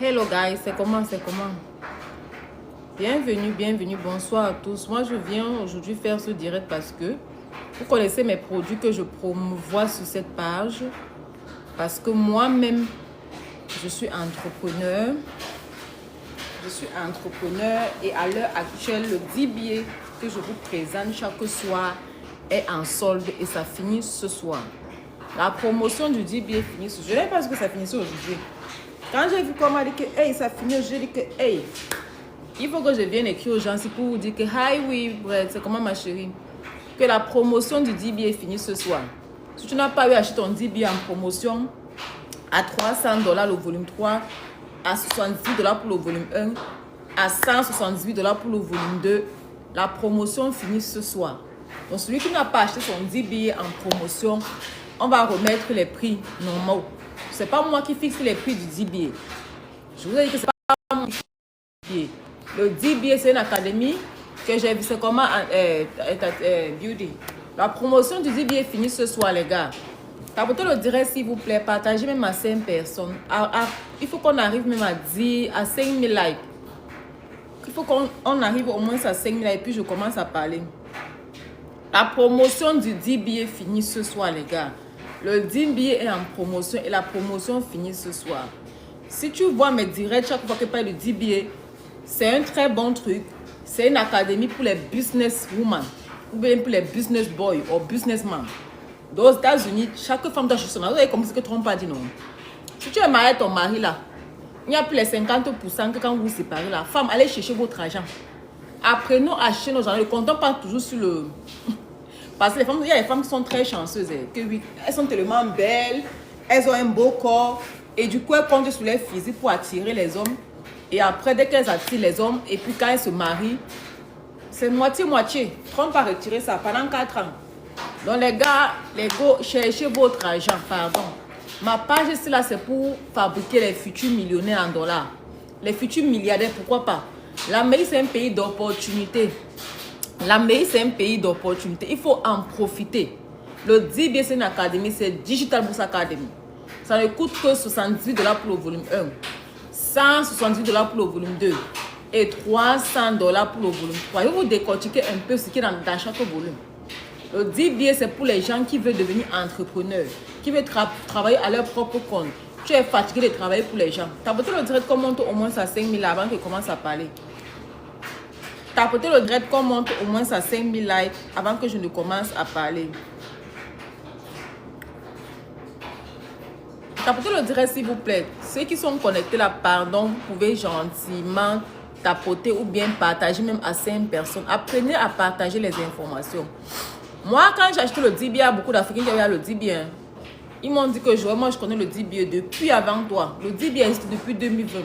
Hello guys, c'est comment? Bienvenue, bonsoir à tous. Moi je viens aujourd'hui faire ce direct parce que vous connaissez mes produits que je promouvois sur cette page. Parce que moi-même, je suis entrepreneur. Et à l'heure actuelle, le 10 billets que je vous présente chaque soir est en solde et ça finit ce soir. La promotion du 10 billets finit ce soir. Je n'aime pas ce que ça finissait aujourd'hui. Quand j'ai vu comment dire que hey, ça finit, j'ai dit que hey, il faut que je vienne écrire aux gens pour vous dire que hi, oui, bref, c'est comment ma chérie? Que la promotion du 10 billets finit ce soir. Si tu n'as pas eu acheté ton 10 billets en promotion à $300 le volume 3, à $70 pour le volume 1, à $178 pour le volume 2, la promotion finit ce soir. Donc celui qui n'a pas acheté son 10 billets en promotion, on va remettre les prix normaux. C'est pas moi qui fixe les prix du 10 billets. Je vous ai dit que c'est pas moi qui fixe les billets. Le 10 billets, c'est une académie que j'ai vu. C'est comment Beauty. La promotion du 10 billets finit ce soir, les gars. Tapotez le direct, s'il vous plaît. Partagez même à 5 personnes. Il faut qu'on arrive même à 5 000 likes. Il faut qu'on arrive au moins à 5 000 likes. Et puis, je commence à parler. La promotion du 10 billets finit ce soir, les gars. Le 10 billets est en promotion et la promotion finit ce soir. Si tu vois mes directs chaque fois que je parle de 10 billets, c'est un très bon truc. C'est une académie pour les businesswomen ou bien pour les business boys ou businessmen. Aux États-Unis, chaque femme doit acheter son mari. Vous avez compris ce que Trump a dit, non? Si tu es marié à ton mari là, il n'y a plus les 50% que quand vous vous séparez, la femme, allez chercher votre argent. Apprenons à acheter nos argent. Ne comptons pas toujours sur le... Parce que les femmes, il y a des femmes qui sont très chanceuses. Que oui, elles sont tellement belles, elles ont un beau corps. Et du coup, elles comptent sur leur physique pour attirer les hommes. Et après, dès qu'elles attirent les hommes, et puis quand elles se marient, c'est moitié-moitié. Trump a retiré ça pendant 4 ans. Donc les gars, cherchez votre argent, pardon. Ma page ici, là, c'est pour fabriquer les futurs millionnaires en dollars. Les futurs milliardaires, pourquoi pas? L'Amérique, c'est un pays d'opportunité. L'Amérique, c'est un pays d'opportunité. Il faut en profiter. Le 10 billets, c'est une académie, c'est Digital Boost Academy. Ça ne coûte que $78 pour le volume 1, $178 pour le volume 2 et $300 pour le volume 3. Je vais vous décortiquer un peu ce qui est dans chaque volume. Le 10 billets, c'est pour les gens qui veulent devenir entrepreneurs, qui veulent travailler à leur propre compte. Tu es fatigué de travailler pour les gens. Tapotez le direct qu'on monte au moins à 5 000 avant qu'il commence à parler. Tapotez le direct qu'on monte au moins à 5 000 likes avant que je ne commence à parler. Tapotez le direct s'il vous plaît. Ceux qui sont connectés là, pardon, vous pouvez gentiment tapoter ou bien partager même à 5 personnes. Apprenez à partager les informations. Moi, quand j'ai acheté le 10 billets, beaucoup d'Africains qui avaient le 10 billets. Ils m'ont dit que moi je connais le 10 billets depuis avant toi. Le 10 billets existe depuis 2020.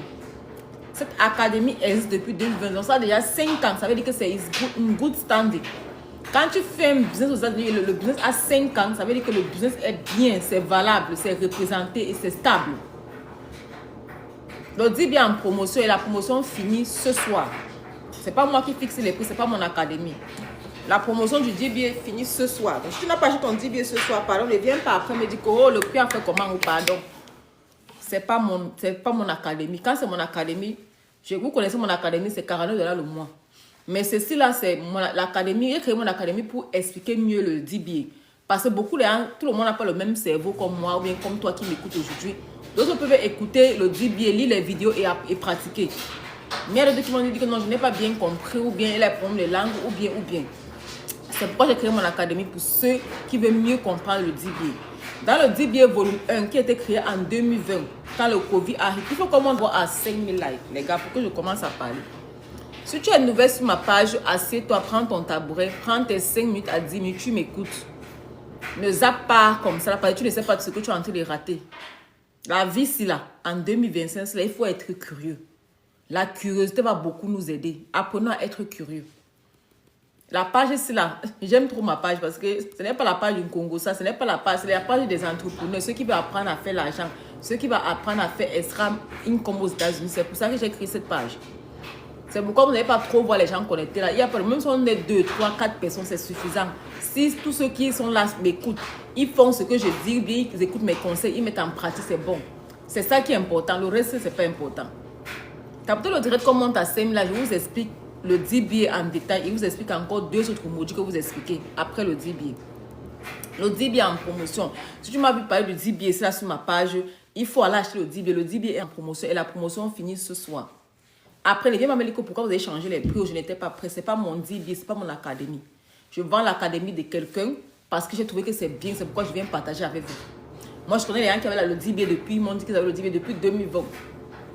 Cette académie existe depuis 2020. Donc ça a déjà 5 ans. Ça veut dire que c'est une good standing. Quand tu fais un business aux États-Unis, le business a 5 ans, ça veut dire que le business est bien, c'est valable, c'est représenté et c'est stable. Le 10 billets en promotion et la promotion finit ce soir. C'est pas moi qui fixe les prix, c'est pas mon académie. La promotion du 10 billets finit ce soir. Donc, si tu n'as pas acheté ton 10 billets ce soir, pardon, ne viens pas après me dire que oh, le prix a fait comment ou pardon. C'est pas mon académie. Quand c'est mon académie, vous connaissez mon académie, c'est $49 le mois. Mais ceci là, c'est l'académie. J'ai créé mon académie pour expliquer mieux le 10 billets. Parce que beaucoup de gens, tout le monde n'a pas le même cerveau comme moi ou bien comme toi qui m'écoutes aujourd'hui. D'autres peuvent écouter le 10 billets, lire les vidéos et pratiquer. Mais il y a d'autres qui m'ont dit que non, je n'ai pas bien compris ou bien il a des problèmes de langue ou bien. C'est pourquoi j'ai créé mon académie pour ceux qui veulent mieux comprendre le 10 billets. Dans le 10 billets volume 1 qui a été créé en 2020, quand le Covid arrive, il faut qu'on voit à 5 000 likes, les gars, pour que je commence à parler. Si tu es nouvelle sur ma page, assieds-toi, prends ton tabouret, prends tes 5 minutes à 10 minutes, tu m'écoutes. Ne zappe pas comme ça, parce que tu ne sais pas ce que tu es en train de rater. La vie, c'est là, en 2025, là, il faut être curieux. La curiosité va beaucoup nous aider. Apprenons à être curieux. La page ici là, j'aime trop ma page parce que ce n'est pas la page du Congo, ça, ce n'est pas la page, c'est la page des entrepreneurs, ceux qui veulent apprendre à faire l'argent, ceux qui veulent apprendre à faire extra income aux États-Unis. C'est pour ça que j'ai créé cette page. C'est pourquoi vous n'avez pas trop voir les gens connectés là. Il y a pas, même si on est 2, 3, 4 personnes, c'est suffisant. Si tous ceux qui sont là m'écoutent, ils font ce que je dis, bien, ils écoutent mes conseils, ils mettent en pratique, c'est bon. C'est ça qui est important. Le reste, c'est pas important. Tapez le direct comment ta SEM là, je vous explique le 10 billets en détail et vous explique encore 2 autres modules que vous expliquez après le 10 billets. Le 10 billets en promotion. Si tu m'as vu parler du 10 billets, c'est là sur ma page, il faut aller acheter le 10 billets. Le 10 billets est en promotion et la promotion finit ce soir. Après, les gens m'ont dit pourquoi vous avez changé les prix, je n'étais pas prêt. Ce n'est pas mon 10 billets, ce n'est pas mon académie. Je vends l'académie de quelqu'un parce que j'ai trouvé que c'est bien, c'est pourquoi je viens partager avec vous. Moi, je connais les gens qui avaient le 10 billets depuis, ils m'ont dit qu'ils avaient le 10 billets depuis 2020.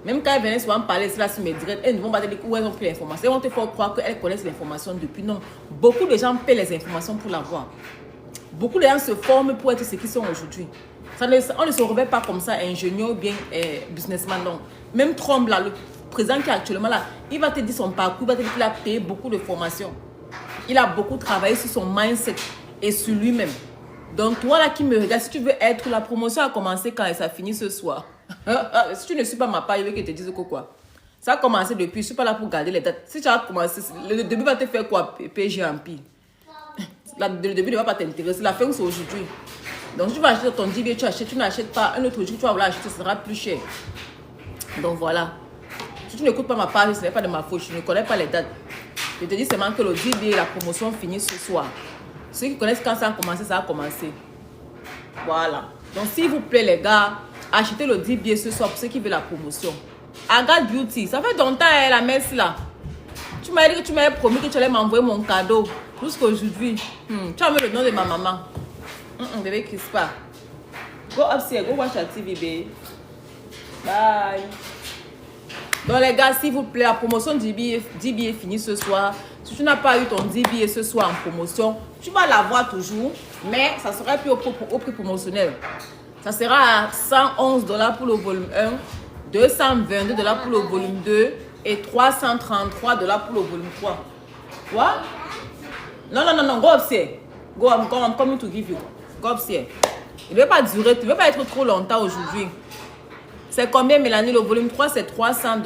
Même quand elles venaient souvent me parler, c'est là sur mes directs, elles ne vont pas te dire où elles ont pris l'information. Elles vont te faire croire qu'elles connaissent l'information depuis. Non, beaucoup de gens paient les informations pour l'avoir. Beaucoup de gens se forment pour être ce qu'ils sont aujourd'hui. On ne se réveille pas comme ça, ingénieur ou bien businessman. Non. Même Trump, là, le président qui est actuellement là, il va te dire son parcours, il va te dire qu'il a payé beaucoup de formations. Il a beaucoup travaillé sur son mindset et sur lui-même. Donc, toi là qui me regarde, si tu veux être, la promotion a commencé quand ça finit ce soir. Si tu ne suis pas ma page, je veux que je te dise quoi. Ça a commencé depuis, je ne suis pas là pour garder les dates. Si tu as commencé, le début va te faire quoi? PG en pile. Le début ne va pas t'intéresser. La fin, c'est aujourd'hui. Donc, si tu vas acheter ton 10 billets, tu achètes, tu n'achètes pas un autre jour, tu vas vouloir acheter, ça sera plus cher. Donc, voilà. Si tu n'écoutes pas ma page, ce n'est pas de ma faute. Je ne connais pas les dates. Je te dis seulement que le 10 billets, la promotion finit ce soir. Ceux qui connaissent quand ça a commencé, ça a commencé. Voilà. Donc, s'il vous plaît, les gars, achetez le 10 billets ce soir pour ceux qui veulent la promotion. Agathe Beauty, ça fait longtemps, la messe là. Tu m'as dit que tu m'avais promis que tu allais m'envoyer mon cadeau. Jusqu'aujourd'hui. Tu as mis le nom de ma maman. Bébé, kiss pas. Go upstairs, go watch la TV, baby. Bye. Donc, les gars, s'il vous plaît, la promotion 10 billets finit ce soir. Si tu n'as pas eu ton 10 billets ce soir en promotion, tu vas l'avoir toujours, mais ça sera plus au prix promotionnel. Ça sera à $111 pour le volume 1, $222 pour le volume 2 et $333 pour le volume 3. Quoi? Non, go upstairs. Go, I'm coming to give you. Go upstairs. Il ne veut pas durer, tu ne veux pas être trop longtemps aujourd'hui. C'est combien, Mélanie? Le volume 3, c'est $300.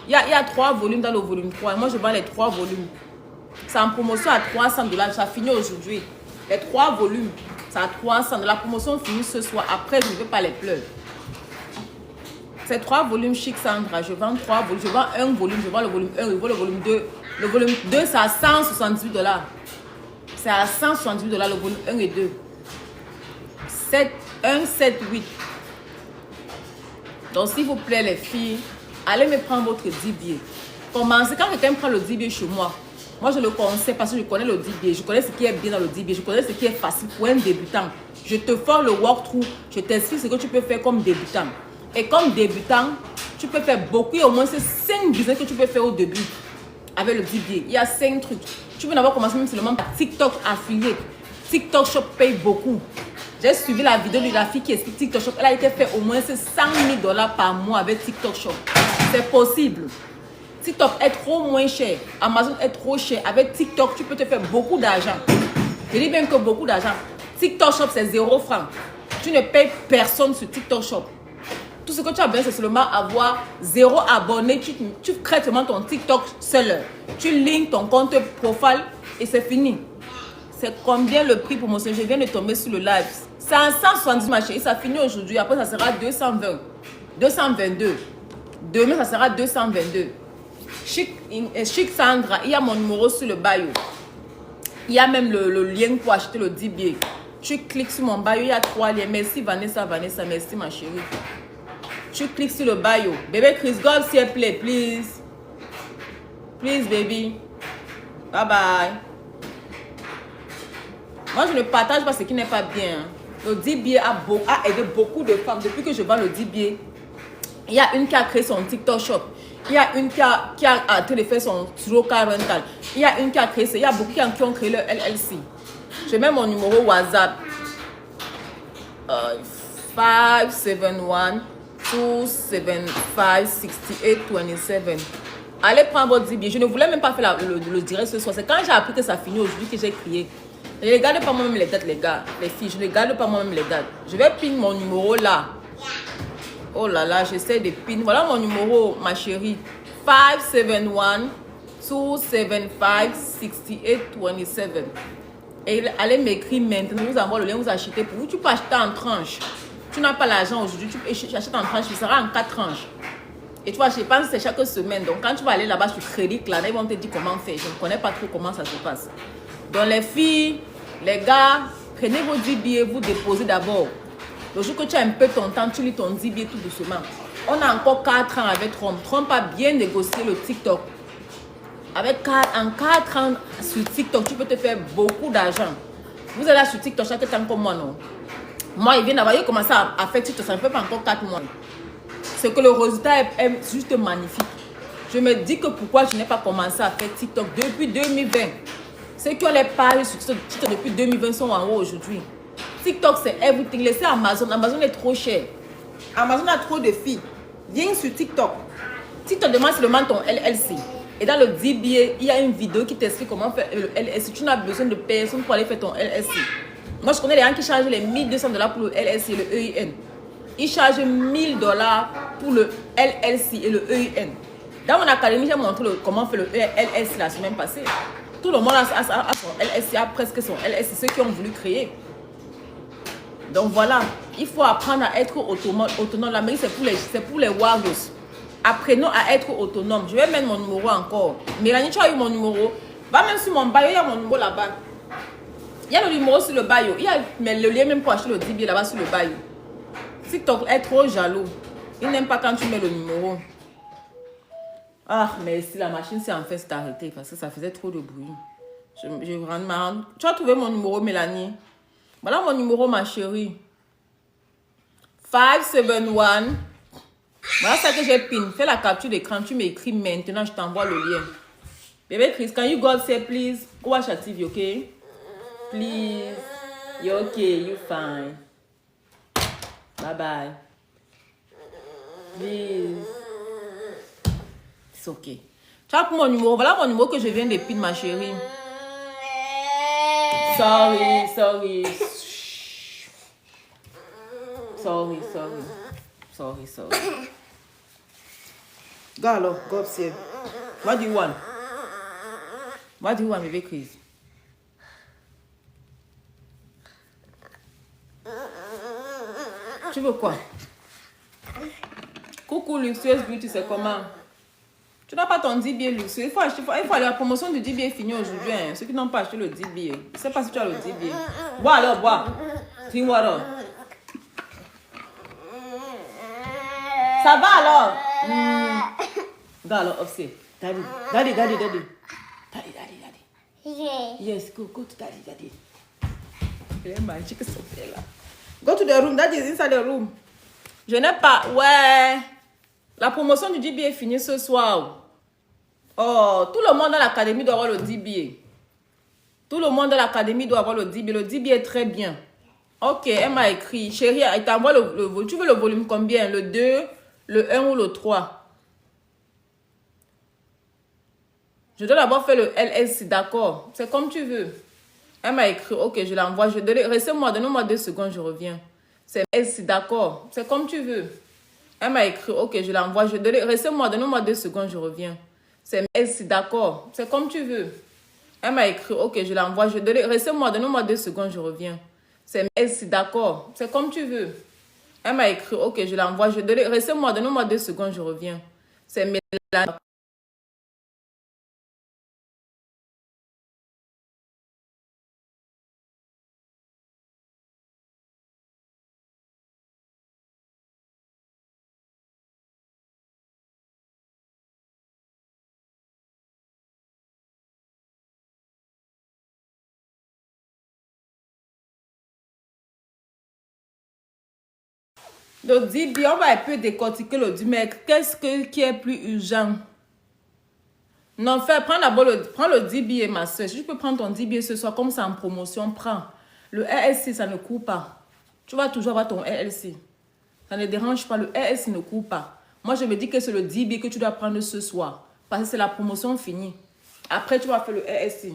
Il y a 3 volumes dans le volume 3. Moi, je vends les 3 volumes. C'est en promotion à $300. Ça finit aujourd'hui. Les 3 volumes, c'est à $300. La promotion finit ce soir. Après, je ne veux pas les pleurs. C'est 3 volumes chic, Sandra. Je vends 3 volumes. Je vends un volume. Je vends le volume 1. Je vends le volume 2. Le volume 2, c'est à $178. C'est à $178, le volume 1 et 2. 1, 7, 8. Donc, s'il vous plaît, les filles, allez me prendre votre 10 billets. Commencez, quand quelqu'un prend le 10 billets chez moi, moi je le conseille parce que je connais le 10 billets. Je connais ce qui est bien dans le 10 billets. Je connais ce qui est facile pour un débutant. Je te fais le walkthrough. Je t'explique ce que tu peux faire comme débutant. Et comme débutant, tu peux faire beaucoup. Il y a au moins 5 business que tu peux faire au début avec le 10 billets. Il y a 5 trucs. Tu peux d'abord commencer même seulement par TikTok affilié. TikTok Shop paye beaucoup. J'ai suivi la vidéo de la fille qui explique TikTok Shop. Elle a été fait au moins $100 000 par mois avec TikTok Shop. C'est possible. TikTok est trop moins cher. Amazon est trop cher. Avec TikTok, tu peux te faire beaucoup d'argent. Je dis bien que beaucoup d'argent. TikTok Shop, c'est 0 francs. Tu ne payes personne sur TikTok Shop. Tout ce que tu as besoin, c'est seulement avoir 0 abonnés. Tu crées seulement ton TikTok seul. Tu lignes ton compte profile et c'est fini. C'est combien le prix promotionnel? Je viens de tomber sur le live. C'est à 170, ma chérie. Ça finit aujourd'hui. Après, ça sera 220. 222. Demain, ça sera 222. Chic Sandra, il y a mon numéro sur le bio. Il y a même le lien pour acheter le 10 billets. Tu cliques sur mon bio, il y a 3 liens. Merci Vanessa, merci ma chérie. Tu cliques sur le bio. Bébé Chris, go upstairs, please. Please, baby. Bye bye. Moi, je ne partage pas ce qui n'est pas bien. Le 10 billets a aidé beaucoup de femmes. Depuis que je vends le 10 billets, il y a une qui a créé son TikTok Shop. Il y a une qui a fait son Roca Rental. Il y a une qui a créé ça. Il y a beaucoup qui ont créé leur LLC. Je mets mon numéro WhatsApp. 571 275 6827. Allez prendre votre 10 billets. Je ne voulais même pas faire le direct ce soir. C'est quand j'ai appris que ça finit aujourd'hui que j'ai crié. Je ne regarde pas moi-même les dates, les gars. Les filles, je ne regarde pas moi-même les dates. Je vais pin mon numéro là. Oh là là, j'essaie de pin. Voilà mon numéro, ma chérie. 571 275 6827. Et allez m'écrire maintenant. Vous envoie le lien, vous achetez pour vous. Tu peux acheter en tranche. Tu n'as pas l'argent aujourd'hui, tu achètes en tranche. Il sera en 4 tranches. Et tu vois, je pense que c'est chaque semaine. Donc, quand tu vas aller là-bas sur Crédit Claret, ils vont te dire comment faire. Je ne connais pas trop comment ça se passe. Donc, les filles, les gars, prenez vos 10 billets, vous déposez d'abord. Le jour que tu as un peu ton temps, tu lis ton 10 billets tout doucement. On a encore 4 ans avec Trump. Trump a bien négocié le TikTok. En 4 ans sur TikTok, tu peux te faire beaucoup d'argent. Vous êtes là sur TikTok chaque temps comme moi, non? Moi, il vient d'avoir commencé à faire TikTok, ça ne fait pas encore 4 mois. C'est que le résultat est juste magnifique. Je me dis que pourquoi je n'ai pas commencé à faire TikTok depuis 2020. Ceux qui ont les pages sur TikTok depuis 2020 sont en haut aujourd'hui. TikTok, c'est everything. Laissez Amazon. Amazon est trop cher. Amazon a trop de filles. Viens sur TikTok. TikTok demande seulement ton LLC. Et dans le DBA, il y a une vidéo qui t'explique comment faire le LLC. Tu n'as besoin de personne pour aller faire ton LLC. Moi, je connais les gens qui chargent les $1 200 pour le LLC et le EIN. Ils chargent $1000 pour le LLC et le EIN. Dans mon académie, j'ai montré comment faire le LLC la semaine passée. Tout le monde a son LLC, a presque son LLC, ceux qui ont voulu créer. Donc voilà, il faut apprendre à être autonome. L'Amérique, c'est pour les warriors. Apprenons à être autonome. Je vais mettre mon numéro encore. Mélanie, tu as eu mon numéro. Va même sur mon bio, il y a mon numéro là-bas. Il y a le numéro sur le bio. Il y a le lien même pour acheter le 10 billets là-bas sur le bio. TikTok est trop jaloux. Il n'aime pas quand tu mets le numéro. Ah, mais si la machine s'est en fait arrêtée parce que ça faisait trop de bruit. Je rends marrant. Tu as trouvé mon numéro, Mélanie? Voilà mon numéro, ma chérie. 571. Voilà ça que j'ai pin. Fais la capture d'écran. Tu m'écris maintenant. Je t'envoie le lien. Bébé Chris, can you go upstairs, please? Go watch your TV, okay? Please. You're okay. You're fine. Bye bye. Please. It's okay. Tu as pour mon numéro. Voilà mon numéro que je viens de pin, ma chérie. Sorry. Go alors, go upstairs. What do you want? What do you want, baby Chris? Tu veux quoi? Coucou Luxueuse Beauty, c'est comment? Tu n'as pas ton 10 billets luxueux. Il faut aller. La promotion du 10 billets est finie aujourd'hui. Hein. Ceux qui n'ont pas acheté le 10 billets. Je ne sais pas si tu as le 10 billets. Bois alors, bois. Drink water. Ça va alors? Go alors, upstairs. Daddy. Yes, go to daddy. Il est magique ce fait là. Go to the room. Daddy is inside the room. Je n'ai pas. Ouais. La promotion du 10 billets est finie ce soir. Oh, tout le monde dans l'académie doit avoir le 10 billets. Tout le monde dans l'académie doit avoir le 10 billets. Le 10 billets est très bien. Ok, elle m'a écrit. Chérie, elle t'envoie tu veux le volume combien? Le 2, le 1 ou le 3? Je dois d'abord faire le LS, d'accord. C'est comme tu veux. Elle m'a écrit. Ok, je l'envoie. Restez-moi, donnez-moi 2 secondes, je reviens. C'est LS, d'accord. C'est comme tu veux. Elle m'a écrit, ok, je l'envoie. Restez-moi, donnez-moi 2 secondes, je reviens. C'est d'accord. C'est comme tu veux. Elle m'a écrit, ok, je l'envoie. Restez-moi, donnez-moi 2 secondes, je reviens. C'est d'accord. C'est comme tu veux. Elle m'a écrit, ok, je l'envoie. Restez-moi, donnez-moi 2 secondes, je reviens. C'est Mélanie. Le 10 billets, on va un peu décortiquer le 10, mais qu'est-ce qui est plus urgent? Non, prends le 10 billets, ma soeur. Si je peux prendre ton 10 billets ce soir, comme c'est en promotion, prends. Le LLC, ça ne court pas. Tu vas toujours avoir ton LLC. Ça ne dérange pas, le LLC ne court pas. Moi, je me dis que c'est le 10 billets que tu dois prendre ce soir. Parce que c'est la promotion finie. Après, tu vas faire le LLC.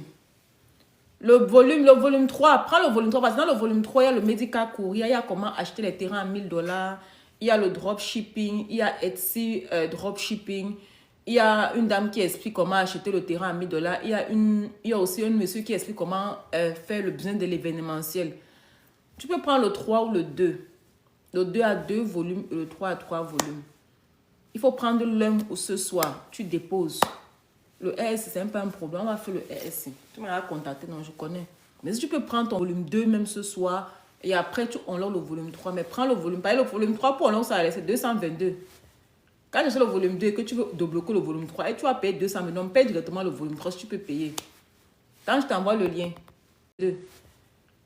Le volume 3, prends le volume 3 parce que dans le volume 3, il y a le Medical Courier, il y a comment acheter les terrains à $1000, il y a le dropshipping, il y a Etsy dropshipping, il y a une dame qui explique comment acheter le terrain à $1000, il y a aussi un monsieur qui explique comment faire le business de l'événementiel. Tu peux prendre le 3 ou le 2. Le 2 a 2 volumes et le 3 a 3 volumes. Il faut prendre l'un ou ce soir. Tu déposes. Le RSC, c'est un peu un problème. On va faire le RSC. Tu m'as contacté, non, je connais. Mais si tu peux prendre ton volume 2 même ce soir, et après tu enlèves le volume 3, mais prends le volume, pas le volume 3 pour enlever ça, c'est 222. Quand tu fais le volume 2 et que tu veux débloquer le volume 3, et tu vas payer 200, mais non, paye directement le volume 3 si tu peux payer. Quand je t'envoie le lien, 2.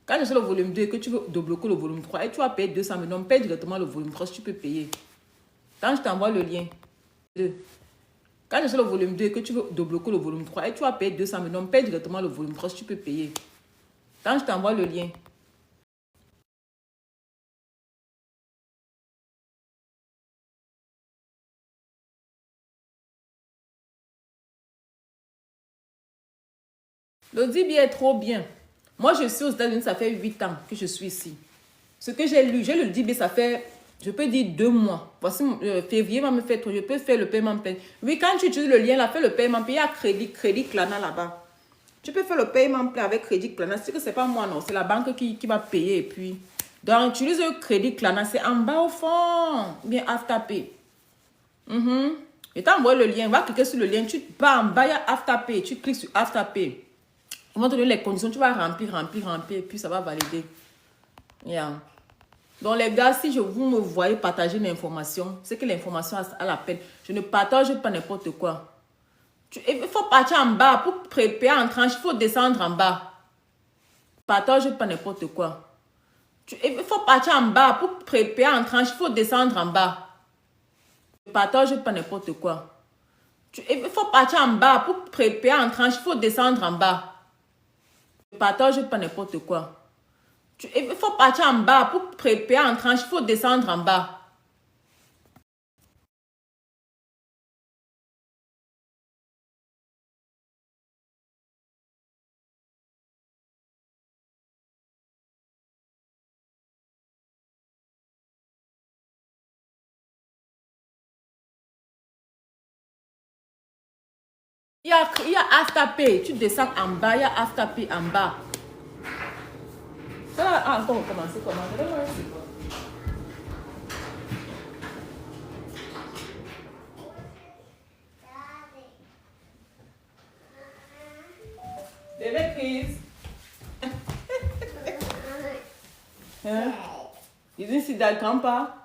Quand je fais le volume 2 et que tu veux débloquer le volume 3, et tu vas payer 200, mais non, paye directement le volume 3 si tu peux payer. Quand je t'envoie le lien, 2. Quand je fais le volume 2 et que tu veux débloquer le volume 3, et tu vas payer 200, mais non, paye directement le volume 3 si tu peux payer. Quand je t'envoie le lien, le DBA est trop bien. Moi, je suis aux États-Unis, ça fait 8 ans que je suis ici. Ce que j'ai lu, j'ai lu le DBA, ça fait, je peux dire 2 mois. Voici, février va me faire, je peux faire le paiement plein. Oui, quand tu utilises le lien, là, fais le paiement plein. Il y a crédit Klarna là-bas. Tu peux faire le paiement plein avec crédit Klarna. C'est que c'est pas moi, non. C'est la banque qui va payer. Et puis, donc, utilise le crédit Klarna. C'est en bas au fond. Bien, Afterpay. Je t'envoie le lien. Va cliquer sur le lien. Tu vas en bas, il y a Afterpay. Tu cliques sur Afterpay. On va te donner les conditions, tu vas remplir, et puis ça va valider. Yeah. Donc les gars, si vous me voyez partager une information, c'est que l'information a la peine. Je ne partage pas n'importe quoi. Il faut partir en bas pour préparer en tranche, il faut descendre en bas. Partage pas n'importe quoi. Il faut partir en bas pour préparer en tranche, il faut descendre en bas. Partage pas n'importe quoi. Il faut partir en bas pour préparer en tranche, il faut descendre en bas. Partage pas n'importe quoi. Il faut partir en bas pour préparer en tranche, il faut descendre en bas. Il y a Afterpay, tu descends en bas, il y a Afterpay en bas. Ça va encore recommencer comment? Bébé Chris. Hein? You didn't see that, grandpa?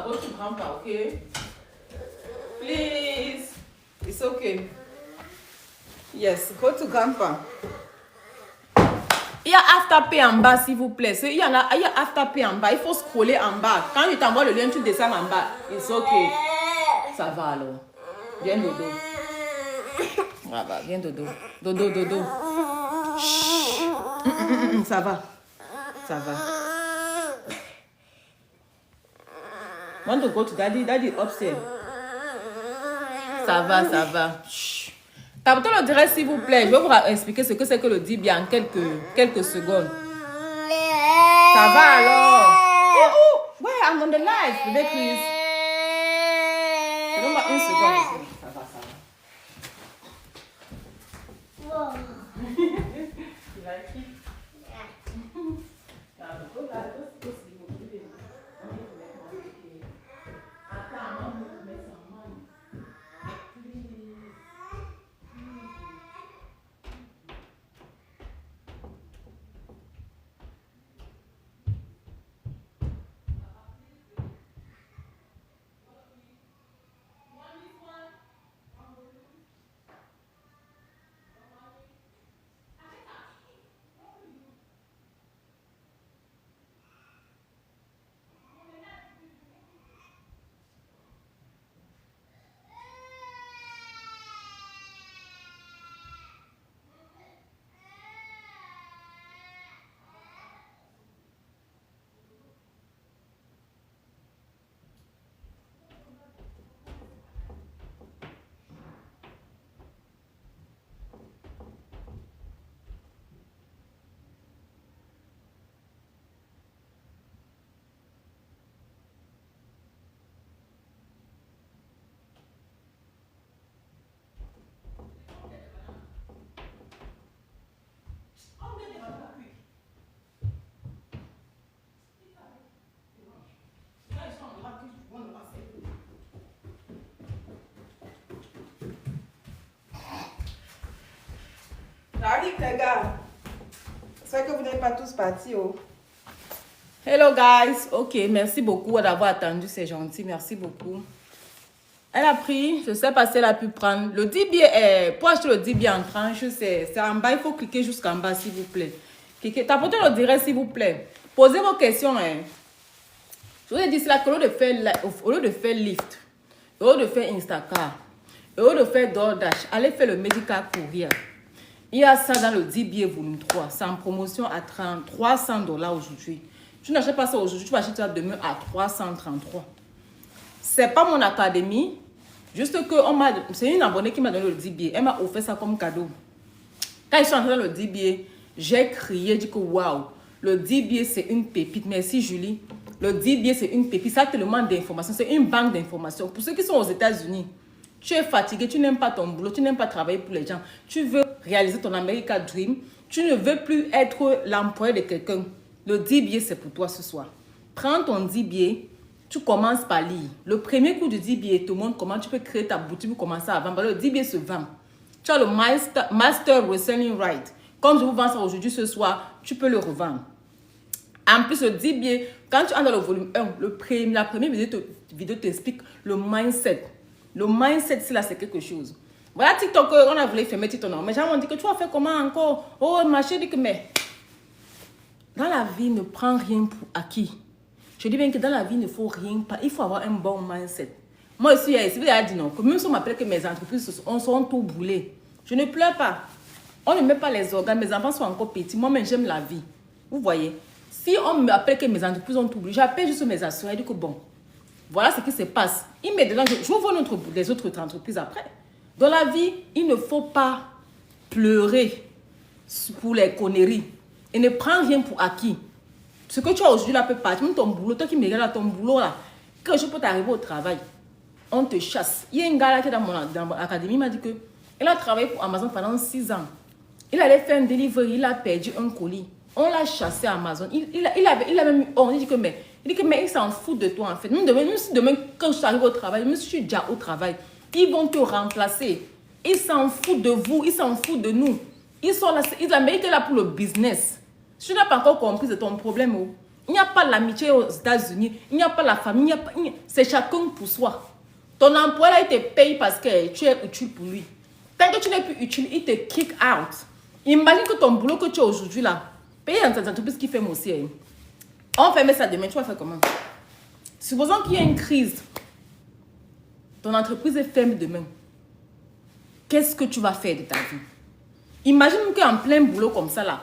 Go to grandpa, okay? Please. It's okay. Yes, go to grandpa. Il y a Afterpay en bas, s'il vous plaît. Il y a Afterpay en bas. Il faut scroller en bas. Quand je t'envoie le lien, tu descends en bas. It's okay. Ça va alors. Viens dodo. Ah bah, viens dodo. Dodo. Chut. Ça va. Ça va. Want to go to daddy? Daddy upstairs. Ça va. Chut. Tapez le direct s'il vous plaît. Je vais vous expliquer ce que c'est que le DBA en quelques secondes. Ça va alors? Oh, ouais, I'm on the live. Bébé Chris. Donne-moi une seconde. Ça va. Il a écrit. J'arrive, les gars. C'est que vous n'êtes pas tous partis, oh. Hello, guys. Ok, merci beaucoup d'avoir attendu. C'est gentil. Merci beaucoup. Elle a pris, je ne sais pas si elle a pu prendre. Le 10 billets, pour acheter le 10 billets en tranche, c'est en bas. Il faut cliquer jusqu'en bas, s'il vous plaît. Cliquez, tapotez le direct, s'il vous plaît. Posez vos questions. Je vous ai dit cela qu'au lieu de faire Lyft, au lieu de faire Instacart, au lieu de faire DoorDash, allez faire le Medical Courier. Il y a ça dans le 10 billets volume 3. C'est en promotion à 300 $ aujourd'hui. Tu n'achètes pas ça aujourd'hui, tu vas acheter ça demain à 333. C'est pas mon académie. Juste que c'est une abonnée qui m'a donné le 10 billets. Elle m'a offert ça comme cadeau. Quand ils sont entrés dans le 10 billets, j'ai crié, dit que waouh, le 10 billets c'est une pépite. Merci Julie. Le 10 billets c'est une pépite. Ça a tellement d'informations. C'est une banque d'informations. Pour ceux qui sont aux États-Unis, tu es fatigué, tu n'aimes pas ton boulot, tu n'aimes pas travailler pour les gens. Tu veux réaliser ton America Dream. Tu ne veux plus être l'employé de quelqu'un. Le 10 billets c'est pour toi ce soir. Prends ton 10 billets. Tu commences par lire. Le premier coup du 10 billets te montre comment tu peux créer ta boutique pour commencer à vendre. Le 10 billets se vend. Tu as le Master Reselling Right. Comme je vous vends ça aujourd'hui, ce soir, tu peux le revendre. En plus, le 10 billets, quand tu entres dans le volume 1, la première vidéo t'explique le mindset. Le mindset, c'est quelque chose. Voilà TikTok, on a voulu fermer TikTok. Mais les gens m'ont dit que tu vas faire comment encore? Oh, ma chérie, dit que mais... Dans la vie, ne prends rien pour acquis. Je dis bien que dans la vie, il ne faut rien, il faut avoir un bon mindset. Moi aussi, si vous avez dit non, que même si on m'appelle que mes entreprises sont tout brûlées, je ne pleure pas. On ne met pas les organes, mes enfants sont encore petits. Moi-même, j'aime la vie. Vous voyez, si on m'appelle que mes entreprises ont tout brûlé, j'appelle juste mes assurés et dis que bon, voilà ce qui se passe. Immédiatement, je vois les autres entreprises après. Dans la vie, il ne faut pas pleurer pour les conneries. Et ne prends rien pour acquis. Ce que tu as aujourd'hui là peut partir. Même ton boulot, toi qui me regardes ton boulot là, que je peux t'arriver au travail, on te chasse. Il y a un gars là qui est dans mon académie, il m'a dit que il a travaillé pour Amazon pendant 6 ans. Il allait faire un delivery, il a perdu un colis. On l'a chassé à Amazon. Il a même on dit que mais il s'en fout de toi en fait. Même si demain quand je arrive au travail, même si je suis déjà au travail, ils vont te remplacer. Ils s'en foutent de vous, ils s'en foutent de nous. Ils sont là, l'Amérique est là pour le business. Si tu n'as pas encore compris, c'est ton problème. Oh. Il n'y a pas l'amitié aux États-Unis, il n'y a pas la famille, c'est chacun pour soi. Ton emploi là, il te paye parce que tu es utile pour lui. Tant que tu n'es plus utile, il te kick out. Imagine que ton boulot que tu as aujourd'hui là, paye dans cette entreprise qui fait aussi. Hein. On fait ça demain, tu vas faire comment? Supposons qu'il y a une crise. Ton entreprise est ferme demain. Qu'est-ce que tu vas faire de ta vie? Imagine qu'en plein boulot comme ça là,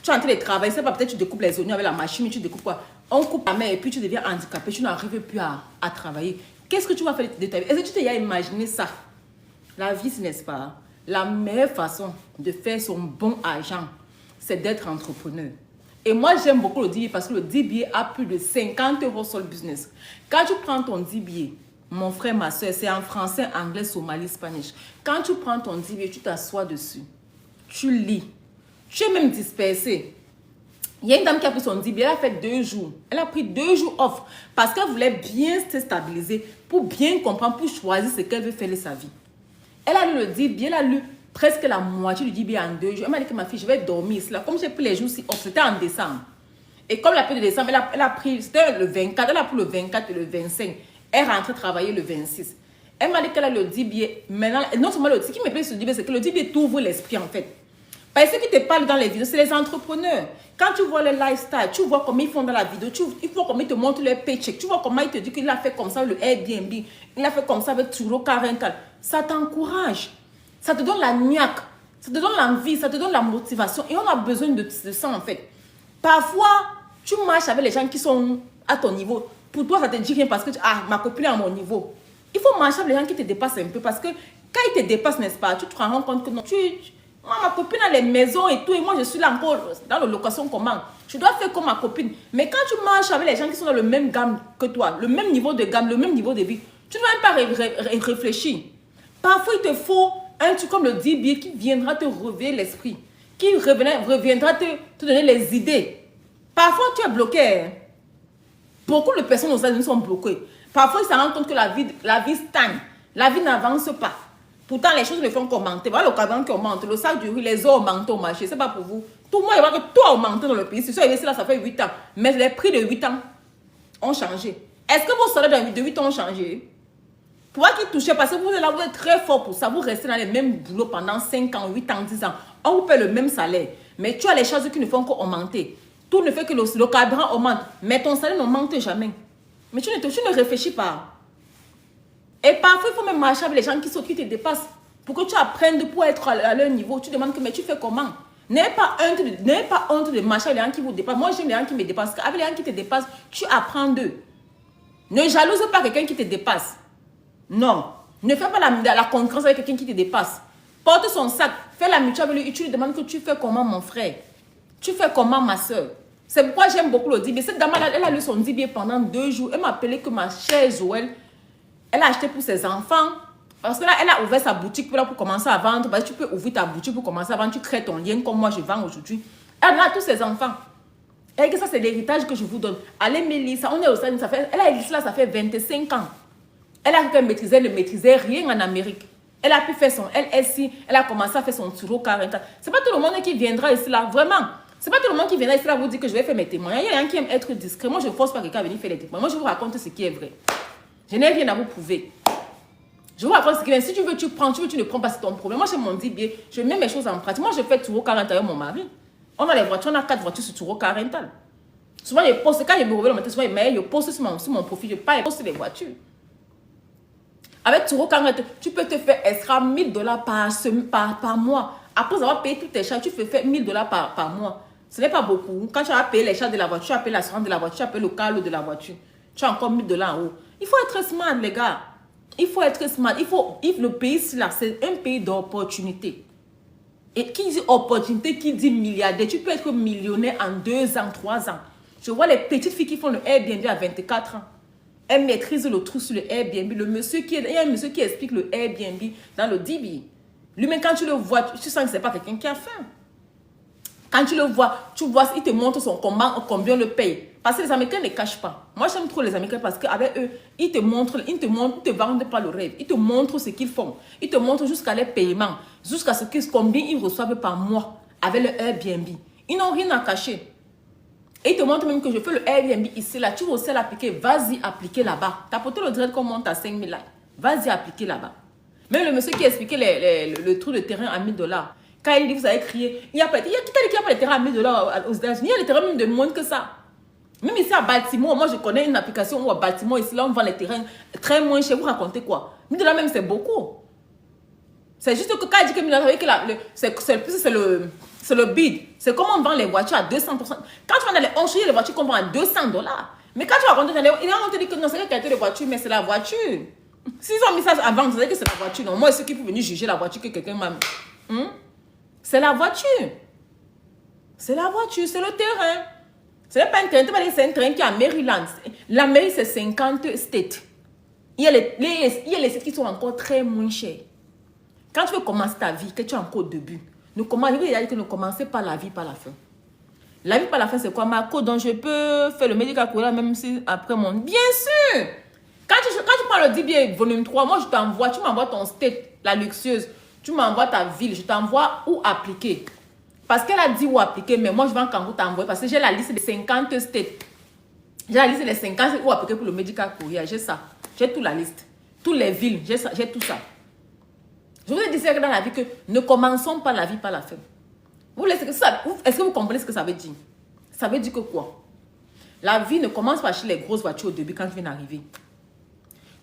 tu es en train de travailler, c'est pas peut-être tu découpes les oignons avec la machine, tu découpes quoi? On coupe la main et puis tu deviens handicapé, tu n'arrives plus à travailler. Qu'est-ce que tu vas faire de ta vie? Est-ce que tu t'es imaginé ça? La vie, n'est-ce pas? La meilleure façon de faire son bon argent, c'est d'être entrepreneur. Et moi, j'aime beaucoup le 10 billets parce que le 10 billets a plus de 50 € sur le business. Quand tu prends ton 10 billets, mon frère, ma soeur, c'est en français, anglais, somali, spanish. Quand tu prends ton 10 billets, tu t'assois dessus. Tu lis. Tu es même dispersé. Il y a une dame qui a pris son 10 billets, elle a fait 2 jours. Elle a pris 2 jours off parce qu'elle voulait bien se stabiliser pour bien comprendre, pour choisir ce qu'elle veut faire de sa vie. Elle a lu le 10 billets, elle a lu presque la moitié du 10 billets en 2 jours. Elle m'a dit que ma fille, je vais dormir. Comme j'ai pris les jours, c'était en décembre. Et comme la période de décembre, elle a pris, c'était le 24, elle a pris le 24 et le 25. Elle rentre travailler le 26. Elle m'a dit qu'elle a le 10 billets. Maintenant, non seulement ce qui me plaît sur le 10 billets, c'est que le 10 billets t'ouvre l'esprit en fait. Parce que ce qui te parle dans les vidéos, c'est les entrepreneurs. Quand tu vois le lifestyle, tu vois comment ils font dans la vidéo, tu vois comment ils te montrent leur paycheck, tu vois comment ils te disent qu'il a fait comme ça le Airbnb, il a fait comme ça avec Turo 44. Ça t'encourage. Ça te donne la niaque, ça te donne l'envie, ça te donne la motivation. Et on a besoin de ça en fait. Parfois, tu marches avec les gens qui sont à ton niveau. Pour toi, ça te dit rien parce que ma copine est à mon niveau. Il faut marcher avec les gens qui te dépassent un peu parce que quand ils te dépassent, n'est-ce pas, tu te rends compte que non, moi, ma copine a les maisons et tout, et moi, je suis là encore dans la location commande. Je dois faire comme ma copine. Mais quand tu marches avec les gens qui sont dans le même gamme que toi, le même niveau de gamme, le même niveau de vie, tu ne vas même pas réfléchir. Parfois, il te faut un truc comme le 10 billets qui viendra te réveiller l'esprit, qui reviendra te donner les idées. Parfois, tu es bloqué. Hein? Beaucoup de personnes aux États-Unis sont bloquées. Parfois, ils se rendent compte que la vie stagne. La vie n'avance pas. Pourtant, les choses ne font qu'augmenter. Voilà le carburant qui augmente, le sac du riz, les eaux augmentent au marché. Ce n'est pas pour vous. Tout le monde voit que tout a augmenté dans le pays. C'est sûr, ici, là, ça fait 8 ans. Mais les prix de 8 ans ont changé. Est-ce que vos salaires de 8 ans ont changé? Pour qui touchez, parce que vous êtes là, vous êtes très fort pour ça. Vous restez dans les mêmes boulots pendant 5 ans, 8 ans, 10 ans. On vous paie le même salaire. Mais tu as les choses qui ne font qu'augmenter. Tout ne fait que le carburant augmente. Mais ton salaire n'augmente jamais. Mais tu ne réfléchis pas. Et parfois, il faut même marcher avec les gens qui te dépassent. Pour que tu apprennes pour être à leur niveau. Tu demandes que, mais tu fais comment? N'ayez pas honte de marcher avec les gens qui vous dépassent. Moi, j'aime les gens qui me dépassent. Avec les gens qui te dépassent, tu apprends d'eux. Ne jalouse pas quelqu'un qui te dépasse. Non. Ne fais pas la concurrence avec quelqu'un qui te dépasse. Porte son sac. Fais l'amitié avec lui et tu lui demandes que tu fais comment, mon frère? Tu fais comment, ma soeur? C'est pourquoi j'aime beaucoup le Dibier. Cette dame-là, elle a lu son Dibier pendant 2 jours. Elle m'a appelé que ma chère Joël, elle a acheté pour ses enfants. Parce que là, elle a ouvert sa boutique pour commencer à vendre. Parce que tu peux ouvrir ta boutique pour commencer à vendre. Tu crées ton lien comme moi, je vends aujourd'hui. Elle a tous ses enfants. Et que ça, c'est l'héritage que je vous donne. Allez, Mélissa, on est au stade, elle a écrit là, ça fait 25 ans. Elle a pu maîtriser, elle ne maîtrisait rien en Amérique. Elle a pu faire son LSI, elle a commencé à faire son Turo 40 ans. Ce n'est pas tout le monde qui viendra ici là, vraiment. Ce n'est pas tout le monde qui viendra ici là vous dire que je vais faire mes témoignages. Il y a des gens qui aiment être discret. Moi, je ne force pas quelqu'un à venir faire les témoignages. Moi, je vous raconte ce qui est vrai. Je n'ai rien à vous prouver. Je vous raconte ce qui est vrai. Si tu veux, tu prends. Tu veux, tu ne prends pas, c'est ton problème. Moi, je m'en dis bien. Je mets mes choses en pratique. Moi, je fais Turo 40 ans avec mon mari. On a les voitures, on a 4 voitures sur Turo 40 ans. Souvent, je poste, quand je me réveille le matin, souvent, je poste sur mon profil. Je parle, je poste les voitures. Avec Turo 40, tu peux te faire extra $1000 par mois. Après avoir payé toutes tes charges, tu peux faire $1000 par mois. Ce n'est pas beaucoup. Quand tu as payé les charges de la voiture, tu as payé l'assurance de la voiture, tu as payé le carlo de la voiture, tu as encore $1000 en haut. Il faut être smart, les gars. Il faut être smart. Le pays, là, c'est un pays d'opportunité. Et qui dit opportunité, qui dit milliardaire, tu peux être millionnaire en 2 ans, 3 ans. Je vois les petites filles qui font le Airbnb à 24 ans. Elle maîtrise le trou sur le Airbnb. Il y a un monsieur qui explique le Airbnb dans le Dibi. Lui-même, quand tu le vois, tu sens que ce n'est pas quelqu'un qui a faim. Quand tu le vois, il te montre combien on le paye. Parce que les Américains ne cachent pas. Moi, j'aime trop les Américains parce qu'avec eux, ils te vendent pas le rêve. Ils te montrent ce qu'ils font. Ils te montrent jusqu'à les paiements, jusqu'à combien ils reçoivent par mois avec le Airbnb. Ils n'ont rien à cacher. Et il te montre même que je fais le Airbnb ici, là. Tu veux aussi l'appliquer, vas-y, appliquer là-bas. T'as porté le direct qu'on monte à 5000 là. Vas-y, appliquer là-bas. Même le monsieur qui expliquait le trou de terrain à $1000. Quand il dit, vous avez crié, il y a pas, qui t'a dit qu'il n'y a pas de terrain à $1000 aux États-Unis? Il y a des terrains même de moins que ça. Même ici à Baltimore, moi je connais une application où à Baltimore, ici là, on vend les terrains très moins cher. Vous racontez quoi? $1000 même, c'est beaucoup. C'est juste que quand il dit que $1000, c'est le bid. C'est comment on vend les voitures à 200%. Quand tu vas dans les enchères, les voitures qu'on vend à $200. Mais quand tu vas raconter, ils vont te dire que non, c'est la qualité de voiture, mais c'est la voiture. S'ils ont mis ça avant, c'est que c'est la voiture. Non, moi, ceux qui peuvent venir juger la voiture que quelqu'un m'a mis. C'est la voiture. C'est la voiture, c'est le terrain. Ce n'est pas un terrain, c'est un terrain qui est à Maryland. L'Amérique, c'est 50 states. Il y a les states qui sont encore très moins chers. Quand tu veux commencer ta vie, que tu es encore au début, je vais dire que ne commencez pas la vie par la fin. La vie par la fin, c'est quoi, Marco? Donc, je peux faire le médical courant même si après mon... Bien sûr! Quand tu prends le DBA volume 3, moi, je t'envoie, tu m'envoies ton state, la luxueuse, tu m'envoies ta ville, je t'envoie où appliquer. Parce qu'elle a dit où appliquer, mais moi, je vais en Kango t'envoyer parce que j'ai la liste des 50 states. J'ai la liste des 50 où appliquer pour le médical courrier. J'ai ça. J'ai toute la liste. Toutes les villes, j'ai tout ça. Je vous ai dit dans la vie que ne commençons pas la vie par la fin. Est-ce que vous comprenez ce que ça veut dire? Ça veut dire que quoi? La vie ne commence pas chez les grosses voitures au début quand tu viens d'arriver.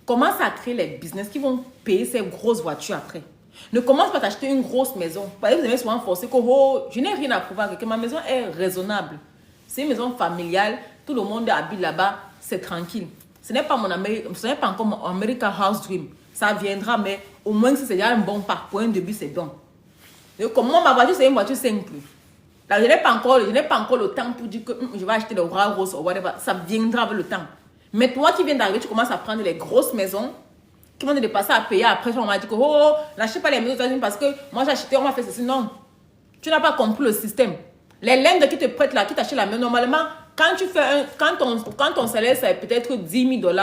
Commence à créer les business qui vont payer ces grosses voitures après. Ne commence pas à t'acheter une grosse maison. Vous avez souvent forcé que je n'ai rien à prouver, que ma maison est raisonnable. C'est une maison familiale, tout le monde habite là-bas, c'est tranquille. Ce n'est pas encore mon American House Dream. Ça viendra, mais au moins si c'est déjà un bon pas. Pour un début, c'est bon. Donc, comme moi, ma voiture, c'est une voiture simple. Là, je n'ai pas encore le temps pour dire que je vais acheter le Rolls Royce ou whatever. Ça viendra avec le temps. Mais toi qui viens d'arriver, tu commences à prendre les grosses maisons qui vont te dépasser à payer. Après, on m'a dit que n'achetez pas les maisons aux États-Unis parce que moi j'ai acheté, on m'a fait ceci. Non. Tu n'as pas compris le système. Les lenders qui te prêtent là, qui t'achètent la maison, normalement, quand ton salaire, c'est peut-être $10 000,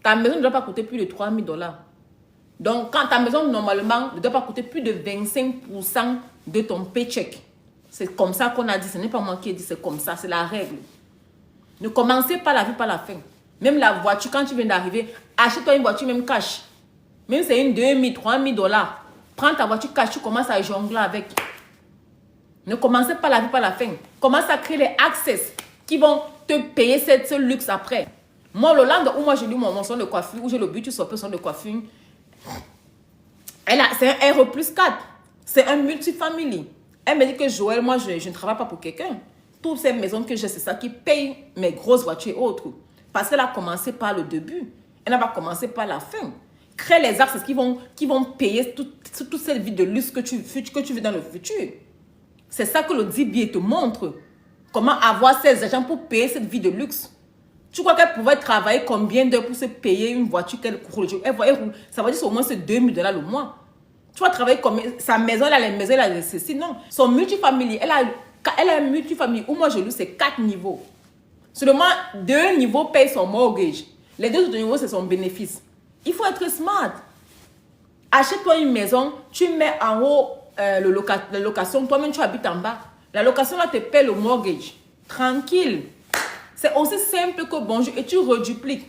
ta maison ne doit pas coûter plus de $3 000. Donc, quand ta maison, normalement, ne doit pas coûter plus de 25% de ton paycheck. C'est comme ça qu'on a dit. Ce n'est pas moi qui ai dit, c'est comme ça. C'est la règle. Ne commencez pas la vie par la fin. Même la voiture, quand tu viens d'arriver, achète-toi une voiture même cash. Même si c'est une 2 000, 3 000 dollars. Prends ta voiture cash, tu commences à jongler avec. Ne commencez pas la vie par la fin. Commence à créer les access qui vont te payer ce luxe après. Moi, le land où moi j'ai lu mon salon de coiffure, où j'ai le but sur le salon de coiffure, c'est un RE plus 4. C'est un multifamily. Elle me dit que Joël, moi, je ne travaille pas pour quelqu'un. Toutes ces maisons que j'ai, c'est ça qui paye mes grosses voitures et autres. Parce qu'elle a commencé par le début. Elle n'a pas commencé par la fin. Crée les accès qui vont payer toute cette vie de luxe que tu veux dans le futur. C'est ça que le DBA te montre. Comment avoir ces agents pour payer cette vie de luxe. Tu crois qu'elle pouvait travailler combien d'heures pour se payer une voiture qu'elle roule? Ça va dire au moins c'est 2 000 $ le mois. Tu vas travailler comme sa maison, elle a les maisons, elle a les ceci. Non, son multifamily, elle a un multifamily où moi je loue, c'est 4 niveaux. Seulement 2 niveaux payent son mortgage. Les 2 autres niveaux, c'est son bénéfice. Il faut être smart. Achète-toi une maison, tu mets en haut la location, toi-même tu habites en bas. La location là te paie le mortgage. Tranquille. C'est aussi simple que bonjour et tu redupliques.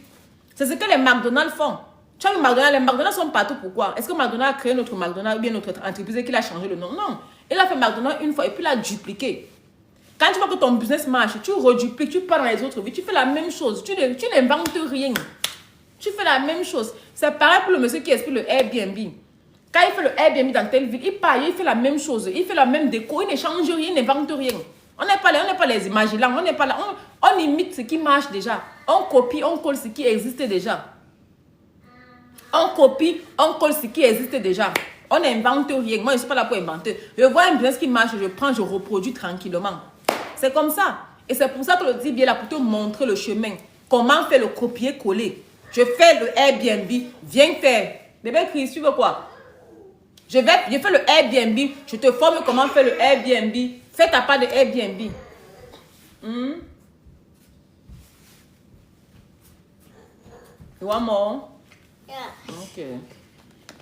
C'est ce que les McDonald's font. Tu as le McDonald's, les McDonald's sont partout. Pourquoi? Est-ce que McDonald's a créé notre McDonald's ou bien notre entreprise et qu'il a changé le nom? Non. Il a fait McDonald's une fois et puis il a dupliqué. Quand tu vois que ton business marche, tu redupliques, tu pars dans les autres vies, tu fais la même chose. Tu n'inventes rien. Tu fais la même chose. C'est pareil pour le monsieur qui explique le Airbnb. Quand il fait le Airbnb dans telle ville, il part, il fait la même chose. Il fait la même déco, il ne change rien, il n'invente rien. On n'est pas les imaginants, on n'est pas là. On imite ce qui marche déjà. On copie, on colle ce qui existe déjà. On copie, on colle ce qui existe déjà. On n'invente rien. Moi, je ne suis pas là pour inventer. Je vois un business qui marche, je prends, je reproduis tranquillement. C'est comme ça. Et c'est pour ça que le DBA est là pour te montrer le chemin. Comment faire le copier-coller. Je fais le Airbnb. Viens faire. Bébé Chris, tu veux quoi? Je fais le Airbnb. Je te forme comment faire le Airbnb. Fais ta part de Airbnb. You want more? Yeah. Ok.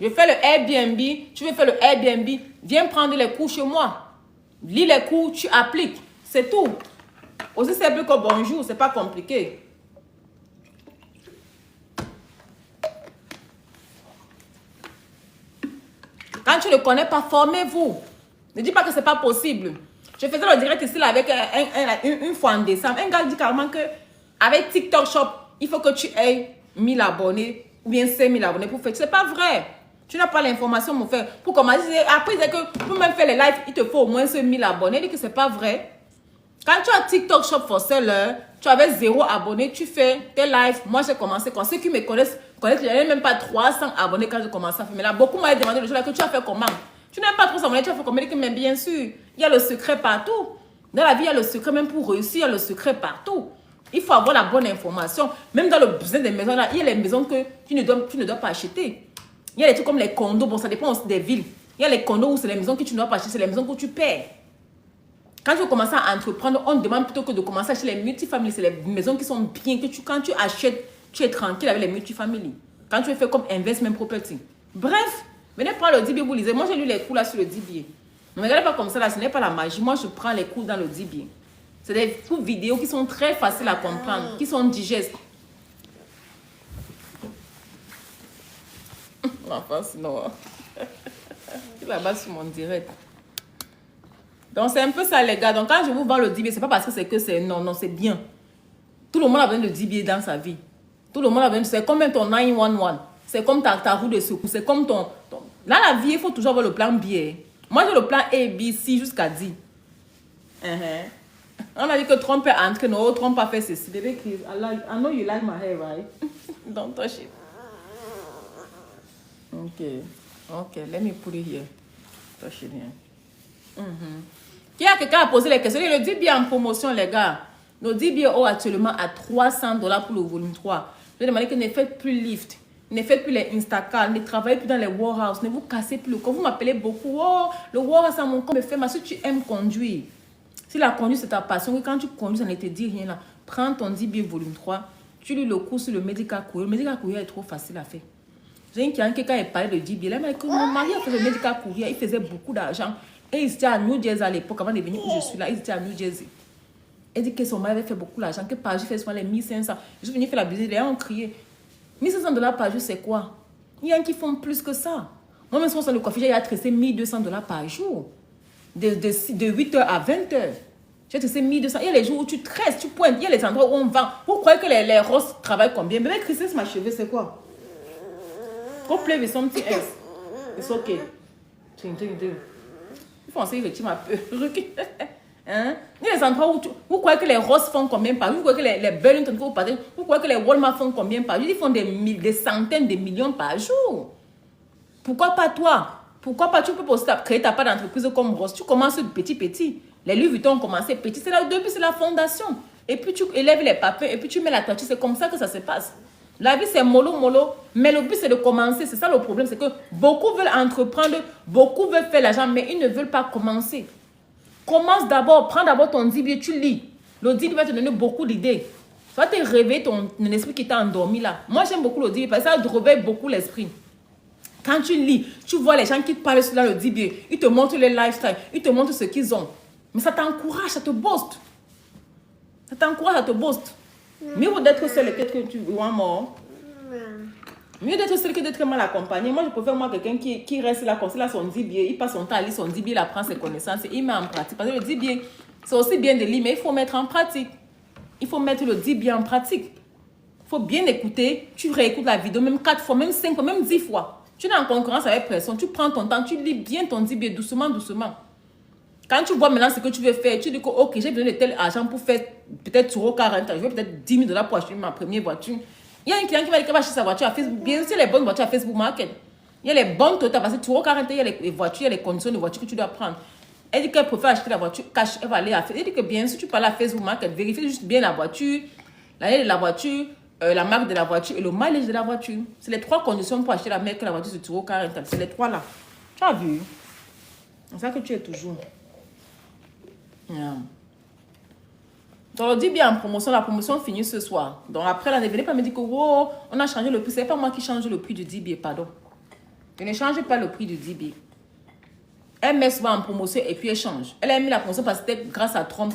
Je fais le Airbnb. Tu veux faire le Airbnb? Viens prendre les cours chez moi. Lis les cours, tu appliques. C'est tout. Aussi simple que bonjour, c'est pas compliqué. Quand tu ne connais pas, formez-vous. Ne dis pas que c'est pas possible. Je faisais le direct ici là, avec une fois en décembre. Un gars dit carrément que avec TikTok Shop, il faut que tu aies 1000 abonnés ou bien 5000 abonnés pour faire. C'est pas vrai. Tu n'as pas l'information, mon frère. Pour commencer, après, c'est que pour même faire les lives, il te faut au moins 1000 abonnés. Il dit que c'est pas vrai. Quand tu as TikTok Shop for Seller, tu avais 0 abonnés, tu fais tes lives. Moi, j'ai commencé quand ceux qui me connaissent que je n'avais même pas 300 abonnés quand j'ai commencé à faire. Mais là, beaucoup m'ont demandé le jour là que tu as fait comment. Tu n'as pas 300 abonnés, tu as fait comment? Mais bien sûr, il y a le secret partout. Dans la vie, il y a le secret même pour réussir, il y a le secret partout. Il faut avoir la bonne information. Même dans le business des maisons, là, il y a les maisons que tu ne dois pas acheter. Il y a des trucs comme les condos, bon, ça dépend aussi des villes. Il y a les condos où c'est les maisons que tu ne dois pas acheter, c'est les maisons que tu perds. Quand tu commences à entreprendre, on demande plutôt que de commencer à acheter les multifamilies. C'est les maisons qui sont bien, que quand tu achètes, tu es tranquille avec les multifamilies. Quand tu fais comme investment property. Bref, venez prendre le DBA, vous lisez. Moi, j'ai lu les cours là sur le DBA. Ne regardez pas comme ça là, ce n'est pas la magie. Moi, je prends les cours dans le DBA. C'est des cours vidéo qui sont très faciles à comprendre, qui sont digestes. Enfin, sinon, il va battre sur mon direct. Donc, c'est un peu ça, les gars. Donc, quand je vous vends le DBA, ce n'est pas parce que c'est non, c'est bien. Tout le monde a besoin de DBA dans sa vie. Tout le monde a besoin de... C'est comme même ton 911. C'est comme ta roue de secours. C'est comme ton... Là, la vie, il faut toujours avoir le plan B. Moi, j'ai le plan A, B, C jusqu'à D. On a dit que Trump est entré. Non, Trump a fait ceci. Baby, please, I know you like my hair, right? Don't touch it. Ok, let me put it here. Touch it here. Qui a quelqu'un a posé les questions? Le DBA en promotion, les gars. Le DBA actuellement à $300 pour le volume 3. Je vais demander que ne faites plus Lyft, ne faites plus les Instacart, ne travaillez plus dans les warehouses, ne vous cassez plus le corps. Vous m'appelez beaucoup. Oh, le warehouse à mon corps me fait mal. Si tu aimes conduire, si la conduite c'est ta passion, et quand tu conduis, ça ne te dit rien là. Prends ton DBA volume 3, tu lis le cours sur le Medical Courier. Le Medical Courier est trop facile à faire. J'ai un client qui, quand il parlait de DBA, il m'a dit que mon mari a fait le médical courrier, il faisait beaucoup d'argent. Et ils étaient à New Jersey à l'époque, avant de venir où je suis là, ils étaient à New Jersey. Elle dit que son mari avait fait beaucoup d'argent, que par jour, il fait souvent les 1500. Je suis venue faire la visite, les gens ont crié. $1,500 par jour, c'est quoi? Il y en a qui font plus que ça. Moi-même, sur le coiffure, j'ai tressé $1,200 par jour. De 8h à 20h. J'ai tressé 1,200. Il y a les jours où tu tresses, tu pointes. Il y a les endroits où on vend. Vous croyez que les roses travaillent combien? Mais Christine, ma cheveux, c'est quoi? Go play with something else. It's okay. Il faut essayer de ma perruque. Hein? Il y a les endroits où vous croyez que les roses font combien par jour? Vous croyez que les Burlington, vous croyez que les Walmart font combien par jour? Ils font des centaines de millions par jour. Pourquoi pas toi? Pourquoi pas tu peux aussi créer ta part d'entreprise comme Rose? Tu commences petit. Les Louis Vuitton ont commencé petit. C'est là au début, c'est la fondation. Et puis tu élèves les papiers et puis tu mets la toiture. C'est comme ça que ça se passe. La vie, c'est mollo. Mais le but, c'est de commencer. C'est ça le problème. C'est que beaucoup veulent entreprendre, beaucoup veulent faire l'argent, mais ils ne veulent pas commencer. Commence d'abord. Prends d'abord ton DBA, tu lis. Le DBA va te donner beaucoup d'idées. Tu vas te réveiller ton esprit qui t'a endormi là. Moi, j'aime beaucoup le DBA parce que ça te réveille beaucoup l'esprit. Quand tu lis, tu vois les gens qui parlent sur le DBA. Ils te montrent les lifestyles. Ils te montrent ce qu'ils ont. Mais ça t'encourage, ça te booste. Ça t'encourage, ça te booste. Mieux vaut d'être seul que tu vois mort. Mieux d'être seul que d'être mal accompagné. Moi, je préfère moi quelqu'un qui reste là, comme ça, là, son DBA. Il passe son temps à lire son DBA, il apprend ses connaissances et il met en pratique. Parce que le DBA, c'est aussi bien de lire, mais il faut mettre en pratique. Il faut mettre le DBA en pratique. Il faut bien écouter. Tu réécoutes la vidéo même 4 fois, même 5 fois, même 10 fois. Tu es en concurrence avec personne. Tu prends ton temps, tu lis bien ton DBA doucement. Quand tu vois maintenant ce que tu veux faire, tu dis que ok, j'ai besoin de tel argent pour faire peut-être Turo 40, je veux peut-être $10,000 pour acheter ma première voiture. Il y a un client qui va dire qu'il va acheter sa voiture à Facebook. Bien sûr, les bonnes voitures à Facebook Market. Il y a les bonnes Toyota parce que Turo 40, il y a les voitures, il y a les conditions de voiture que tu dois prendre. Elle dit qu'elle préfère acheter la voiture cash. Elle va aller à Facebook. Elle dit que bien sûr, tu parles à Facebook Market, vérifie juste bien la voiture, l'année de la voiture, la marque de la voiture et le mileage de la voiture. C'est les 3 conditions pour acheter la voiture sur Turo 40. C'est les 3 là. Tu as vu? C'est ça que tu es toujours. Yeah. Donc, on dit bien en promotion, la promotion finit ce soir. Donc, après, là, ne venez pas me dire que wow, on a changé le prix. Ce n'est pas moi qui change le prix du DBA, pardon. Je ne change pas le prix du DBA. Elle met souvent en promotion et puis elle change. Elle a mis la promotion parce que c'était grâce à Trump,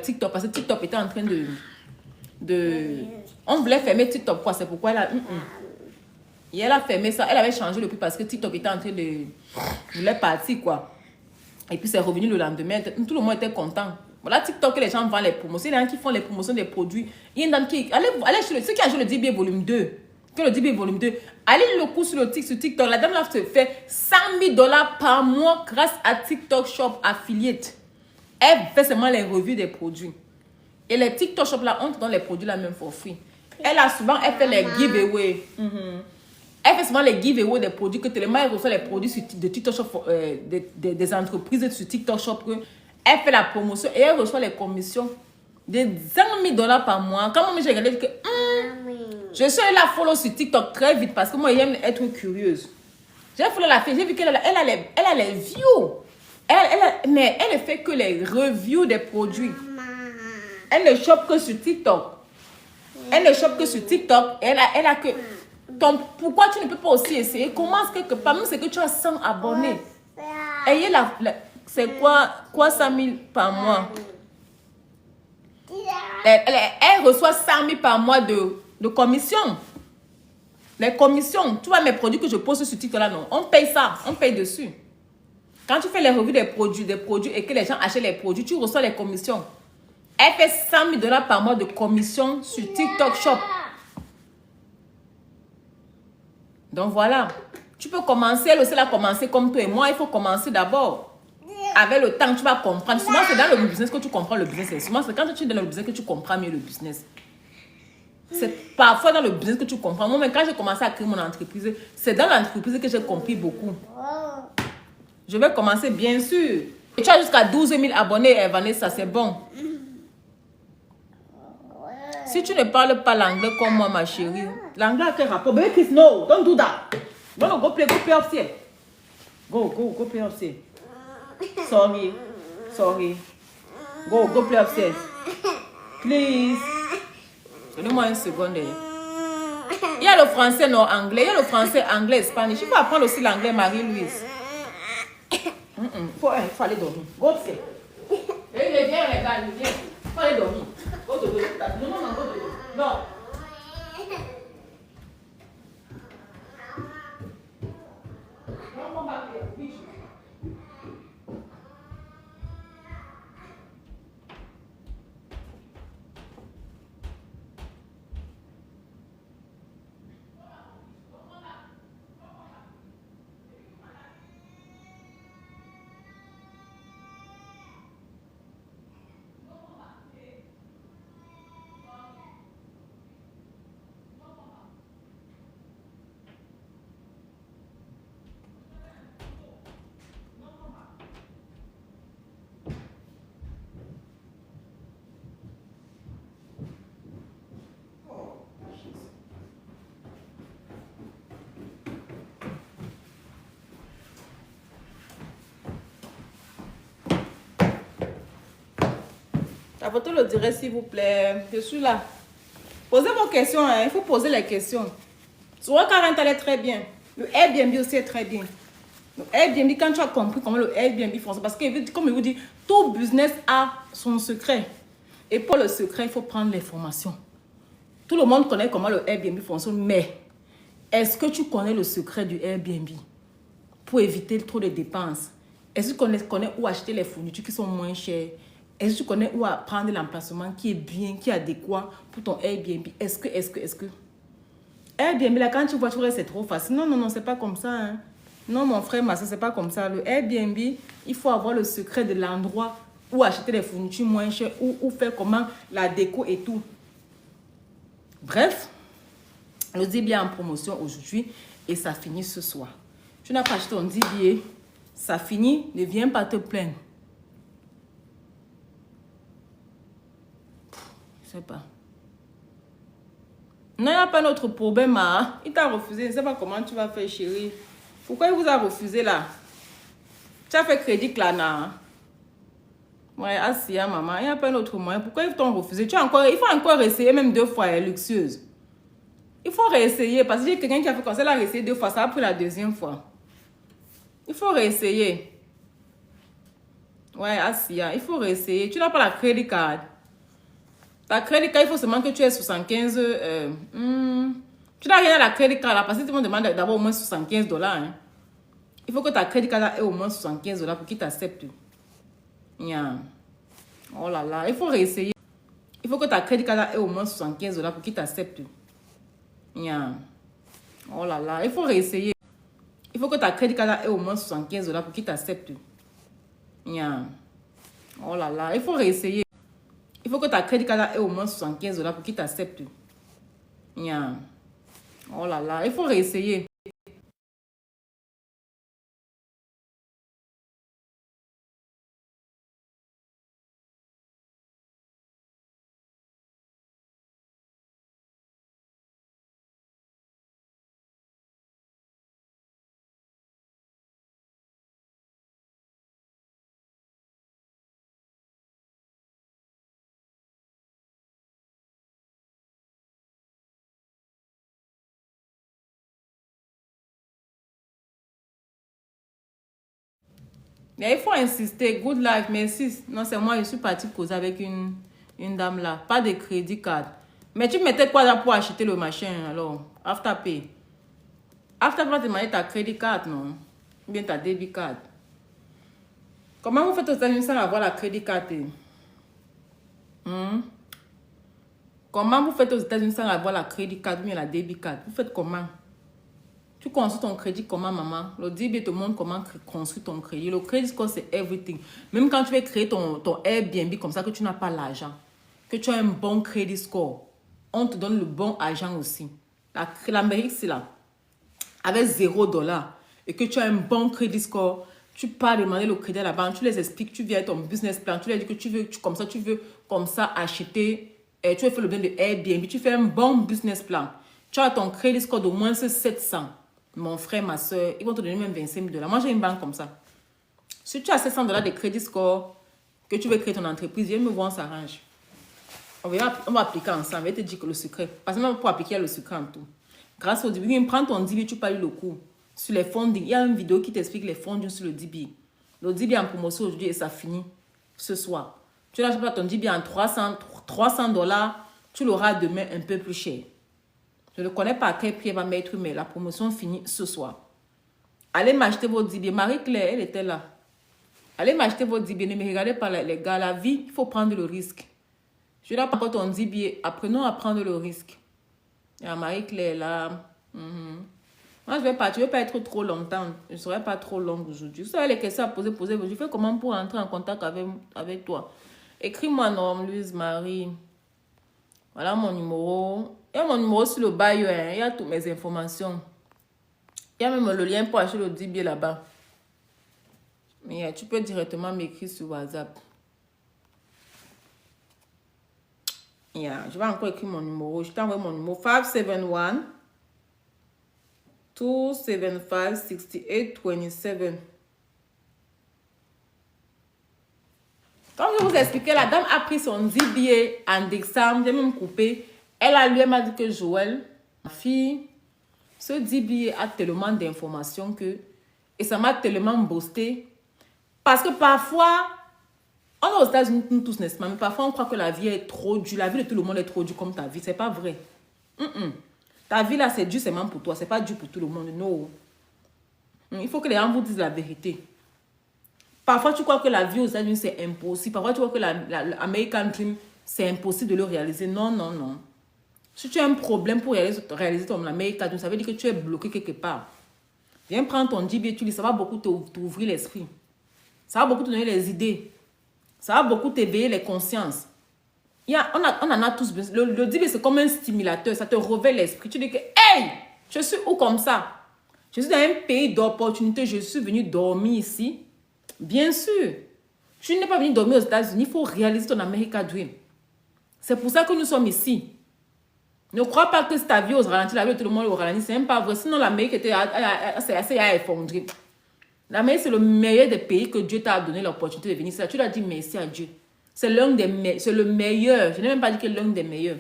TikTok, parce que TikTok était en train de... On voulait fermer TikTok, quoi. C'est pourquoi elle a... Et elle a fermé ça. Elle avait changé le prix parce que TikTok était en train de... voulait partir, quoi. Et puis c'est revenu le lendemain. Tout le monde était content. Voilà TikTok, les gens vendent les promotions. Il y a des gens qui font les promotions des produits. Il y a une dame qui... Allez ceux qui ont joué le DBA volume 2. Que le DBA volume 2. Allez le coup sur TikTok. La dame là se fait $100,000 par mois grâce à TikTok Shop Affiliate. Elle fait seulement les revues des produits. Et les TikTok Shop là, on te donne les produits là même for free. Elle fait les giveaways. Elle fait souvent les giveaways des produits que tellement elle reçoit les produits de TikTok Shop, des entreprises sur TikTok Shop. Elle fait la promotion et elle reçoit les commissions de $100,000 par mois. Quand moi j'ai regardé, je suis allée la follow sur TikTok très vite parce que moi j'aime être curieuse. J'ai follow la fille, j'ai vu qu'elle a les views. Mais elle ne fait que les reviews des produits. Elle ne chope que sur TikTok. Elle ne chope que sur TikTok. Elle a que... pourquoi tu ne peux pas aussi essayer? Commence quelque part, même c'est que tu as 100 abonnés. Ayez c'est quoi 100,000 par mois? Elle reçoit 100,000 par mois de commission. Les commissions, tu vois mes produits que je poste sur TikTok là, non? On paye ça, on paye dessus. Quand tu fais les revues des produits et que les gens achètent les produits, tu reçois les commissions. Elle fait $100,000 par mois de commission sur TikTok Shop. Donc voilà, tu peux commencer, elle aussi l'a commencé comme toi et moi, il faut commencer d'abord. Avec le temps, tu vas comprendre. Souvent, c'est dans le business que tu comprends le business. Souvent, c'est quand tu es dans le business que tu comprends mieux le business. C'est parfois dans le business que tu comprends. Moi, même quand j'ai commencé à créer mon entreprise, c'est dans l'entreprise que j'ai compris beaucoup. Je vais commencer, bien sûr. Et tu as jusqu'à 12 000 abonnés, Vanessa, c'est bon. Si tu ne parles pas l'anglais comme moi, ma chérie, l'anglais a quel rapport? Baby, please, no, don't do that. Go play upstairs. Go play upstairs. Sorry. Go play upstairs. Please. Donnez-moi une seconde. Il y a le français non anglais, il y a le français anglais espagnol. Il faut apprendre aussi l'anglais Marie-Louise. Il faut aller dormir. Go upstairs. Viens, les gars, viens. Il faut aller dormir. Go dodo. Non, go dodo. Non. La photo le dirait s'il vous plaît. Je suis là. Posez vos questions. Hein. Il faut poser les questions. Sur Current, elle est très bien. Le Airbnb aussi est très bien. Le Airbnb, quand tu as compris comment le Airbnb fonctionne, parce que comme je vous dis, tout business a son secret. Et pour le secret, il faut prendre l'information. Tout le monde connaît comment le Airbnb fonctionne, mais est-ce que tu connais le secret du Airbnb pour éviter trop de dépenses? Est-ce que tu connais où acheter les fournitures qui sont moins chères? Est-ce que tu connais où prendre l'emplacement qui est bien, qui est adéquat pour ton Airbnb? Est-ce que Airbnb, là, quand tu vois, c'est trop facile. Non, c'est pas comme ça. Hein. Non, mon frère, ma soeur, c'est pas comme ça. Le Airbnb, il faut avoir le secret de l'endroit où acheter les fournitures moins chères, où faire comment la déco et tout. Bref, le 10 billets en promotion aujourd'hui et ça finit ce soir. Tu n'as pas acheté ton 10 billets, ça finit, ne viens pas te plaindre. Je sais pas. Non, il n'y a pas notre problème. Hein? Il t'a refusé. Je ne sais pas comment tu vas faire, chérie. Pourquoi il vous a refusé là? Tu as fait crédit Clana. Ouais, Asia, maman. Il n'y a pas notre moyen. Pourquoi ils t'ont refusé? Il faut encore essayer même 2 fois. Elle est luxueuse. Il faut réessayer. Parce que j'ai quelqu'un qui a fait comme ça. Elle a réessayé 2 fois. Ça a pris la 2e fois. Il faut réessayer. Ouais, Asia. Il faut réessayer. Tu n'as pas la crédit card. La crédit card, il faut seulement que tu aies 75. Tu n'as rien à la crédit card là, parce que tu me demandes d'abord au moins 75 $. Hein. Il faut que ta crédit card ait au moins 75 $ pour qu'il t'accepte. Yeah. Oh là là, il faut réessayer. Il faut que ta crédit card ait au moins 75 $ pour qu'il t'accepte. Yeah. Oh là là, il faut réessayer. Il faut que ta crédit card ait au moins 75 $ pour qu'il t'accepte. Yeah. Oh là là, il faut réessayer. Il faut que ta crédit card ait au moins 75 $ pour qu'il t'accepte. Yeah. Oh là là, il faut réessayer. Mais il faut insister. Good life, merci. Non, c'est moi, je suis partie causer avec une dame là. Pas de crédit card. Mais tu mettais quoi là pour acheter le machin alors? Afterpay. Afterpay, tu demandé ta crédit card, non? Ou bien ta debit card. Comment vous faites aux États-Unis sans avoir la crédit card? Comment vous faites aux États-Unis sans avoir la crédit card ou bien la debit card? Vous faites comment? Tu construis ton crédit comment, maman? Le DB te montre comment construire ton crédit. Le crédit score, c'est everything. Même quand tu veux créer ton Airbnb comme ça, que tu n'as pas l'argent, que tu as un bon crédit score, on te donne le bon argent aussi. L'Amérique, c'est là. Avec 0 $ et que tu as un bon crédit score, tu pars demander le crédit à la banque, tu les expliques, tu viens avec ton business plan, tu leur dis que tu veux comme ça acheter, tu veux faire le bien de Airbnb, tu fais un bon business plan. Tu as ton crédit score d'au moins 700. Mon frère, ma soeur, ils vont te donner même 25 000 $. Moi, j'ai une banque comme ça. Si tu as 700 $ de crédit score, que tu veux créer ton entreprise, viens me voir, on s'arrange. On va appliquer ensemble. Je vais te dire que le secret. Parce que même pour appliquer, il y a le secret en tout. Grâce au DBA, prends ton DBA, tu parles le cours. Sur les funding, il y a une vidéo qui t'explique les funding sur le DBA. Le DBA est en promotion aujourd'hui et ça finit ce soir. Tu n'achètes pas ton DBA en 300 $, tu l'auras demain un peu plus cher. Je ne connais pas à quel prix elle va mettre, mais la promotion finit ce soir. Allez m'acheter vos DBA. Marie-Claire, elle était là. Allez m'acheter vos DBA. Ne me regardez pas les gars. La vie, il faut prendre le risque. Je n'ai pas encore ton DBA. Apprenons à prendre le risque. Il y a Marie-Claire là. Moi, je vais pas être trop longtemps. Je ne serai pas trop longue aujourd'hui. Vous savez les questions à poser. Je fais comment pour entrer en contact avec toi? Écris-moi, Norme, Louise, Marie. Voilà mon numéro. Il y a mon numéro sur le bio. Il y a toutes mes informations. Il y a même le lien pour acheter le DBA là-bas. Mais tu peux directement m'écrire sur WhatsApp. Je vais encore écrire mon numéro. Je t'envoie mon numéro 571 275 6827. Comme je vous expliquais, la dame a pris son DBA en décembre. J'ai même coupé. Elle m'a dit que Joël, ma fille, ce DBA a tellement d'informations que... Et ça m'a tellement boosté. Parce que parfois... On est aux États-Unis, nous tous, n'est-ce pas? Mais parfois, on croit que la vie est trop dure. La vie de tout le monde est trop dure comme ta vie. C'est pas vrai. Ta vie, là, c'est dur seulement pour toi. C'est pas dur pour tout le monde. Non. Il faut que les gens vous disent la vérité. Parfois, tu crois que la vie aux États-Unis, c'est impossible. Parfois, tu crois que l'American Dream, c'est impossible de le réaliser. Non, non, non. Si tu as un problème pour réaliser ton American Dream, ça veut dire que tu es bloqué quelque part. Viens prendre ton DBA, tu lis. Ça va beaucoup t'ouvrir l'esprit. Ça va beaucoup te donner les idées. Ça va beaucoup t'éveiller les consciences. On en a tous besoin. Le DBA, c'est comme un stimulateur. Ça te réveille l'esprit. Tu dis que, hey, je suis où comme ça? Je suis dans un pays d'opportunité. Je suis venu dormir ici. Bien sûr. Tu n'es pas venu dormir aux États-Unis. Il faut réaliser ton American Dream. C'est pour ça que nous sommes ici. Ne crois pas que ta vie au ralenti, la vie de tout le monde au ralenti. C'est même pas vrai. Sinon, l'Amérique était assez effondrée. L'Amérique, c'est le meilleur des pays que Dieu t'a donné l'opportunité de venir. Tu dois dire merci à Dieu. C'est le meilleur. Je n'ai même pas dit que l'un des meilleurs.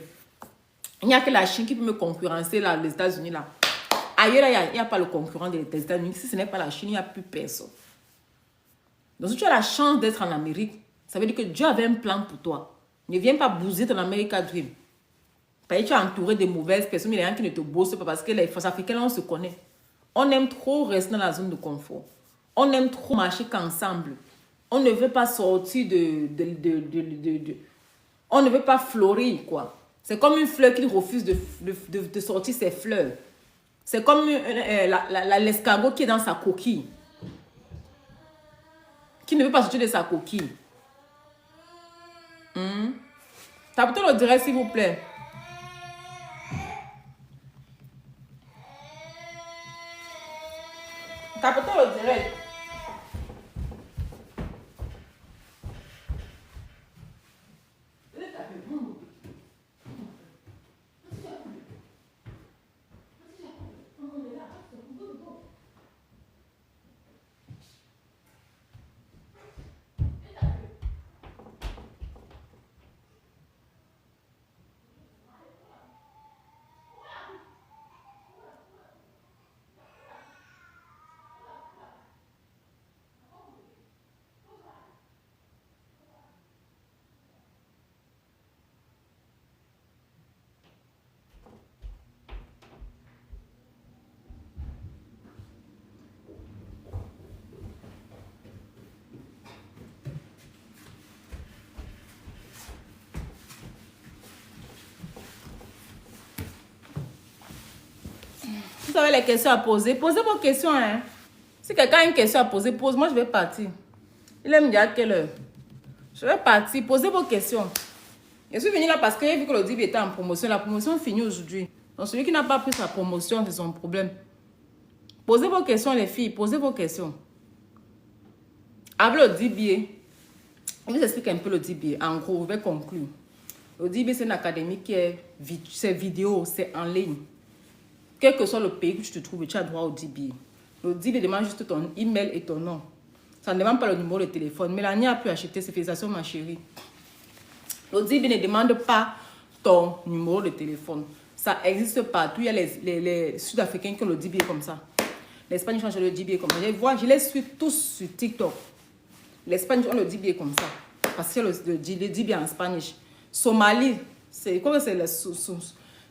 Il n'y a que la Chine qui peut me concurrencer, là, les États-Unis. Là. Ailleurs, il n'y a pas le concurrent des États-Unis. Si ce n'est pas la Chine, il n'y a plus personne. Donc, si tu as la chance d'être en Amérique, ça veut dire que Dieu avait un plan pour toi. Ne viens pas bouser ton American Dream. Parce que tu es entouré de mauvaises personnes, mais il y a rien qui ne te bosse pas parce que les Africains, on se connaît. On aime trop rester dans la zone de confort. On aime trop marcher qu'ensemble. On ne veut pas sortir on ne veut pas fleurir, quoi. C'est comme une fleur qui refuse de sortir ses fleurs. C'est comme l'escargot qui est dans sa coquille. Qui ne veut pas sortir de sa coquille. Tapez le direct, s'il vous plaît. Tapez le direct. Vous avez les questions à poser. Posez vos questions. Hein. Si quelqu'un a une question à poser, pose. Moi, je vais partir. Il aime dire à quelle heure. Je vais partir. Posez vos questions. Je suis venue là parce que j'ai vu que le DBA était en promotion. La promotion finit aujourd'hui. Donc, celui qui n'a pas pris sa promotion, c'est son problème. Posez vos questions, les filles. Posez vos questions. Avec le DBA, je vous explique un peu le DBA. En gros, je vais conclure. Le DBA, c'est une académie qui est vidéo, c'est en ligne. Quel que soit le pays que tu te trouves, tu as droit au DBA. Le DBA demande juste ton email et ton nom. Ça ne demande pas le numéro de téléphone. Mélanie a pu acheter ses félicitations, ma chérie. Le DBA ne demande pas ton numéro de téléphone. Ça existe partout. Il y a les Sud-Africains qui ont le DBA comme ça. L'Espagne change le DBA comme ça. Je les suis tous sur TikTok. L'Espagne ont le DBA comme ça. Parce que le DBA en Espagne. Somalie, c'est quoi c'est le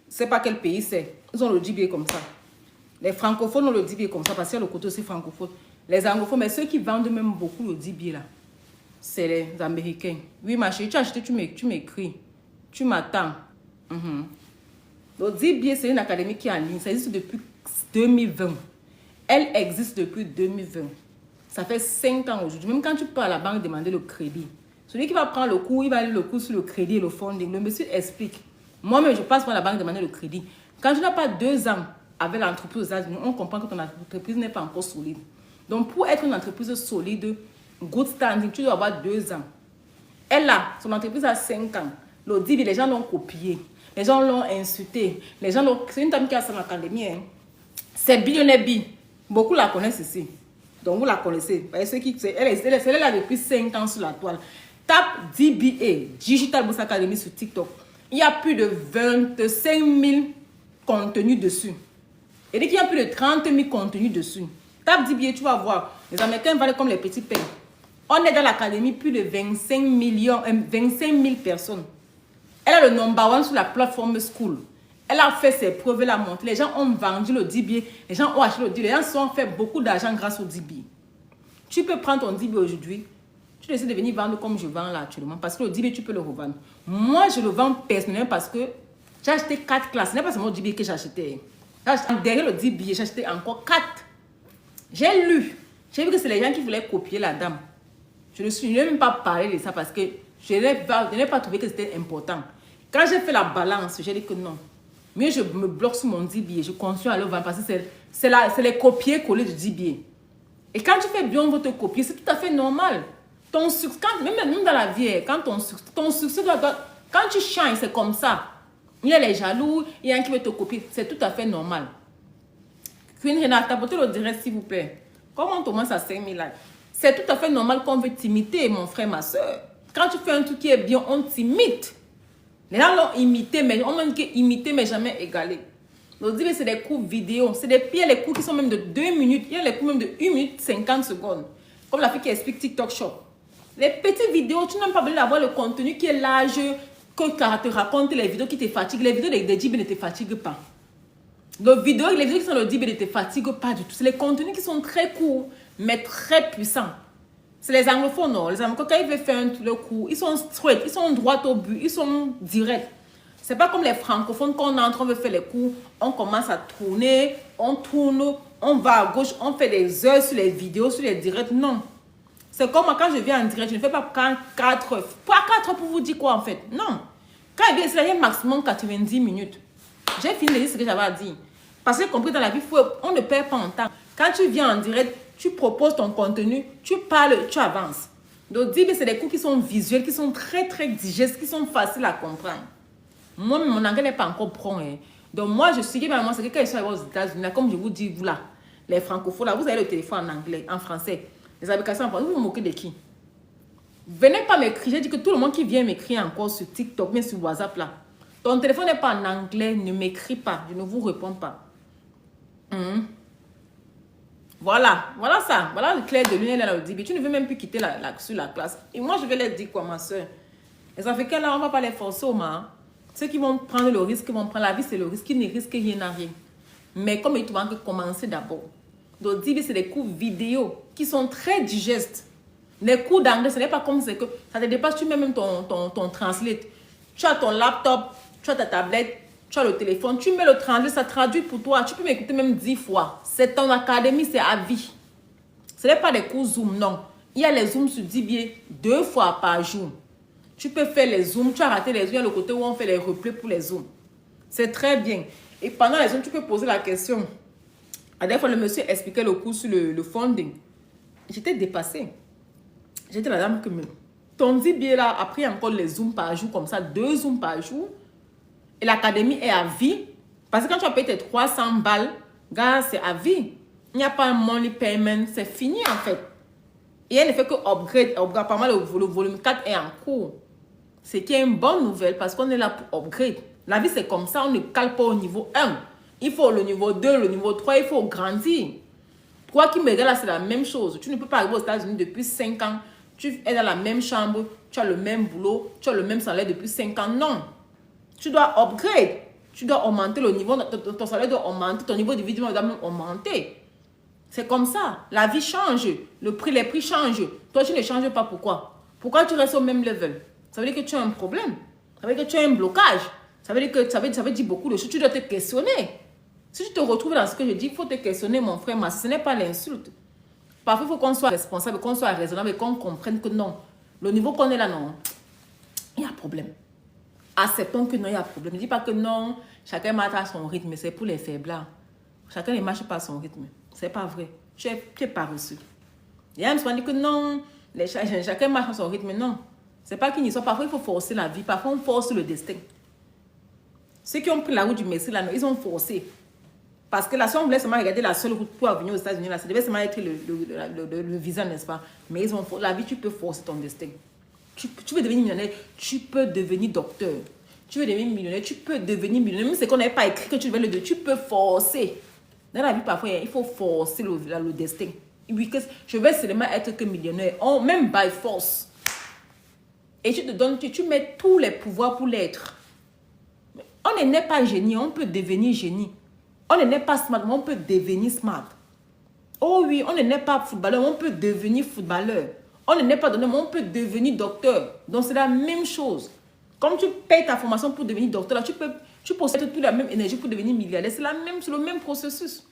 c'est pas quel pays c'est. Ils ont le DBA comme ça. Les francophones ont le DBA comme ça parce qu'il y a le côté aussi francophone. Les anglophones, mais ceux qui vendent même beaucoup le DBA là, c'est les Américains. Oui, ma chérie, tu as acheté, tu m'écris. Tu m'attends. Le DBA, c'est une académie qui est en ligne. Ça existe depuis 2020. Elle existe depuis 2020. Ça fait 5 ans aujourd'hui. Même quand tu pars à la banque demander le crédit, celui qui va prendre le cours, il va aller le cours sur le crédit et le funding. Le monsieur explique. Moi-même, je passe par la banque demander le crédit. Quand tu n'as pas 2 ans avec l'entreprise aux États-Unis, on comprend que ton entreprise n'est pas encore solide. Donc, pour être une entreprise solide, good standing, tu dois avoir 2 ans. Elle a, son entreprise a 5 ans. Le DBA, les gens l'ont copié. Les gens l'ont insulté. Les gens l'ont... C'est une dame qui a son académie. Hein. C'est Billionaire B. Beaucoup la connaissent ici. Donc, vous la connaissez. Elle est là depuis 5 ans sur la toile. Tape DBA, Digital Boss Academy sur TikTok. Il y a plus de 25 000 contenus dessus. Et dès qu'il y a plus de 30 000 contenus dessus, tape DBA, tu vas voir. Les Américains valent comme les petits pains. On est dans l'académie, plus de 25 000 personnes. Elle a le number 1 sur la plateforme School. Elle a fait ses preuves, elle a montré. Les gens ont vendu le DBA. Les gens ont acheté le DBA. Les gens ont fait beaucoup d'argent grâce au DBA. Tu peux prendre ton DBA aujourd'hui. Tu décides de venir vendre comme je vends là actuellement. Parce que le DBA, tu peux le revendre. Moi, je le vends personnellement parce que j'ai acheté 4 classes. Ce n'est pas seulement le DBA que j'ai acheté. Derrière le DBA, j'ai acheté encore 4. J'ai lu. J'ai vu que c'est les gens qui voulaient copier la dame. Je n'ai même pas parlé de ça parce que je n'ai pas trouvé que c'était important. Quand j'ai fait la balance, j'ai dit que non. Mieux je me bloque sur mon DBA. Je continue à le vendre parce que c'est les copier-coller du DBA. Et quand tu fais bien votre copier, c'est tout à fait normal. Ton succès, même dans la vie, quand ton succès quand tu changes, c'est comme ça. Il y a les jaloux, il y a un qui veut te copier. C'est tout à fait normal. Queen Renata, apportez le direct s'il vous plaît. Comment on commence à 5 000 likes? C'est tout à fait normal qu'on veut t'imiter, mon frère, ma soeur. Quand tu fais un truc qui est bien, on t'imite. Les gens l'ont imité, mais on m'a dit imiter, mais jamais égalé. Donc, c'est des cours vidéo. C'est des pires, les cours qui sont même de 2 minutes. Il y a les cours même de 1 minute 50 secondes. Comme la fille qui explique TikTok Shop. Les petites vidéos, tu n'as pas besoin d'avoir le contenu qui est large, que te raconte les vidéos qui te fatiguent. Les vidéos des DBA ne te fatiguent pas. Les vidéos qui sont le DBA ne te fatiguent pas du tout. C'est les contenus qui sont très courts, mais très puissants. C'est les anglophones, non. Les anglophones, quand ils veulent faire le cours, ils sont straight, ils sont droits au but, ils sont directs. C'est pas comme les francophones, quand on est en train de faire les cours, on commence à tourner, on tourne, on va à gauche, on fait des heures sur les vidéos, sur les directs. Non. C'est comme moi, quand je viens en direct, je ne fais pas 4 heures. Pas 4 heures pour vous dire quoi en fait. Non. Quand il vient, c'est maximum 90 minutes. J'ai fini de dire ce que j'avais à dire. Parce que compris dans la vie, on ne perd pas en temps. Quand tu viens en direct, tu proposes ton contenu, tu parles, tu avances. Donc, c'est des cours qui sont visuels, qui sont très, très digestes, qui sont faciles à comprendre. Moi, mon anglais n'est pas encore prompt. Hein. Donc, moi, je suis moi, c'est que quand je suis aux États-Unis, comme je vous dis, vous là, les francophones, là, vous avez le téléphone en anglais, en français. Les applications en français, vous vous moquez de qui? Venez pas m'écrire. J'ai dit que tout le monde qui vient m'écrire encore sur TikTok, mais sur WhatsApp, là. Ton téléphone n'est pas en anglais, ne m'écris pas. Je ne vous réponds pas. Voilà ça. Voilà le clair de lune, là, le DBA. Tu ne veux même plus quitter sur la classe. Et moi, je vais leur dire quoi, ma soeur? Les Africains, là, on ne va pas les forcer au moins. Ceux qui vont prendre le risque, qui vont prendre la vie, c'est le risque. Qui ne risquent rien à rien. Mais comme ils doivent commencer d'abord. Donc, DBA, c'est des cours vidéo qui sont très digestes. Les cours d'anglais, ce n'est pas comme c'est que ça te dépasse. Tu mets même ton translate. Tu as ton laptop, tu as ta tablette, tu as le téléphone. Tu mets le translate, ça traduit pour toi. Tu peux m'écouter même 10 fois. C'est ton académie, c'est à vie. Ce n'est pas des cours Zoom, non. Il y a les Zooms sur DBA 2 fois par jour. Tu peux faire les Zooms. Tu as raté les Zooms. Il y a le côté où on fait les replays pour les Zooms. C'est très bien. Et pendant les Zooms, tu peux poser la question. La dernière fois, le monsieur expliquait le cours sur le funding. J'étais dépassée. J'étais la dame que ton DBA là a pris encore les Zooms par jour, comme ça, 2 Zooms par jour. Et l'académie est à vie. Parce que quand tu as payé tes 300 balles, gars, c'est à vie. Il n'y a pas un monthly payment, c'est fini en fait. Et elle ne fait que upgrade. Apparemment, le volume 4 est en cours. Ce qui est une bonne nouvelle parce qu'on est là pour upgrade. La vie, c'est comme ça. On ne cale pas au niveau 1. Il faut le niveau 2, le niveau 3. Il faut grandir. Toi qui me regardes là, c'est la même chose. Tu ne peux pas arriver aux États-Unis depuis 5 ans. Tu es dans la même chambre. Tu as le même boulot. Tu as le même salaire depuis 5 ans. Non. Tu dois upgrade. Tu dois augmenter le niveau. Ton salaire doit augmenter. Ton niveau de vie doit même augmenter. C'est comme ça. La vie change. Les prix changent. Toi, tu ne changes pas. Pourquoi? Pourquoi tu restes au même level? Ça veut dire que tu as un problème. Ça veut dire que tu as un blocage. Ça veut dire que ça veut dire beaucoup de choses. Tu dois te questionner. Si tu te retrouves dans ce que je dis, il faut te questionner, mon frère. Mais ce n'est pas l'insulte. Parfois, il faut qu'on soit responsable, qu'on soit raisonnable et qu'on comprenne que non. Le niveau qu'on est là, non. Il y a problème. Acceptons que non, il y a problème. Ne dis pas que non, chacun marche à son rythme. C'est pour les faiblards. Chacun ne marche pas à son rythme. C'est pas vrai. Tu es paresseux. Il y a un qui dit que non, chacun marche à son rythme. Non. C'est pas qu'il n'y soit. Parfois, il faut forcer la vie. Parfois, on force le destin. Ceux qui ont pris la route du Messie, là, non, ils ont forcé. Parce que là, si on voulait seulement regarder la seule route pour venir aux États-Unis, là, ça devait seulement être le visa, n'est-ce pas? Mais ils ont la vie, tu peux forcer ton destin. Tu veux devenir millionnaire, tu peux devenir docteur. Tu veux devenir millionnaire, tu peux devenir millionnaire. Même si qu'on n'avait pas écrit que tu devais le devenir, tu peux forcer. Dans la vie, parfois, il faut forcer le destin. Oui, que je vais seulement être que millionnaire, même by force. Et tu mets tous les pouvoirs pour l'être. On n'est pas génie, on peut devenir génie. On n'est pas smart, mais on peut devenir smart. Oh oui, on n'est pas footballeur, on peut devenir footballeur. On n'est pas docteur, mais on peut devenir docteur. Donc c'est la même chose. Comme tu payes ta formation pour devenir docteur, là, tu possèdes toute la même énergie pour devenir milliardaire. C'est le même processus.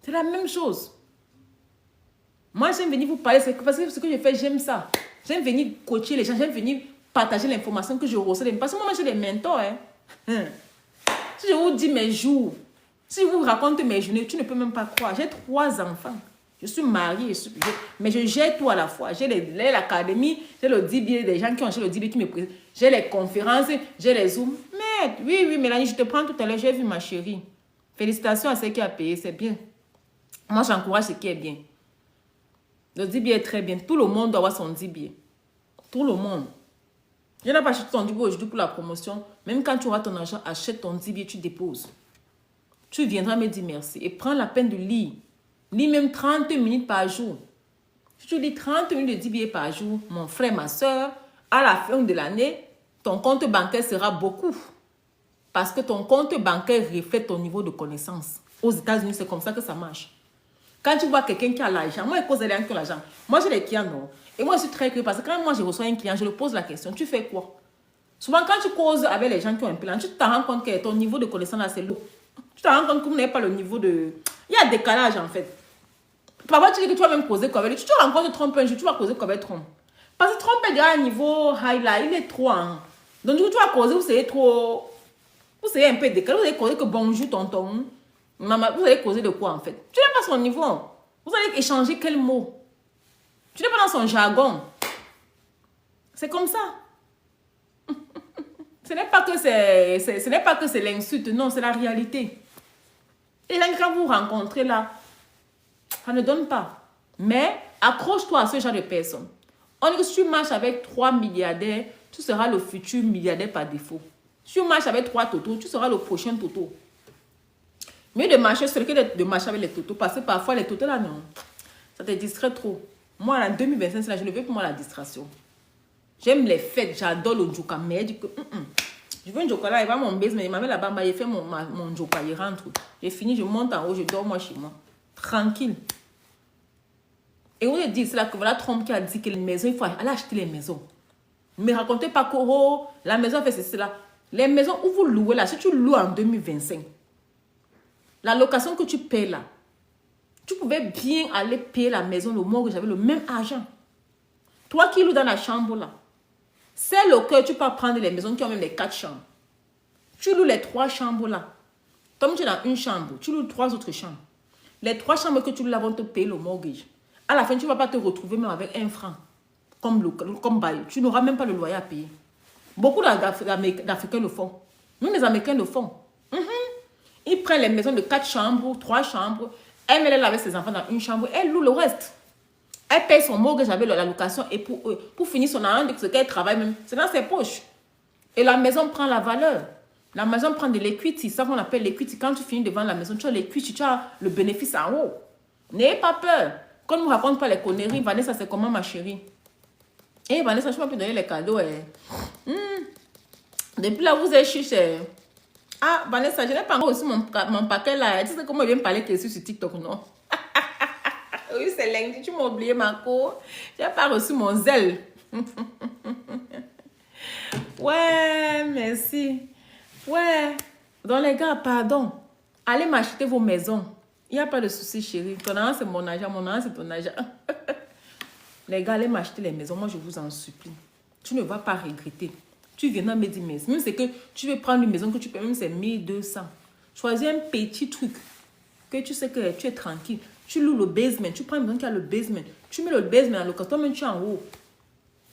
C'est la même chose. Moi, j'aime venir vous parler, parce que ce que je fais, j'aime ça. J'aime venir coacher les gens, j'aime venir partager l'information que je reçois. Parce que moi, j'ai des mentors. Si je vous dis mes jours, si je vous raconte mes journées, tu ne peux même pas croire. J'ai 3 enfants. Je suis mariée, mais je gère tout à la fois. J'ai l'académie, j'ai le DBA, des gens qui ont chez le DBA qui me présentent. J'ai les conférences, j'ai les Zooms. Mais oui, Mélanie, je te prends tout à l'heure. J'ai vu ma chérie. Félicitations à ceux qui ont payé, c'est bien. Moi, j'encourage ce qui est bien. Le DBA est très bien. Tout le monde doit avoir son DBA. Tout le monde. Je n'ai pas acheté ton DBA aujourd'hui pour la promotion. Même quand tu auras ton argent, achète ton DBA, tu déposes. Tu viendras me dire merci. Et prends la peine de lire. Lis même 30 minutes par jour. Si tu lis 30 minutes de DBA par jour, mon frère, ma soeur, à la fin de l'année, ton compte bancaire sera beaucoup. Parce que ton compte bancaire reflète ton niveau de connaissance. Aux États-Unis, c'est comme ça que ça marche. Quand tu vois quelqu'un qui a l'argent, moi, je pose les gens qui ont l'argent. Moi, j'ai des clients, non. Et moi, je suis très curieuse parce que quand moi, je reçois un client, je lui pose la question, tu fais quoi? Souvent, quand tu causes avec les gens qui ont un plan, tu te rends compte que ton niveau de connaissance là, c'est lourd. Tu te rends compte que vous n'avez pas le niveau de... Il y a un décalage, en fait. Parfois, tu dis que tu vas même causer quoi avec lui. Tu te rencontres Trump un jour, tu vas causer quoi avec Trump. Parce que Trump est déjà à un niveau high là, il est trop... Hein. Donc, du coup, tu vas causer, vous savez trop... Vous savez un peu décalé, vous allez causer que bonjour, tonton. Maman, vous allez causer de quoi, en fait? Tu n'es pas son niveau. Vous allez échanger quel mot? Tu n'es pas dans son jargon. C'est comme ça. Ce n'est pas que c'est l'insulte, non, c'est la réalité. Et là, quand vous rencontrez là, ça ne donne pas. Mais accroche-toi à ce genre de personnes. On dit que si tu marches avec 3 milliardaires, tu seras le futur milliardaire par défaut. Si tu marches avec 3 totos, tu seras le prochain toto. Mieux de marcher seul que de marcher avec les totos. Parce que parfois, les totos là, non, ça te distrait trop. Moi, en 2025, là, je le veux pour moi la distraction. J'aime les fêtes, j'adore le Njoka. Mais elle dit que, je veux un Njoka là, il va mon base, mais il m'a mis là-bas, il fait mon Njoka, il rentre. J'ai fini, je monte en haut, je dors moi chez moi. Tranquille. Et on dit, c'est là que voilà Trump qui a dit que les maisons, il faut aller acheter les maisons. Ne me racontez pas que oh, la maison fait ceci, là. Les maisons où vous louez là, si tu loues en 2025, la location que tu payes là, tu pouvais bien aller payer la maison, le mois que j'avais le même argent. Toi qui loues dans la chambre là, c'est le cœur, tu peux prendre les maisons qui ont même les 4 chambres. Tu loues les 3 chambres là. Comme tu es dans une chambre, tu loues 3 autres chambres. Les 3 chambres que tu loues là vont te payer le mortgage. À la fin, tu ne vas pas te retrouver même avec 1 franc comme bail. Tu n'auras même pas le loyer à payer. Beaucoup d'Africains le font. Nous, les Américains le font. Ils prennent les maisons de 4 chambres, 3 chambres. Elle met avec ses enfants dans une chambre. Elle loue le reste. Elle paye son mortgage avec la location. Et pour finir son argent, ce qu'elle travaille même, c'est dans ses poches. Et la maison prend la valeur. La maison prend de l'equity, ça qu'on appelle l'equity. Quand tu finis devant la maison, tu as l'equity, tu as le bénéfice en haut. N'ayez pas peur. Qu'on ne me raconte pas les conneries. Vanessa, c'est comment, ma chérie? Eh, Vanessa, je ne peux plus donner les cadeaux. Depuis là, vous êtes chiche. Ah, Vanessa, je n'ai pas encore reçu mon paquet là. Tu sais comment il vient me parler que sur TikTok, non? Oui, c'est lundi, tu m'as oublié, Marco. Je n'ai pas reçu mon zèle. Ouais, merci. Ouais. Donc, les gars, pardon. Allez m'acheter vos maisons. Il n'y a pas de souci, chérie. Ton argent, c'est mon argent. Mon argent, c'est ton argent. Les gars, allez m'acheter les maisons. Moi, je vous en supplie. Tu ne vas pas regretter. Tu viens me dire, mais même c'est que tu veux prendre une maison que tu peux, même c'est 1200. Choisis un petit truc que tu sais que tu es tranquille. Tu loues le basement. Tu prends une maison qui a le basement. Tu mets le basement en location. Toi-même, tu es en haut.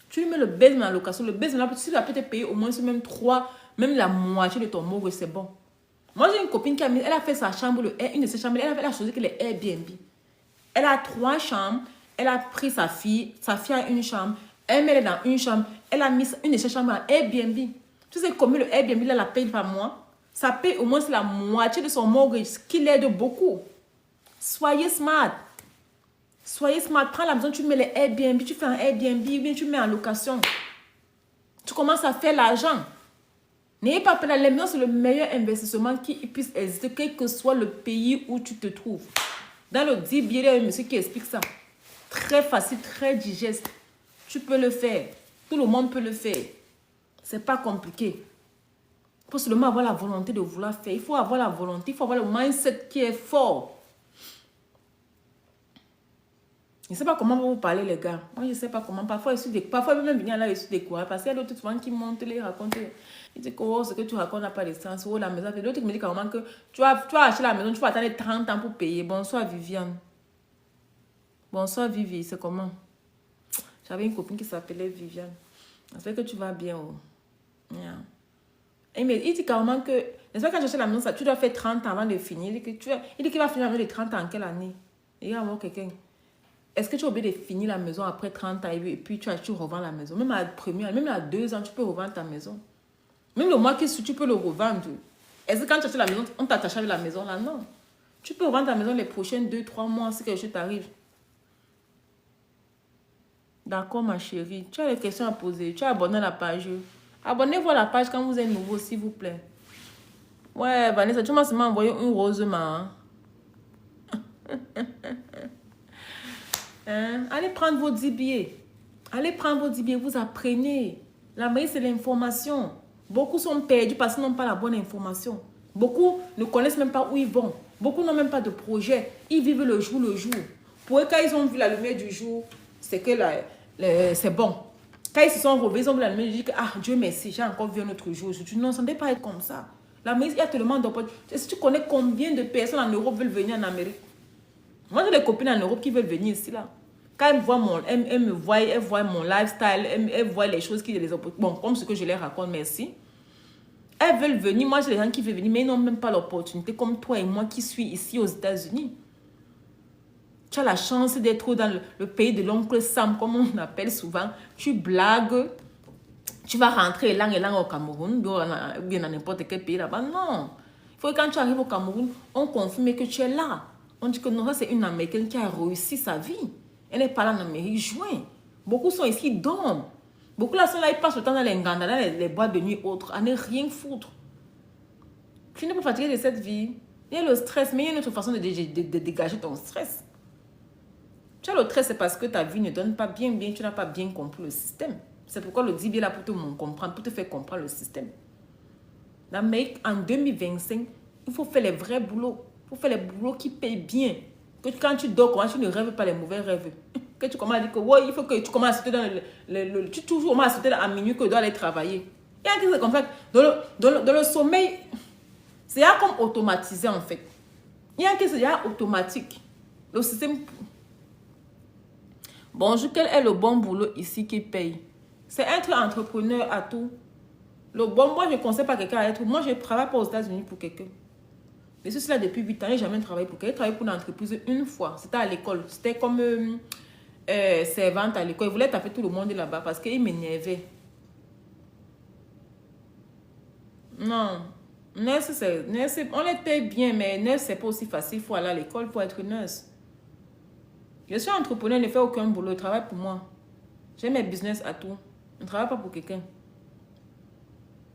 Tu mets le basement en location. Le basement, là, tu vas peut-être payer au moins même 3, même la moitié de ton mortgage, c'est bon. Moi, j'ai une copine qui a mis, elle a fait sa chambre, une de ses chambres, elle a choisi que les Airbnb. Elle a 3 chambres. Elle a pris sa fille a une chambre. Elle met dans une chambre. Elle a mis une de ses chambres en Airbnb. Tu sais combien le Airbnb, là, la paye par mois? Ça paye au moins la moitié de son mortgage, ce qui l'aide beaucoup. Soyez smart. Soyez smart. Prends la maison, tu mets les Airbnb, tu fais un Airbnb, bien tu mets en location. Tu commences à faire l'argent. N'ayez pas peur. Les maisons, c'est le meilleur investissement qui puisse exister, quel que soit le pays où tu te trouves. Dans le DBA, il y a un monsieur qui explique ça. Très facile, très digeste. Tu peux le faire. Tout le monde peut le faire. C'est pas compliqué. Il faut seulement avoir la volonté de vouloir faire. Il faut avoir la volonté. Il faut avoir le mindset qui est fort. Je ne sais pas comment vous parlez, les gars. Moi, je ne sais pas comment. Parfois, parfois même venir là, je suis découragée. Parce qu'il y a d'autres souvent qui montent, les racontent. Ils disent que oh, ce que tu racontes n'a pas de sens. Oh, la maison. D'autres qui me disent carrément que tu vas acheter la maison, tu vas attendre 30 ans pour payer. Bonsoir, Viviane. Bonsoir, Vivi. C'est comment? J'avais une copine qui s'appelait Viviane. C'est que tu vas bien. Oh. Yeah. Et mais il dit carrément que, n'est-ce pas, quand j'achète la maison, ça, tu dois faire 30 ans avant de finir. Il dit qu'il va finir avec les 30 ans en quelle année? Il y a avoir quelqu'un. Est-ce que tu as oublié de finir la maison après 30 ans et puis tu revends la maison? Même à la première, même à 2 ans, tu peux revendre ta maison. Même le mois qui suit, tu peux le revendre. Est-ce que quand tu achètes la maison, on t'attache avec la maison là? Non. Tu peux revendre ta maison les prochains 2-3 mois si quelque chose t'arrive. D'accord, ma chérie. Tu as des questions à poser. Tu as abonné à la page. Abonnez-vous à la page quand vous êtes nouveau, s'il vous plaît. Ouais, Vanessa, tu m'as seulement envoyé une rose, ma. Hein? Allez prendre vos 10 billets. Allez prendre vos 10 billets. Vous apprenez. La magie, c'est l'information. Beaucoup sont perdus parce qu'ils n'ont pas la bonne information. Beaucoup ne connaissent même pas où ils vont. Beaucoup n'ont même pas de projet. Ils vivent le jour le jour. Pour eux, quand ils ont vu la lumière du jour, c'est que c'est bon. Quand ils se sont relevés, ils ont vu la lumière, ils disent que ah, Dieu merci, j'ai encore vu un autre jour. Je dis non, ça ne doit pas être comme ça. La magie, il y a tellement d'opportunités. Est-ce que tu connais combien de personnes en Europe veulent venir en Amérique? Moi, j'ai des copines en Europe qui veulent venir ici, là. Quand elles me voient, elles voient mon lifestyle, elles voient les choses qui les opportunités. Bon, comme ce que je les raconte, merci. Elles veulent venir. Moi, j'ai des gens qui veulent venir, mais ils n'ont même pas l'opportunité, comme toi et moi qui suis ici aux États-Unis. Tu as la chance d'être dans le pays de l'oncle Sam, comme on appelle souvent. Tu blagues. Tu vas rentrer langue au Cameroun, ou bien dans n'importe quel pays là-bas. Non. Il faut que quand tu arrives au Cameroun, on confirme que tu es là. On dit que non, ça c'est une Américaine qui a réussi sa vie. Elle n'est pas là en Amérique, juin. Beaucoup sont ici, ils dorment. Beaucoup là sont là, ils passent le temps dans les Nganda, dans les boîtes de nuit autres, à ne rien foutre. Tu n'es pas fatigué de cette vie. Il y a le stress, mais il y a une autre façon de dégager ton stress. Tu as le stress, c'est parce que ta vie ne donne pas bien, tu n'as pas bien compris le système. C'est pourquoi le DBA est là pour te comprendre, pour te faire comprendre le système. L'Amérique, en 2025, il faut faire les vrais boulots. Il faut faire les boulots qui payent bien. Que quand tu dors, tu ne rêves pas les mauvais rêves. Que tu commences à dire que ouais, il faut que tu commences à sauter dans tu toujours à sauter à minuit que tu dois aller travailler. Il y a quelque chose comme ça. Dans le sommeil, c'est comme automatisé en fait. Il y a quelque chose automatique. Le système. Bonjour, quel est le bon boulot ici qui paye? C'est être entrepreneur à tout. Le bon, moi, je ne conseille pas quelqu'un à être. Moi, je ne travaille pas aux États-Unis pour quelqu'un. Mais ceci là depuis 8 ans, je n'ai jamais travaillé pour quelqu'un. J'ai travaillé pour une entreprise une fois. C'était à l'école. C'était comme servante à l'école. Il voulait taper tout le monde là-bas parce qu'il m'énervait. Non. Nurse, on les paye bien, mais nurse, c'est pas aussi facile. Il faut aller à l'école pour être nurse. Je suis entrepreneur, je ne fais aucun boulot. Je travaille pour moi. J'ai mes business à tout. Je ne travaille pas pour quelqu'un.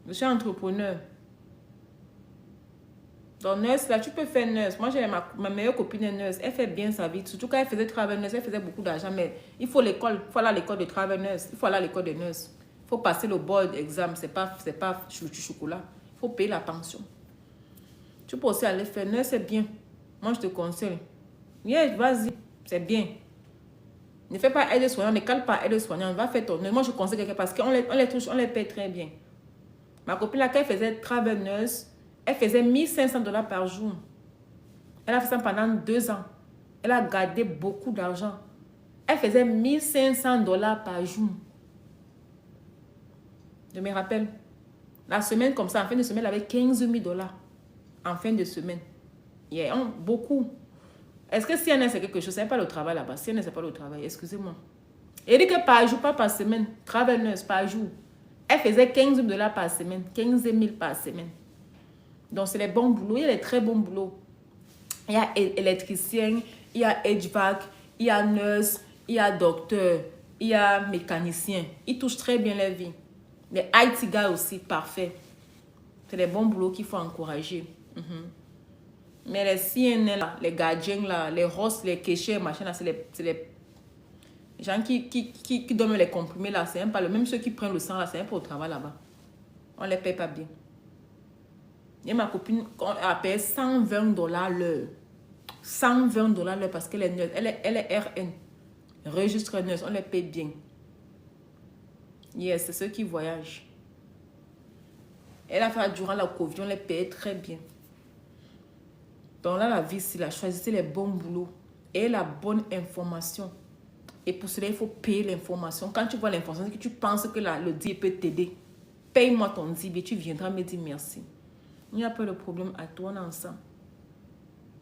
Je suis entrepreneur. Donc, nurse, là, tu peux faire nurse. Moi, j'ai ma meilleure copine est nurse. Elle fait bien sa vie. Surtout quand elle faisait travail nurse, elle faisait beaucoup d'argent. Mais il faut l'école. Il faut aller à l'école de travail nurse. Il faut aller à l'école de nurse. Il faut passer le board exam. C'est pas du chocolat. Il faut payer la pension. Tu peux aussi aller faire nurse, c'est bien. Moi, je te conseille. Yeah, vas-y. C'est bien. Ne fais pas aide-soignant. Ne cale pas aide-soignant. Va faire ton nurse. Moi, je conseille quelqu'un parce qu'on les touche, on les paye très bien. Ma copine, là, quand elle faisait travail nurse, elle faisait 1500 $ par jour. Elle a fait ça pendant 2 ans. Elle a gardé beaucoup d'argent. Elle faisait 1500 $ par jour. Je me rappelle. La semaine comme ça, en fin de semaine, elle avait 15 000 $. En fin de semaine. Yeah, beaucoup. Est-ce que CNS c'est quelque chose? Ce n'est pas le travail là-bas. CNS c'est pas le travail. Excusez-moi. Elle dit que par jour, pas par semaine. Travail nurse par jour. Elle faisait 15 000 $ par semaine. 15 000 par semaine. Donc, c'est les bons boulots. Il y a les très bons boulots. Il y a électricien, il y a HVAC, il y a nurse, il y a docteur, il y a mécanicien. Ils touchent très bien leur vie. Les IT gars aussi, parfait. C'est les bons boulots qu'il faut encourager. Mais les CNL, là, les gardiens, là, les hosts, les cachets, machin, là, c'est les gens qui donnent les comprimés, là, c'est même pas le même ceux qui prennent le sang, là, c'est même pas au travail là-bas. On les paye pas bien. Et ma copine, elle paye 120 $ l'heure. 120 $ l'heure parce qu'elle est nurse. Elle est RN. Registre nurse. On les paye bien. Yes, c'est ceux qui voyagent. Elle a fait durant la Covid. On les paye très bien. Donc là, la vie, c'est là. Choisissez les bons boulots et la bonne information. Et pour cela, il faut payer l'information. Quand tu vois l'information, que tu penses que le DIB peut t'aider, paye-moi ton DIB et tu viendras me dire merci. Il n'y a pas de problème à toi, on est ensemble.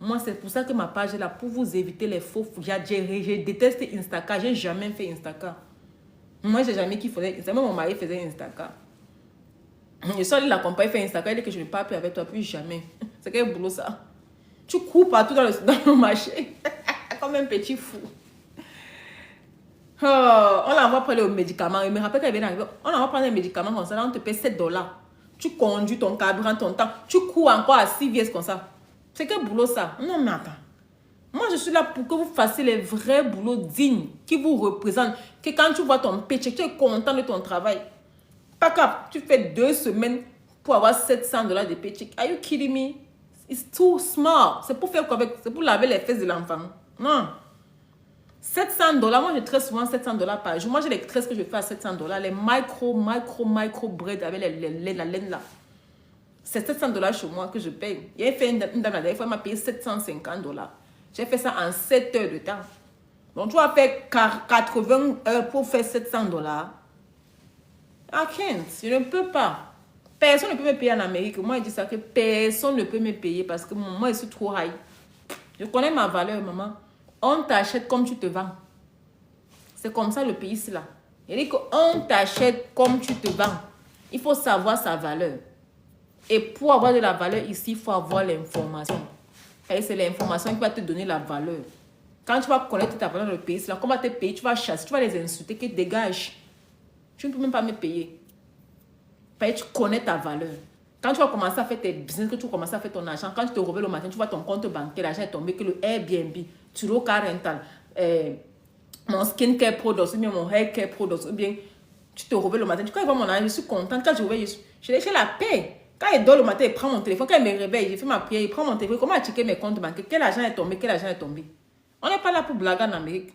Moi, c'est pour ça que ma page est là, pour vous éviter les faux. Je déteste Instacart. Je n'ai jamais fait Instacart. Moi, je n'ai jamais qui faisait Instacart. Même mon mari faisait Instacart. Je suis allée la compagnie faire Instacart. Elle dit que je ne parle plus avec toi, plus jamais. C'est quel boulot ça? Tu cours partout dans le marché. Comme un petit fou. Oh, on l'envoie prendre les médicaments. Je me rappelle qu'elle vient d'arriver. On l'envoie prendre les médicaments comme ça. Là, on te paie 7 $. Tu conduis ton carburant, ton temps. Tu cours encore à 6 pièces comme ça. C'est quel boulot ça? Non, mais attends. Moi, je suis là pour que vous fassiez les vrais boulots dignes qui vous représentent. Que quand tu vois ton paycheck, tu es content de ton travail. Pas cap, tu fais 2 semaines pour avoir 700 $ de paycheck. Are you kidding me? It's too small. C'est pour faire quoi avec? C'est pour laver les fesses de l'enfant. Non. 700 $, moi je traite souvent 700 $ par jour. Moi j'ai les tresses que je fais à 700 $. Les micro bread avec la laine là. C'est 700 $ chez moi que je paye. Il y a fait une dame la dernière fois, elle m'a payé 750 $. J'ai fait ça en 7 heures de temps. Donc tu vas faire 80 heures pour faire 700 $. I can't. Je ne peux pas. Personne ne peut me payer en Amérique. Moi je dis ça que personne ne peut me payer parce que moi je suis trop high. Je connais ma valeur, maman. On t'achète comme tu te vends. C'est comme ça le pays ici là. Il dit qu'on t'achète comme tu te vends. Il faut savoir sa valeur. Et pour avoir de la valeur ici, il faut avoir l'information. Et c'est l'information qui va te donner la valeur. Quand tu vas connaître ta valeur dans le pays ici là, comment te payer, tu vas chasser, tu vas les insulter, qu'ils dégagent. Tu ne peux même pas me payer. Parce que tu connais ta valeur. Quand tu vas commencer à faire tes business, que tu commences à faire ton argent, quand tu te réveilles le matin, tu vois ton compte bancaire, l'argent est tombé, que le Airbnb, tu l'as car rental, mon skincare product, ou bien mon hair care product, ou bien tu te réveilles le matin, tu vois, mon argent, je suis contente. Quand je réveille, je la paix. Quand il dort le matin, il prend mon téléphone. Quand il me réveille, j'ai fait ma prière, il prend mon téléphone. Comment checker mes comptes bancaires? Quel argent est tombé? Quel argent est tombé? On n'est pas là pour blaguer en Amérique.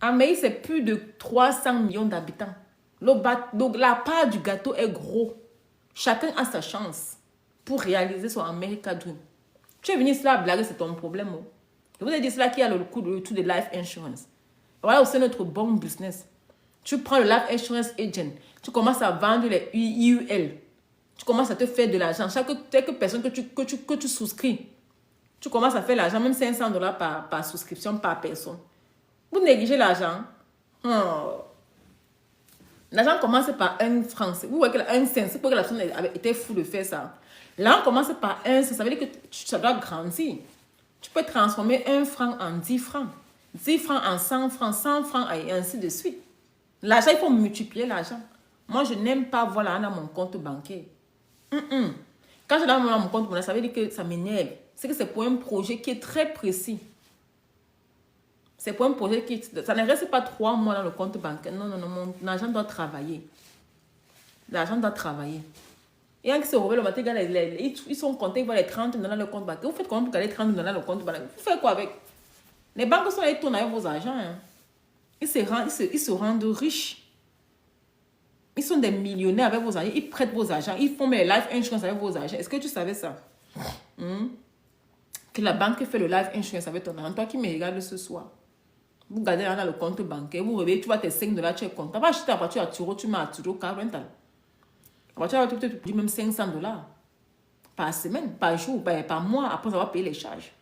En Amérique, c'est plus de 300 millions d'habitants. Donc la part du gâteau est gros. Chacun a sa chance pour réaliser son America Dream. Tu es venu ici là blaguer, c'est ton problème. Oh. Je vous ai dit cela qui a le coût de tout de life insurance. Voilà aussi notre bon business. Tu prends le life insurance agent. Tu commences à vendre les IUL. Tu commences à te faire de l'argent. Chaque personne que tu souscris, tu commences à faire l'argent, même 500 $ par souscription par personne. Vous négligez l'argent. Oh. L'argent commence par 1 franc. Vous voyez que 1 cent, c'est pour que la personne était fou de faire ça. Là, on commence par 1 cent, ça veut dire que ça doit grandir. Tu peux transformer 1 franc en 10 francs. 10 francs en 100 francs, 100 francs et ainsi de suite. L'argent, il faut multiplier l'argent. Moi, je n'aime pas voir l'argent dans mon compte bancaire. Quand je donne mon compte bancaire, ça veut dire que ça m'énerve. C'est que c'est pour un projet qui est très précis. C'est pour un projet qui... Ça ne reste pas 3 mois dans le compte bancaire. Non, mon argent doit travailler. L'argent doit travailler. Et quand ils se réveillent le matin, ils sont contents, ils voient les 30 dans le compte bancaire. Vous faites comment pour garder 30 dans le compte bancaire? Vous faites quoi avec? Les banques sont là, ils tournent avec vos argents. Hein. Ils se rendent riches. Ils sont des millionnaires avec vos argents. Ils prêtent vos argents. Ils font mes life insurance avec vos argents. Est-ce que tu savais ça? Que la banque fait le life insurance avec ton argent. Toi qui me regardes ce soir. Vous gardez dans le compte bancaire. Vous réveillez, tu vois tes 5 $, tu es content. Tu vas acheter la voiture à Turo, tu mets à Turo, car rental. La voiture va te coûter même 500 $ par semaine, par jour, par mois, après avoir payé les charges.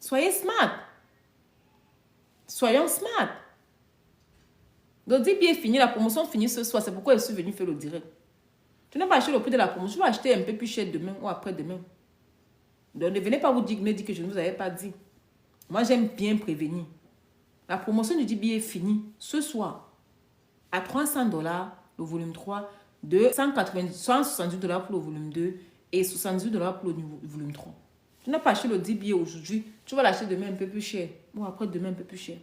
Soyez smart. Soyons smart. Le DBA est fini, la promotion finit ce soir. C'est pourquoi je suis venu faire le direct. Tu n'as pas acheté le prix de la promotion. Tu vas acheter un peu plus cher demain ou après-demain. Donc ne venez pas me dire que je ne vous avais pas dit. Moi, j'aime bien prévenir. La promotion du DBA est finie ce soir. À 300 $, le volume 3, de 170 $ pour le volume 2 et 78 $ pour le volume 3. Tu n'as pas acheté le DBA aujourd'hui, tu vas l'acheter demain un peu plus cher. Ou après demain un peu plus cher.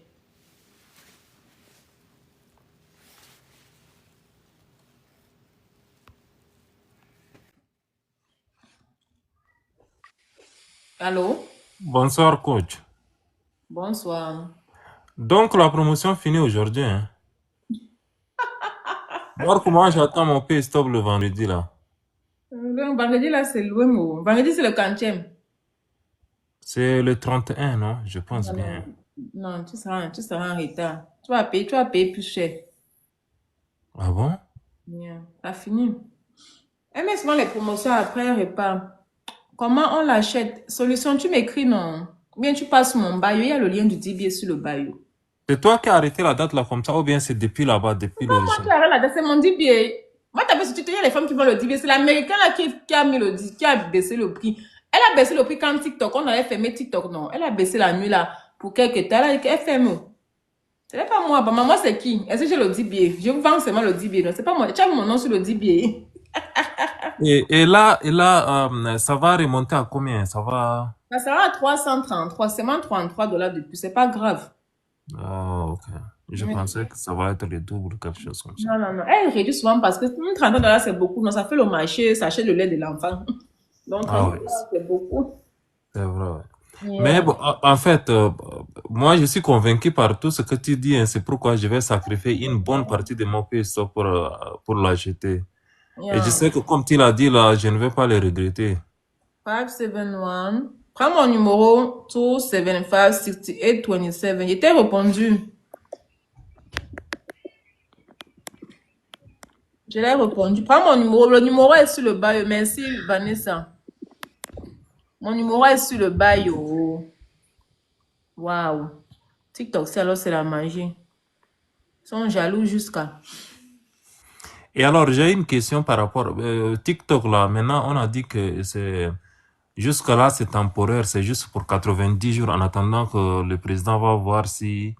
Allô? Bonsoir, coach. Bonsoir. Donc, la promotion finit aujourd'hui. Hein? Alors, comment j'attends mon pay stop le vendredi là? Le vendredi là, c'est loin. Vendredi, c'est le 40e. C'est le 31, non? Je pense bien. Non, tu seras en retard. Tu vas payer plus cher. Ah bon? Yeah, t'as fini. Et mais souvent les promotions après un repas. Comment on l'achète? Solution, tu m'écris non? Ou bien tu passes mon bio, il y a le lien du DBA sur le bio. C'est toi qui as arrêté la date là comme ça ou bien c'est depuis là-bas, depuis Moi, l'origine? tu arrêtes la date, c'est mon DBA. Moi, t'as vu sur Twitter, il y a les femmes qui font le DBA. C'est l'américain là qui a mis qui a baissé le prix. Elle a baissé le prix quand TikTok, on avait fermé TikTok, non. Elle a baissé la nuit là pour quelques temps. Elle a dit qu'elle ferme. Ce n'est pas moi. Maman, c'est qui? Est-ce que j'ai le DBA? Je vous vends seulement le DBA. Non, c'est pas moi. Tu as mon nom sur le DBA. Et là, ça va remonter à combien? Ça va... Ça va à 333. C'est moins 33 $ de plus. C'est pas grave. Ah, ok. Je pensais que ça va être le double ou quelque chose comme ça. Non. Elle réduit souvent parce que 30 $ c'est beaucoup. Non, ça fait le marché, ça achète le lait de l'enfant. Donc, 30 $, c'est beaucoup. C'est vrai, ouais. Yeah. Mais bon, en fait, moi, je suis convaincu par tout ce que tu dis. Hein, c'est pourquoi je vais sacrifier une bonne partie de mon PSO pour l'acheter. Yeah. Et je sais que comme tu l'as dit là, je ne vais pas le regretter. 571. Prends mon numéro 275 6827. Il t'ai répondu. Je l'ai répondu. Prends mon numéro. Le numéro est sur le bio. Merci, Vanessa. Mon numéro est sur le bio. Waouh. TikTok, c'est alors c'est la magie. Ils sont jaloux jusqu'à. Et alors, j'ai une question par rapport TikTok là. Maintenant, on a dit que c'est jusque là, c'est temporaire, c'est juste pour 90 jours en attendant que le président va voir si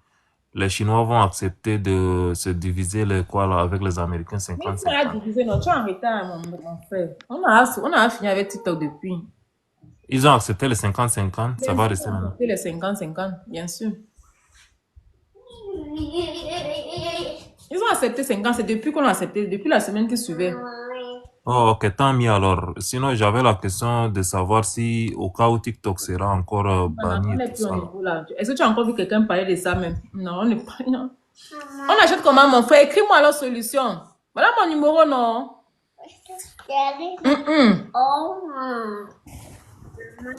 les Chinois vont accepter de se diviser avec les Américains 50-50. Mais tu as divisé, non, tu es en retard, mon frère. On a fini avec TikTok depuis. Ils ont accepté les 50-50, ça va rester maintenant. Les 50-50, bien sûr. Ils ont accepté 50, c'est depuis qu'on a accepté, depuis la semaine qui suivait. Oh, ok, tant mieux alors. Sinon, j'avais la question de savoir si au cas où TikTok sera encore banni. Est-ce que tu as encore vu quelqu'un parler de ça même? Non, on n'est pas. Non. On achète comment, mon frère? Écris-moi la solution. Voilà mon numéro, non?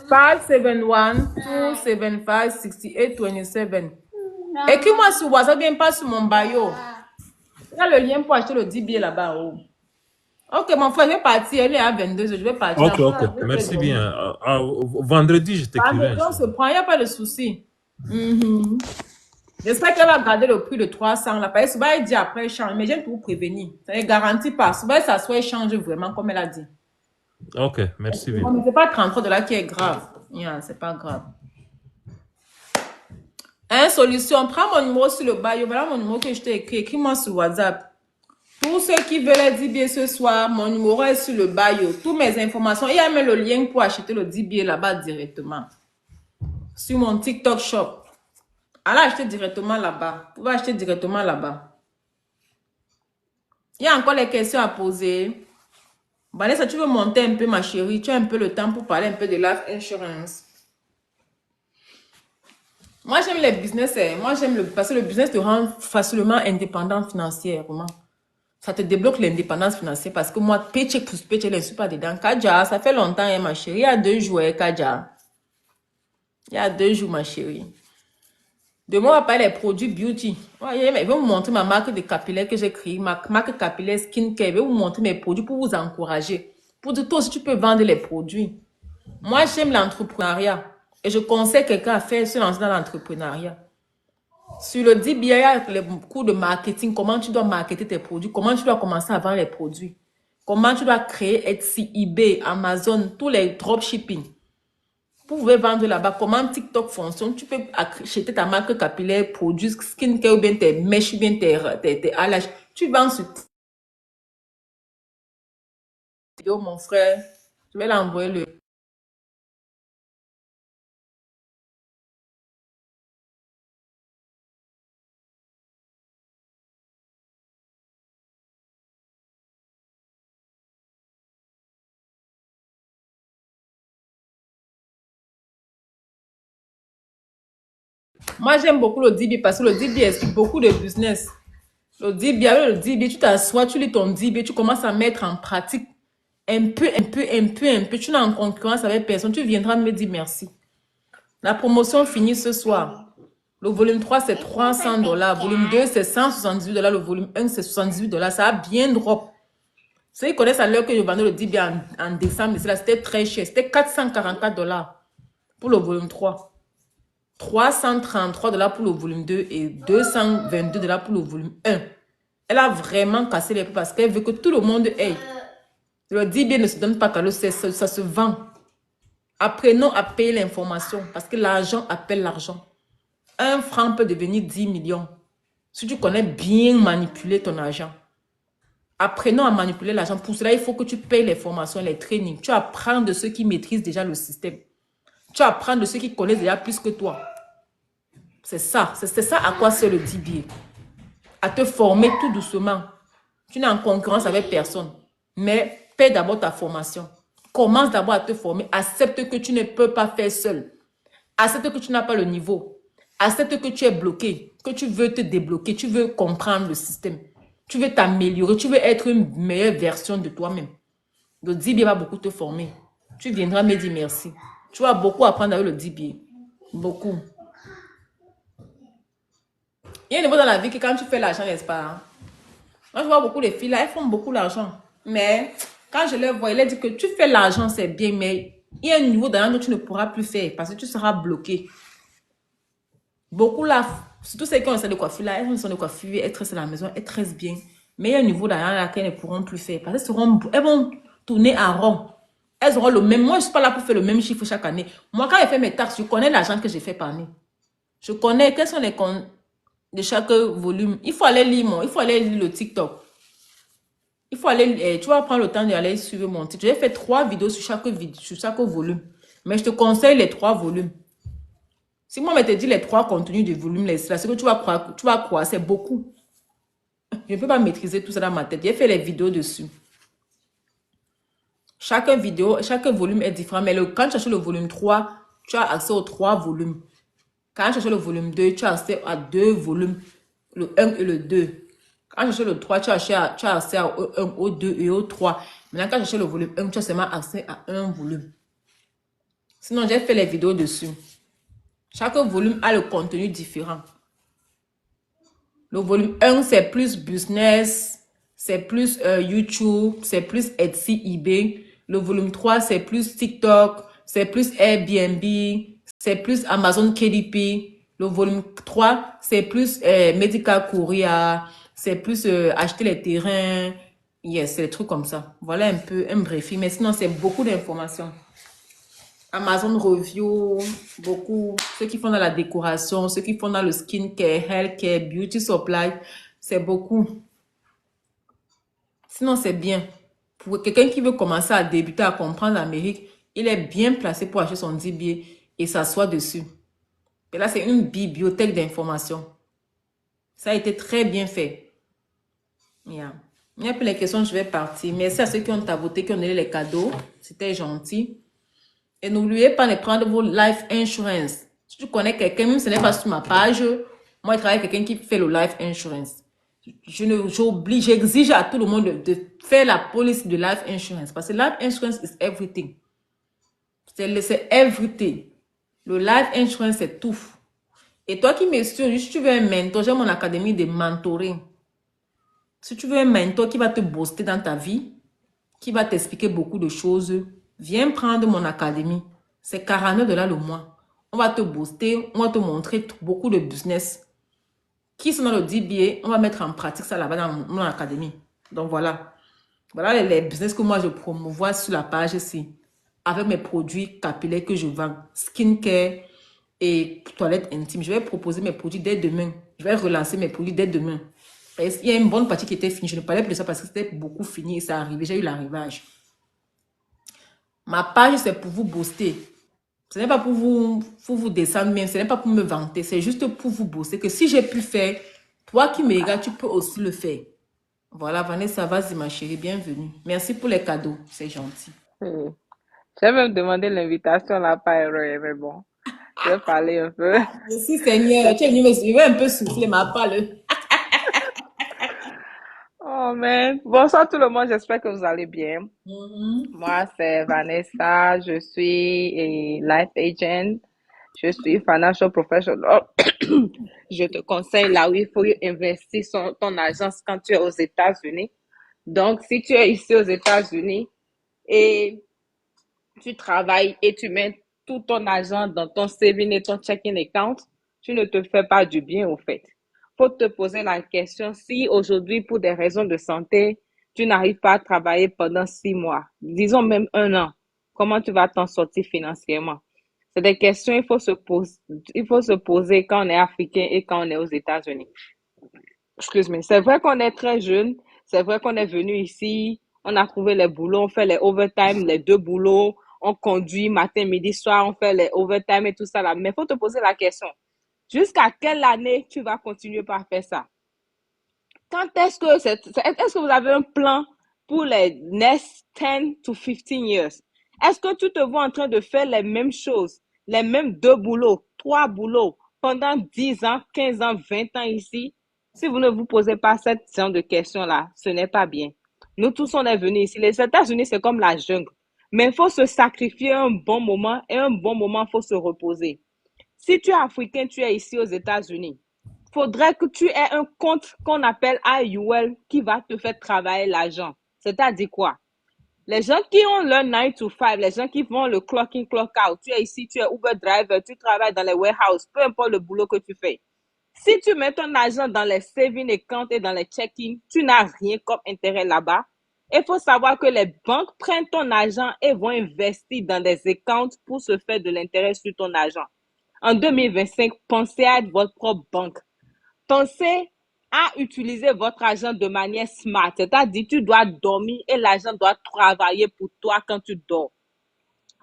571 275 6827. Écris-moi sur WhatsApp, bien pas sur mon bio. Il y a le lien pour acheter le 10 billets là-bas. Oh. Ok, mon frère, je vais partir. Elle est à 22h. Je vais partir. Ok. Merci bien. Vendredi, je t'écrirai. On se prend, il n'y a pas de souci. J'espère qu'elle va garder le prix de 300 là. Parce que souvent, elle dit après, elle change. Mais j'aime tout vous prévenir. Ça ne garantit pas. Souvent, ça soit elle change vraiment comme elle a dit. Ok, merci bien. Mais c'est pas 33 $ qui est grave. Yeah, c'est pas grave. Hein, solution. Prends mon numéro sur le bio. Voilà mon numéro que je t'ai écrit. Écris-moi sur WhatsApp. Tous ceux qui veulent les 10 billets ce soir, mon numéro est sur le bio. Toutes mes informations. Il y a même le lien pour acheter le 10 billets là-bas directement. Sur mon TikTok shop. Allez acheter directement là-bas. Vous pouvez acheter directement là-bas. Il y a encore les questions à poser. Vanessa, tu veux monter un peu, ma chérie? Tu as un peu le temps pour parler un peu de life insurance. Moi, j'aime les business. Moi, j'aime parce que le business te rend facilement indépendant financièrement. Ça te débloque l'indépendance financière parce que moi, paycheck plus paycheck, je ne suis pas dedans. Kaja, ça fait longtemps, hein, ma chérie. Il y a 2 jours, Kaja. Il y a 2 jours, ma chérie. Demain, on va parler des produits beauty. Ouais, je vais vous montrer ma marque de capillaire que j'ai créée, ma marque capillaire skincare. Je vais vous montrer mes produits pour vous encourager. Pour dire, toi aussi, tu peux vendre les produits. Moi, j'aime l'entrepreneuriat. Et je conseille quelqu'un à faire se lancer dans l'entrepreneuriat. Sur le DBA, il y a les cours de marketing. Comment tu dois marketer tes produits. Comment tu dois commencer à vendre les produits. Comment tu dois créer Etsy, eBay, Amazon, tous les dropshipping. Vous pouvez vendre là-bas. Comment TikTok fonctionne. Tu peux acheter ta marque capillaire, produits, skincare ou bien tes mèches, ou bien tes eyelashes. Tu vends sur vidéo, mon frère. Je vais l'envoyer le. Moi, j'aime beaucoup le DB parce que le DB explique beaucoup de business. Le DB, avec le DB, tu t'assois, tu lis ton DB, tu commences à mettre en pratique un peu. Tu n'es en concurrence avec personne. Tu viendras me dire merci. La promotion finit ce soir. Le volume 3, c'est 300 $. Volume 2, c'est 178 $. Le volume 1, c'est 78 $. Ça a bien drop. Ceux qui connaissent à l'heure que je vendais le DB en décembre, c'était très cher. C'était 444 $ pour le volume 3. 333 $ pour le volume 2 et 222 $ pour le volume 1. Elle a vraiment cassé les prix parce qu'elle veut que tout le monde ait. Le DB ne se donne pas cadeau, ça se vend. Apprenons à payer l'information parce que l'argent appelle l'argent. 1 franc peut devenir 10 millions. Si tu connais bien manipuler ton argent. Apprenons à manipuler l'argent. Pour cela, il faut que tu payes les formations, les trainings. Tu apprends de ceux qui maîtrisent déjà le système. Tu apprends de ceux qui connaissent déjà plus que toi. C'est ça. C'est ça à quoi c'est le DBA. À te former tout doucement. Tu n'es en concurrence avec personne. Mais paie d'abord ta formation. Commence d'abord à te former. Accepte que tu ne peux pas faire seul. Accepte que tu n'as pas le niveau. Accepte que tu es bloqué. Que tu veux te débloquer. Tu veux comprendre le système. Tu veux t'améliorer. Tu veux être une meilleure version de toi-même. Le DBA va beaucoup te former. Tu viendras me dire merci. Tu vas beaucoup apprendre avec le DBA. Beaucoup. Il y a un niveau dans la vie que quand tu fais l'argent, n'est-ce pas? Hein? Moi, je vois beaucoup les filles là, elles font beaucoup l'argent. Mais quand je les vois, elles disent que tu fais l'argent, c'est bien, mais il y a un niveau d'argent que tu ne pourras plus faire parce que tu seras bloqué. Beaucoup là, surtout celles qui ont un salon de coiffure là, elles ont un salon de coiffure, elles tressent à la maison, elles tressent bien. Mais il y a un niveau d'argent là qu'elles ne pourront plus faire parce qu'elles vont tourner en rond. Elles auront le même. Moi, je ne suis pas là pour faire le même chiffre chaque année. Moi, quand je fais mes taxes, je connais l'argent que j'ai fait par année. Je connais quels sont les comptes de chaque volume. Il faut aller lire il faut aller lire le TikTok. Il faut aller, tu vas prendre le temps d'aller suivre mon TikTok. J'ai fait 3 vidéos sur chaque volume. Mais je te conseille les 3 volumes. Si moi, je te dis les 3 contenus du volume, c'est ce que tu vas croire, c'est beaucoup. Je ne peux pas maîtriser tout ça dans ma tête. J'ai fait les vidéos dessus. Chaque volume est différent. Mais quand tu achètes le volume 3, tu as accès aux 3 volumes. Quand tu achètes le volume 2, tu as accès à 2 volumes, le 1 et le 2. Quand tu achètes le 3, tu as accès au 1, au 2 et au 3. Maintenant, quand tu achètes le volume 1, tu as seulement accès à un volume. Sinon, j'ai fait les vidéos dessus. Chaque volume a le contenu différent. Le volume 1, c'est plus business, c'est plus YouTube, c'est plus Etsy, eBay. Le volume 3, c'est plus TikTok, c'est plus Airbnb, c'est plus Amazon KDP. Le volume 3, c'est plus Medical Courier, c'est plus acheter les terrains. Yes, c'est des trucs comme ça. Voilà un peu un briefing. Mais sinon, c'est beaucoup d'informations. Amazon Review, beaucoup. Ceux qui font dans la décoration, ceux qui font dans le skincare, healthcare, beauty supply, c'est beaucoup. Sinon, c'est bien. Pour quelqu'un qui veut commencer à débuter, à comprendre l'Amérique, il est bien placé pour acheter son DBA et s'asseoir dessus. Et là, c'est une bibliothèque d'informations. Ça a été très bien fait. Yeah. Il y a plus les questions, je vais partir. Merci à ceux qui ont taboté, qui ont donné les cadeaux. C'était gentil. Et n'oubliez pas de prendre vos life insurance. Si tu connais quelqu'un, même si ce n'est pas sur ma page, moi, je travaille avec quelqu'un qui fait le life insurance. J'exige à tout le monde de faire la police de life insurance. Parce que life insurance is everything. C'est everything. Le life insurance, c'est tout. Et toi qui me suis, si tu veux un mentor, j'ai mon académie de mentoring. Si tu veux un mentor qui va te booster dans ta vie, qui va t'expliquer beaucoup de choses, viens prendre mon académie. C'est 49 $ le mois. On va te booster, on va te montrer beaucoup de business. Qui sont dans le DBA, on va mettre en pratique ça là-bas dans mon académie. Donc voilà. Voilà les business que moi je promouvois sur la page ici. Avec mes produits capillaires que je vends. Skincare et toilette intime. Je vais proposer mes produits dès demain. Je vais relancer mes produits dès demain. Il y a une bonne partie qui était finie. Je ne parlais plus de ça parce que c'était beaucoup fini et ça arrivait. J'ai eu l'arrivage. Ma page, c'est pour vous booster. Ce n'est pas pour vous descendre même. Ce n'est pas pour me vanter. C'est juste pour vous booster. Que si j'ai pu faire, toi qui me regardes, tu peux aussi le faire. Voilà, Vanessa, vas-y ma chérie, bienvenue. Merci pour les cadeaux. C'est gentil. Oui. J'ai même demandé l'invitation là, pas erreur, mais bon, je vais parler un peu. Merci Seigneur. Tu es venu je vais un peu souffler ma parole. Oh man, bonsoir tout le monde, j'espère que vous allez bien. Moi, c'est Vanessa, je suis life agent, je suis financial professional. Je te conseille là où il faut investir ton argent quand tu es aux États-Unis. Donc, si tu es ici aux États-Unis et tu travailles et tu mets tout ton argent dans ton saving et ton checking account, tu ne te fais pas du bien au fait. Faut te poser la question si aujourd'hui, pour des raisons de santé, tu n'arrives pas à travailler pendant 6 mois, disons même 1 an, comment tu vas t'en sortir financièrement? C'est des questions il faut se poser quand on est africain et quand on est aux États-Unis. Excuse-moi. C'est vrai qu'on est très jeune. C'est vrai qu'on est venu ici. On a trouvé les boulots. On fait les overtime, les 2 boulots. On conduit matin, midi, soir. On fait les overtime et tout ça là. Mais il faut te poser la question. Jusqu'à quelle année tu vas continuer par faire ça? Quand est-ce que vous avez un plan pour les next 10 to 15 years? Est-ce que tu te vois en train de faire les mêmes choses, les mêmes 2 boulots, 3 boulots pendant 10 ans, 15 ans, 20 ans ici? Si vous ne vous posez pas cette genre de questions-là, ce n'est pas bien. Nous tous, on est venus ici. Les États-Unis, c'est comme la jungle. Mais il faut se sacrifier un bon moment et un bon moment, il faut se reposer. Si tu es africain, tu es ici aux États-Unis, faudrait que tu aies un compte qu'on appelle IUL qui va te faire travailler l'argent. C'est-à-dire quoi? Les gens qui ont leur 9 to 5, les gens qui font le clock in, clock out, tu es ici, tu es Uber driver, tu travailles dans les warehouses, peu importe le boulot que tu fais. Si tu mets ton argent dans les saving accounts et dans les check-in, tu n'as rien comme intérêt là-bas. Il faut savoir que les banques prennent ton argent et vont investir dans des accounts pour se faire de l'intérêt sur ton argent. En 2025, pensez à être votre propre banque. Pensez à utiliser votre argent de manière smart. C'est-à-dire, tu dois dormir et l'argent doit travailler pour toi quand tu dors.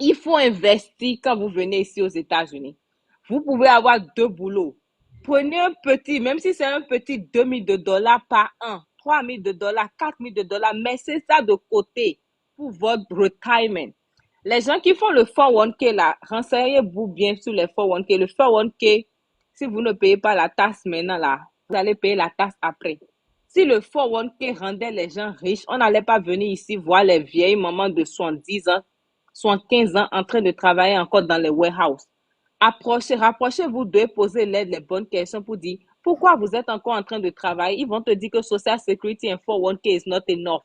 Il faut investir quand vous venez ici aux États-Unis. Vous pouvez avoir 2 boulots. Prenez un petit, même si c'est un petit 2 000 $ par an, 3 000 $, 4 000 $, mettez ça de côté pour votre retirement. Les gens qui font le 401k là, renseignez-vous bien sur les 401k. Le 401k, si vous ne payez pas la taxe maintenant là, vous allez payer la taxe après. Si le 401k rendait les gens riches, on n'allait pas venir ici voir les vieilles mamans de 70 ans, 75 ans en train de travailler encore dans les warehouses. Rapprochez-vous d'eux, posez les bonnes questions pour dire pourquoi vous êtes encore en train de travailler. Ils vont te dire que Social Security and 401k is not enough.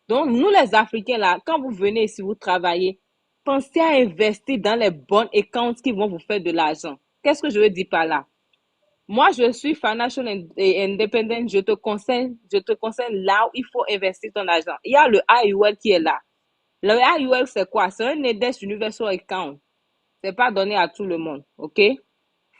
Donc, nous les Africains là, quand vous venez ici, vous travaillez, pensez à investir dans les bons accounts qui vont vous faire de l'argent. Qu'est-ce que je veux dire par là? Moi, je suis financial independent. Je te conseille là où il faut investir ton argent. Il y a le IUL qui est là. Le IUL, c'est quoi? C'est un Index Universal Account. C'est pas donné à tout le monde, ok?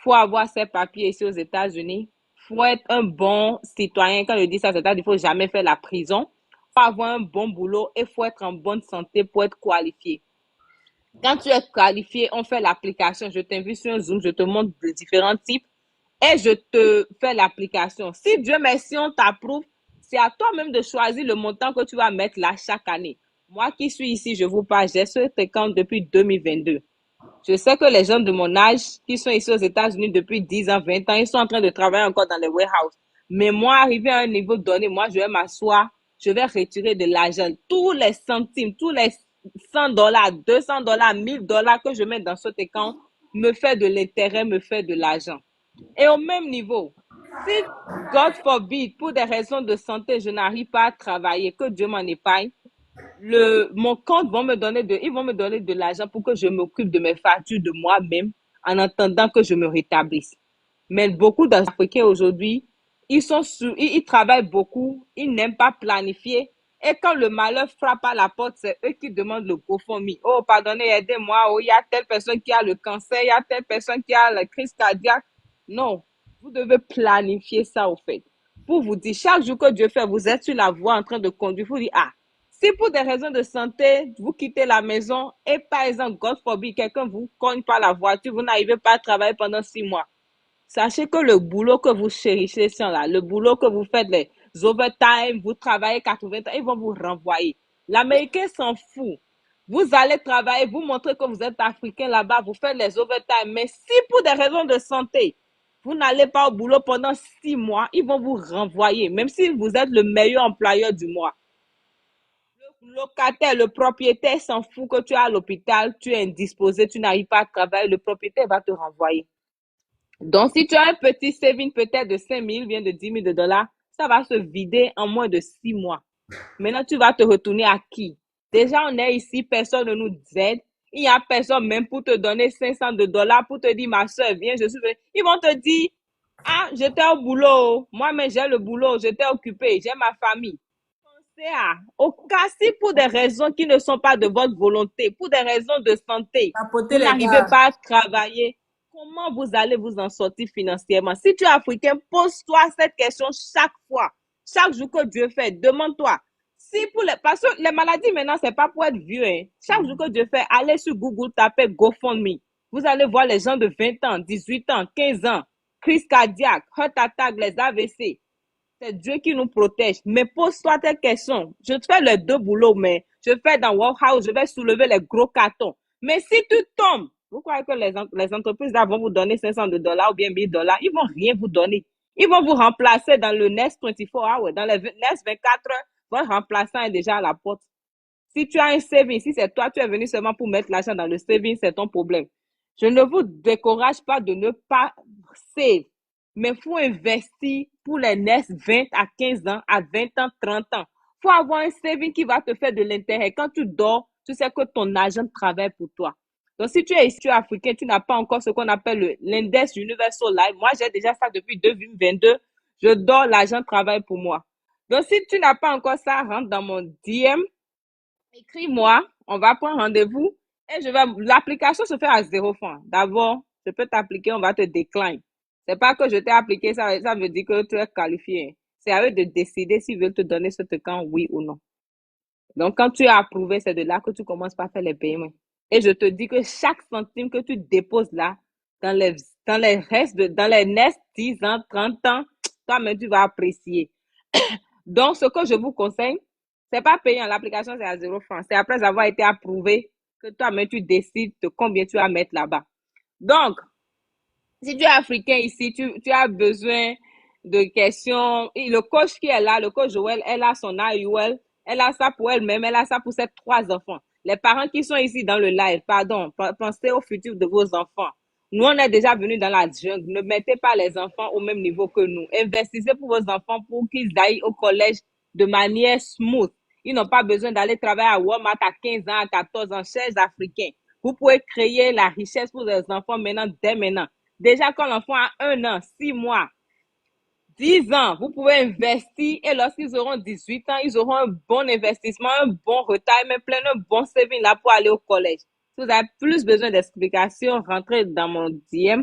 Faut avoir ses papiers ici aux États-Unis. Faut être un bon citoyen. Quand je dis ça, c'est-à-dire qu'il faut jamais faire la prison. Faut avoir un bon boulot et faut être en bonne santé pour être qualifié. Quand tu es qualifié, on fait l'application. Je t'invite sur un Zoom, je te montre les différents types et je te fais l'application. Si Dieu merci, on t'approuve, c'est à toi-même de choisir le montant que tu vas mettre là chaque année. Moi qui suis ici, je vous parle, j'ai ce compte depuis 2022. Je sais que les gens de mon âge qui sont ici aux États-Unis depuis 10 ans, 20 ans, ils sont en train de travailler encore dans les warehouses. Mais moi, arrivé à un niveau donné, moi, je vais m'asseoir, je vais retirer de l'argent. Tous les centimes, tous les $100, $200, $1000 que je mets dans ce compte me fait de l'intérêt, me fait de l'argent. Et au même niveau, si, God forbid, pour des raisons de santé, je n'arrive pas à travailler, que Dieu m'en épargne, mon compte ils vont me donner de l'argent pour que je m'occupe de mes factures de moi-même en attendant que je me rétablisse. Mais beaucoup d'Africains aujourd'hui, ils travaillent beaucoup, ils n'aiment pas planifier. Et quand le malheur frappe à la porte, c'est eux qui demandent le GoFundMe. Oh, pardonnez, aidez-moi. Oh, il y a telle personne qui a le cancer, il y a telle personne qui a la crise cardiaque. Non, vous devez planifier ça au fait. Pour vous dire, chaque jour que Dieu fait, vous êtes sur la voie en train de conduire. Vous dites, ah, si pour des raisons de santé, vous quittez la maison et par exemple, God forbid, quelqu'un vous cogne par la voiture, vous n'arrivez pas à travailler pendant 6 mois. Sachez que le boulot que vous chérissez, là, le boulot que vous faites, les overtime, vous travaillez 80 ans, ils vont vous renvoyer. L'Américain s'en fout. Vous allez travailler, vous montrez que vous êtes africain là-bas, vous faites les overtime. Mais si pour des raisons de santé, vous n'allez pas au boulot pendant 6 mois, ils vont vous renvoyer, même si vous êtes le meilleur employeur du mois. Le locataire, le propriétaire s'en fout que tu es à l'hôpital, tu es indisposé, tu n'arrives pas à travailler, le propriétaire va te renvoyer. Donc, si tu as un petit saving peut-être de 5 000, bien de 10 000 dollars, ça va se vider en moins de 6 mois. Maintenant, tu vas te retourner à qui? Déjà, on est ici, personne ne nous aide. Il n'y a personne même pour te donner 500 dollars, pour te dire, ma soeur, viens, je suis venue. Ils vont te dire, ah, j'étais au boulot. Moi-même, j'ai le boulot, j'étais occupé, j'ai ma famille. Pensez à, au cas si pour des raisons qui ne sont pas de votre volonté, pour des raisons de santé, Tapoter vous les n'arrivez gars. pas à travailler, comment vous allez vous en sortir financièrement? Si tu es africain, pose-toi cette question chaque fois. Chaque jour que Dieu fait, demande-toi. Si pour les, parce que les maladies maintenant, c'est pas pour être vieux. Hein. Chaque jour que Dieu fait, allez sur Google, tapez GoFundMe. Vous allez voir les gens de 20 ans, 18 ans, 15 ans, crise cardiaque, heart attack, les AVC. C'est Dieu qui nous protège. Mais pose-toi tes questions. Je fais les deux boulots, mais je fais dans warehouse, je vais soulever les gros cartons. Mais si tu tombes, vous croyez que les entreprises là vont vous donner 500 dollars ou bien 1000 dollars? Ils vont rien vous donner. Ils vont vous remplacer dans le next 24 hours. Dans les next 24 heures, votre remplaçant est déjà à la porte. Si tu as un saving, si c'est toi, tu es venu seulement pour mettre l'argent dans le saving, c'est ton problème. Je ne vous décourage pas de ne pas save, mais il faut investir pour les next 20 à 15 ans, à 20 ans, 30 ans. Il faut avoir un saving qui va te faire de l'intérêt. Quand tu dors, tu sais que ton argent travaille pour toi. Donc, si tu es ici, tu es africain, tu n'as pas encore ce qu'on appelle l'index Universal Life. Moi, j'ai déjà ça depuis 2022. Je dors, l'argent travaille pour moi. Donc, si tu n'as pas encore ça, rentre dans mon DM, écris-moi, on va prendre rendez-vous et l'application se fait à 0 francs. D'abord, je peux t'appliquer, on va te décline. C'est pas que je t'ai appliqué, ça veut dire que tu es qualifié. C'est à eux de décider s'ils veulent te donner ce camp, oui ou non. Donc, quand tu as approuvé, c'est de là que tu commences par faire les paiements. Et je te dis que chaque centime que tu déposes là, dans les next 10 ans, 30 ans, toi-même, tu vas apprécier. Donc, ce que je vous conseille, c'est pas payant. L'application, c'est à 0 francs. C'est après avoir été approuvé que toi-même, tu décides de combien tu vas mettre là-bas. Donc, si tu es africain ici, tu as besoin de questions. Et le coach qui est là, le coach Joël, elle a son IUL. Elle a ça pour elle-même. Elle a ça pour ses 3 enfants. Les parents qui sont ici dans le live, pardon, pensez au futur de vos enfants. Nous, on est déjà venus dans la jungle. Ne mettez pas les enfants au même niveau que nous. Investissez pour vos enfants pour qu'ils aillent au collège de manière smooth. Ils n'ont pas besoin d'aller travailler à Walmart à 15 ans, à 14 ans, chers Africains. Vous pouvez créer la richesse pour les enfants maintenant, dès maintenant. Déjà, quand l'enfant a 1 an, 6 mois, 10 ans, vous pouvez investir et lorsqu'ils auront 18 ans, ils auront un bon investissement, un bon retirement plan, un bon saving là pour aller au collège. Si vous avez plus besoin d'explications, rentrez dans mon DM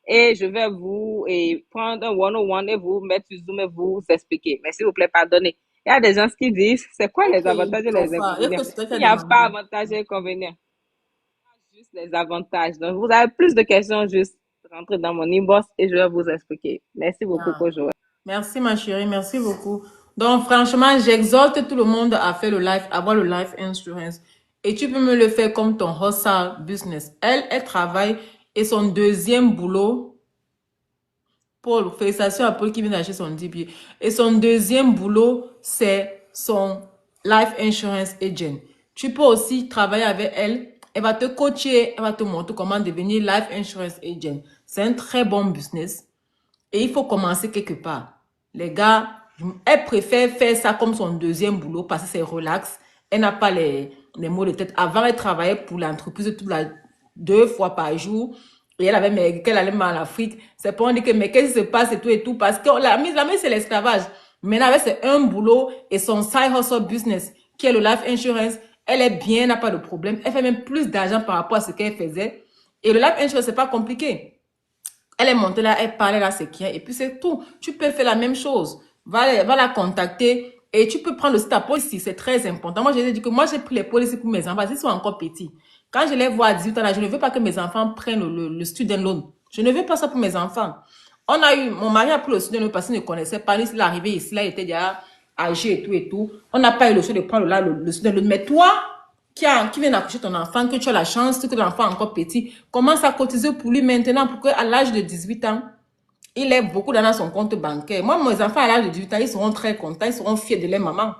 et je vais vous prendre un one-on-one et vous mettre sur Zoom et vous expliquer. Mais s'il vous plaît, pardonnez. Il y a des gens qui disent, c'est quoi les avantages et les inconvénients? Il n'y a pas avantages et inconvénients. Juste les avantages. Donc, vous avez plus de questions, juste rentrez dans mon inbox et je vais vous expliquer. Merci beaucoup, Kojo. Merci ma chérie, merci beaucoup. Donc franchement, j'exhorte tout le monde à faire le life, avoir le life insurance. Et tu peux me le faire comme ton hustle business. Elle travaille et son deuxième boulot, Paul, félicitations à Paul qui vient d'acheter son DBA. Et son deuxième boulot, c'est son life insurance agent. Tu peux aussi travailler avec elle. Elle va te coacher, elle va te montrer comment devenir life insurance agent. C'est un très bon business. Et il faut commencer quelque part. Les gars, elle préfère faire ça comme son deuxième boulot parce que c'est relax. Elle n'a pas les maux de tête. Avant, elle travaillait pour l'entreprise 2 fois par jour. Et elle avait mais qu'elle allait mal en Afrique. C'est pour dire que mais qu'est-ce qui se passe et tout. Parce que la mise, c'est l'esclavage. Maintenant, c'est un boulot et son side hustle business qui est le life insurance. Elle est bien, n'a pas de problème. Elle fait même plus d'argent par rapport à ce qu'elle faisait. Et le life insurance, c'est pas compliqué. Elle est montée là, elle parlait là, c'est qui et puis c'est tout. Tu peux faire la même chose. Va la contacter et tu peux prendre aussi ta police, c'est très important. Moi, je dit que moi, j'ai pris les polices pour mes enfants, ils sont encore petits. Quand je les vois à 18 ans là, je ne veux pas que mes enfants prennent le student loan. Je ne veux pas ça pour mes enfants. Mon mari a pris le student loan parce qu'il ne connaissait pas. Il est arrivé ici, là, il était déjà âgé et tout et tout. On n'a pas eu le choix de prendre là le student loan. Mais toi, qui vient d'accoucher ton enfant, que tu as la chance, que l'enfant est encore petit, commence à cotiser pour lui maintenant pour qu'à l'âge de 18 ans, il ait beaucoup dans son compte bancaire. Moi, mes enfants à l'âge de 18 ans, ils seront très contents, ils seront fiers de leur maman.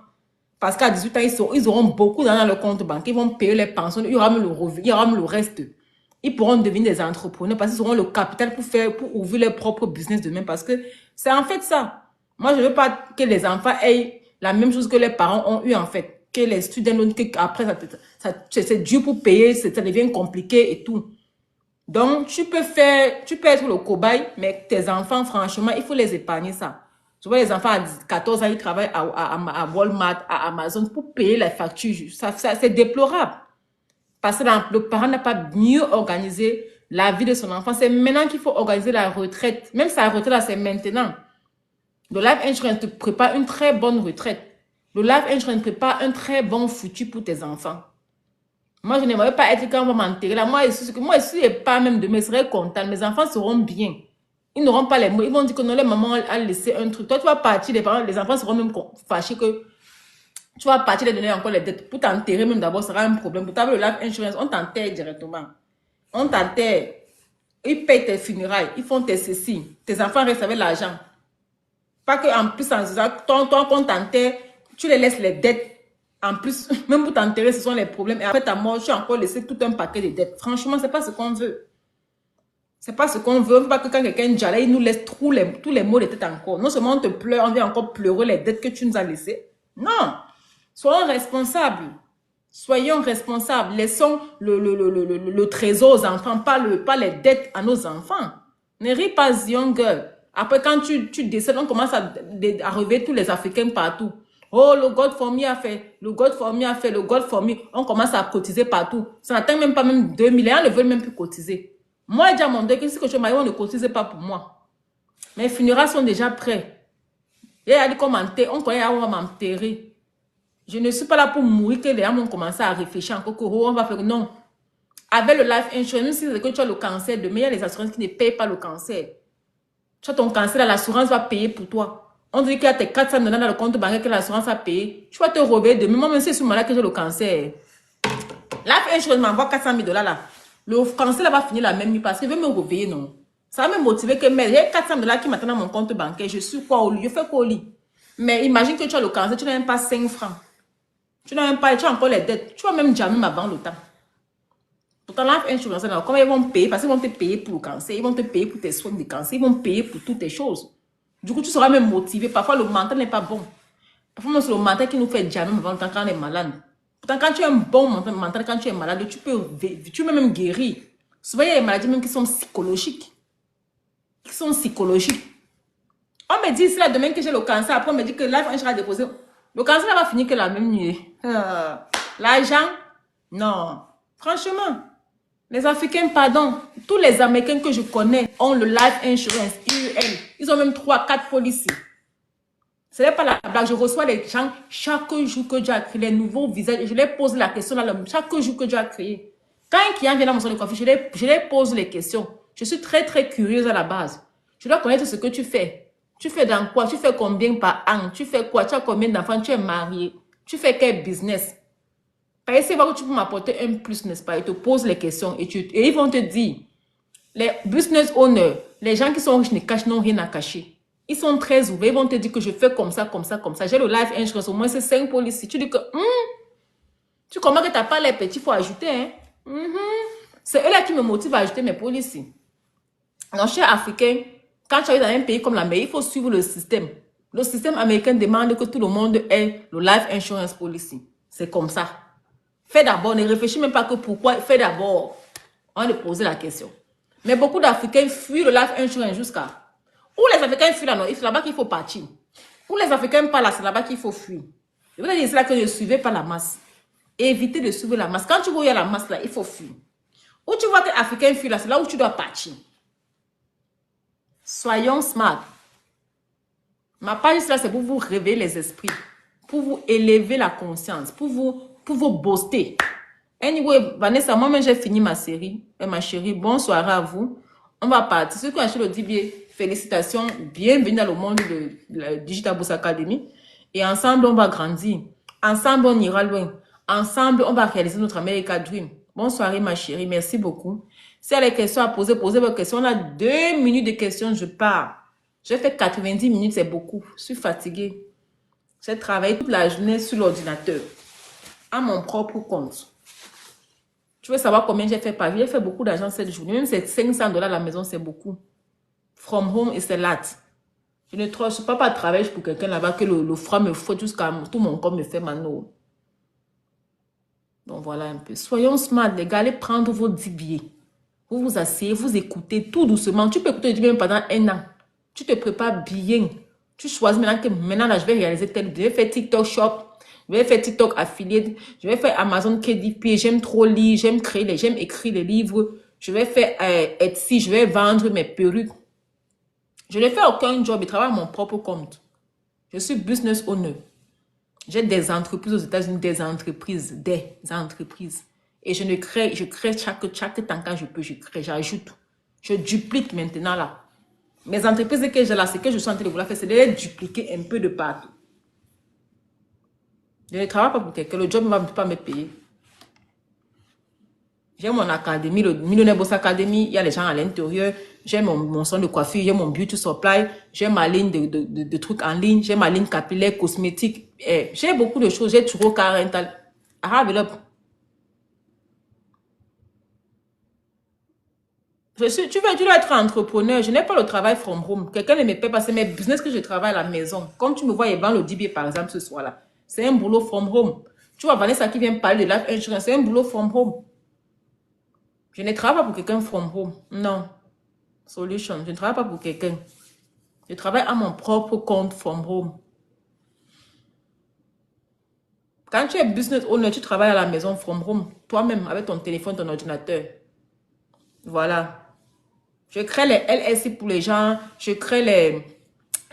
Parce qu'à 18 ans, ils auront beaucoup dans leur compte bancaire, ils vont payer les pensions, il y aura même le revenu, il y aura même le reste. Ils pourront devenir des entrepreneurs parce qu'ils auront le capital pour ouvrir leur propre business demain. Parce que c'est en fait ça. Moi, je ne veux pas que les enfants aient la même chose que les parents ont eu en fait. Que les students, après, c'est dur pour payer, ça devient compliqué et tout. Donc, tu peux être le cobaye, mais tes enfants, franchement, il faut les épargner ça. Tu vois, les enfants à 14 ans, ils travaillent à Walmart, à Amazon pour payer les factures. Ça c'est déplorable. Parce que le parent n'a pas mieux organisé la vie de son enfant. C'est maintenant qu'il faut organiser la retraite. Même sa retraite, là, c'est maintenant. Le life insurance te prépare une très bonne retraite. Le life insurance prépare un très bon futur pour tes enfants. Moi, je n'aimerais pas être quand on va m'enterrer là. Moi, je ne pas même de me serais contente. Mes enfants seront bien. Ils n'auront pas les mots. Ils vont dire que non, les mamans a laissé un truc. Toi, tu vas partir, les enfants seront même fâchés que tu vas partir les donner encore les dettes. Pour t'enterrer même d'abord, ce sera un problème. Pour t'avoir le life insurance, on t'enterre directement. On t'enterre. Ils payent tes funérailles. Ils font tes ceci. Tes enfants restent avec l'argent. Pas qu'en plus, ton compte t'enterre, tu les laisses les dettes. En plus, même pour t'enterrer, ce sont les problèmes. Et après ta mort, tu as encore laissé tout un paquet de dettes. Franchement, c'est pas ce qu'on veut. C'est pas ce qu'on veut. On veut pas que quand quelqu'un est là, il nous laisse tous les maux de tête encore. Non seulement on te pleure, on vient encore pleurer les dettes que tu nous as laissées. Non. Soyons responsables. Soyons responsables. Laissons le trésor aux enfants, pas les dettes à nos enfants. Ne ris pas, young girl. Après, quand tu décèdes, on commence à relever tous les Africains partout. Oh, le God for me a fait, le God for me a fait, le God for me. On commence à cotiser partout. Ça n'atteint même pas même 2 millions, ils ne veulent même plus cotiser. Moi, j'ai déjà mon deuil, que si je m'aille, on ne cotise pas pour moi. Mes funérailles sont déjà prêts. Il a dit qu'on m'enterre, on connaît où on va m'enterrer. Je ne suis pas là pour mourir, que les gens vont commencer à réfléchir encore que on va faire. Non. Avec le life insurance, même si c'est que tu as le cancer, demain, il y a les assurances qui ne payent pas le cancer. Tu as ton cancer, l'assurance va payer pour toi. On dit qu'il y a tes 400 $ dans le compte bancaire que l'assurance a payé. Tu vas te réveiller demain. Moi, même si je suis malade que j'ai le cancer. Life insurance m'envoie 400 000 $ là. Le cancer là va finir la même nuit parce qu'il veut me réveiller, non. Ça va me motiver que mais j'ai 400 $ qui m'attendent dans mon compte bancaire. Je suis quoi au lit? Je fais quoi au lit? Mais imagine que tu as le cancer, tu n'as même pas 5 francs. Tu n'as même pas, tu as encore les dettes. Tu vas même jamais avant le temps. Pourtant, life insurance, comment ils vont payer? Parce qu'ils vont te payer pour le cancer, ils vont te payer pour tes soins de cancer, ils vont payer pour toutes tes choses. Du coup, tu seras même motivé. Parfois, le mental n'est pas bon. Parfois, c'est le mental qui nous fait jamais avant le temps quand on est malade. Pourtant, quand tu as un bon mental, quand tu es malade, tu peux même guérir. Souvent, il y a des maladies même qui sont psychologiques. qui sont psychologiques. On me dit ici, là, demain que j'ai le cancer, après on me dit que là, je sera déposé. Le cancer va finir que la même nuit. L'argent, non. Franchement, les Africains, pardon, tous les Américains que je connais ont le life insurance, IUL. Ils ont même 3, 4 policies. Ce n'est pas la blague. Je reçois les gens chaque jour que Dieu a créé, les nouveaux visages. Je leur pose la question là, chaque jour que Dieu a créé. Quand un client vient dans mon salon de coiffure, je leur pose les questions. Je suis très, très curieuse à la base. Je dois connaître ce que tu fais. Tu fais dans quoi? Tu fais combien par an? Tu fais quoi? Tu as combien d'enfants? Tu es marié? Tu fais quel business? Par ici, que tu peux m'apporter un plus, n'est-ce pas? Ils te posent les questions et ils vont te dire, les business owners, les gens qui sont riches n'ont rien à cacher. Ils sont très ouverts. Ils vont te dire que je fais comme ça, comme ça, comme ça. J'ai le life insurance, au moins c'est 5 policies. Tu dis que, tu comprends que tu n'as pas les petits, il faut ajouter. Hein? C'est eux là qui me motivent à ajouter mes policies. Alors, cher Africain, quand tu es dans un pays comme l'Amérique, il faut suivre le système. Le système américain demande que tout le monde ait le life insurance policy. C'est comme ça. Fais d'abord, ne réfléchis même pas que pourquoi. Fais d'abord. On va te poser la question. Mais beaucoup d'Africains fuient le life insurance jusqu'à... Où les Africains fuient là, non, c'est là-bas qu'il faut partir. Où les Africains parlent là, c'est là-bas qu'il faut fuir. Je vous ai dit, c'est là que je ne suivais pas la masse. Évitez de suivre la masse. Quand tu vois il y a la masse là, il faut fuir. Où tu vois que les Africains fuient là, c'est là où tu dois partir. Soyons smart. Ma page là, c'est pour vous réveiller les esprits. Pour vous élever la conscience. Pour vous booster. Anyway, Vanessa, moi-même, j'ai fini ma série. Et ma chérie, bonsoir à vous. On va partir. Ceux qui ont acheté le DBA, félicitations. Bienvenue dans le monde de la Digital Bourse Academy. Et ensemble, on va grandir. Ensemble, on ira loin. Ensemble, on va réaliser notre America Dream. Bonsoir, ma chérie. Merci beaucoup. Si elle a des questions à poser, posez vos questions. On a 2 minutes de questions, je pars. J'ai fait 90 minutes, c'est beaucoup. Je suis fatiguée. J'ai travaillé toute la journée sur l'ordinateur. À mon propre compte. Tu veux savoir combien j'ai fait par vie? J'ai fait beaucoup d'argent cette journée. Même c'est $500 à la maison, c'est beaucoup. From home, et c'est là. Je ne suis pas travailler pour quelqu'un là-bas que le froid me fout jusqu'à tout mon corps me fait mal. Donc voilà un peu. Soyons smart, les gars. Allez prendre vos 10 billets. Vous vous asseyez, vous écoutez tout doucement. Tu peux écouter le 10 billets pendant 1 an. Tu te prépares bien. Tu choisis maintenant que maintenant là, je vais réaliser tel. Je vais faire TikTok Shop. Je vais faire TikTok Affiliate. Je vais faire Amazon KDP. J'aime trop lire. J'aime écrire les livres. Je vais faire Etsy. Je vais vendre mes perruques. Je ne fais aucun job. Je travaille à mon propre compte. Je suis business owner. J'ai des entreprises aux États-Unis, des entreprises. Et je crée chaque temps quand je peux, je crée, j'ajoute. Je duplique maintenant là. Mes entreprises que j'ai là, c'est que je suis en train de vouloir faire, c'est de les dupliquer un peu de partout. Je ne travaille pas pour quelqu'un, le job ne va pas me payer. J'ai mon académie, le Millionaire Boss Academy, il y a les gens à l'intérieur. J'ai mon salon de coiffure, j'ai mon beauty supply, j'ai ma ligne de trucs en ligne, j'ai ma ligne capillaire, cosmétique. J'ai beaucoup de choses, j'ai toujours car rental. I have it up. Tu dois être entrepreneur. Je n'ai pas le travail from home. Quelqu'un ne me paie pas. C'est mes business que je travaille à la maison. Comme tu me vois, il vend le DBA par exemple ce soir-là. C'est un boulot from home. Tu vois, Vanessa qui vient parler de life insurance, c'est un boulot from home. Je ne travaille pas pour quelqu'un from home. Non. Solution. Je ne travaille pas pour quelqu'un. Je travaille à mon propre compte from home. Quand tu es business owner, tu travailles à la maison from home. Toi-même, avec ton téléphone, ton ordinateur. Voilà. Je crée les LSI pour les gens. Je crée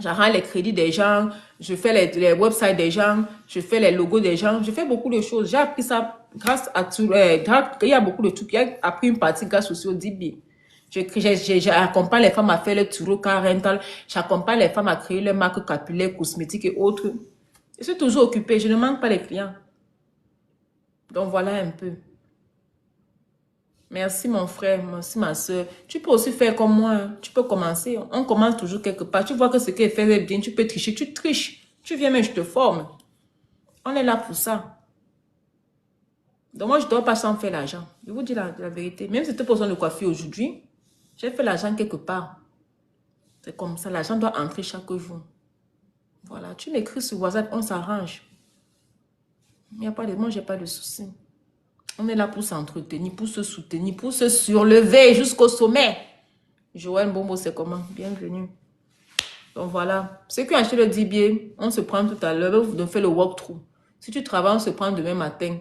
j'arrends les crédits des gens. Je fais les websites des gens. Je fais les logos des gens. Je fais beaucoup de choses. J'ai appris ça grâce à tout. Il y a beaucoup de trucs. J'ai appris une partie grâce aussi au DB. J'accompagne les femmes à faire le tour car rental. J'accompagne les femmes à créer leurs marques capillaires, cosmétiques et autres. Je suis toujours occupée. Je ne manque pas les clients. Donc voilà un peu. Merci mon frère, merci ma soeur. Tu peux aussi faire comme moi. Hein. Tu peux commencer. On commence toujours quelque part. Tu vois que ce qu'elle fait est bien. Tu peux tricher. Tu triches. Tu viens mais je te forme. On est là pour ça. Donc moi, je ne dois pas sans faire l'argent. Je vous dis la vérité. Même si tu besoin de coiffure aujourd'hui, j'ai fait l'argent quelque part. C'est comme ça. L'argent doit entrer chaque jour. Voilà. Tu m'écris sur WhatsApp, on s'arrange. Il n'y a pas de... Moi, je n'ai pas de soucis. On est là pour s'entretenir, pour se soutenir, pour se surlever jusqu'au sommet. Joël Bombo, c'est comment? Bienvenue. Donc voilà. Ceux qui ont acheté le 10 billets, on se prend tout à l'heure. On fait le walkthrough. Si tu travailles, on se prend demain matin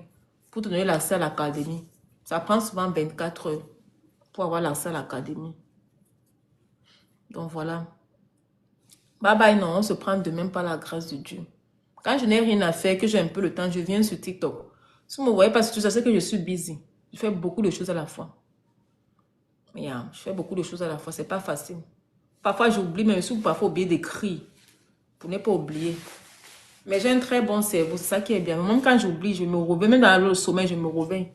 pour te donner l'accès à l'académie. Ça prend souvent 24 heures pour avoir l'accès à l'académie. Donc voilà. Bye bye, non, on se prend demain par la grâce de Dieu. Quand je n'ai rien à faire, que j'ai un peu le temps, je viens sur TikTok. Si vous ne me voyez pas sur tout ça, c'est que je suis busy. Je fais beaucoup de choses à la fois. Yeah, je fais beaucoup de choses à la fois, c'est pas facile. Parfois j'oublie, mais aussi parfois oublier d'écrire. Pour ne pas oublier. Mais j'ai un très bon cerveau, c'est ça qui est bien. Même quand j'oublie, je me réveille. Même dans le sommeil, je me réveille.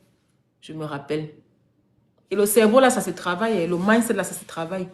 Je me rappelle. Et le cerveau là, ça se travaille. Et le mindset là, ça se travaille.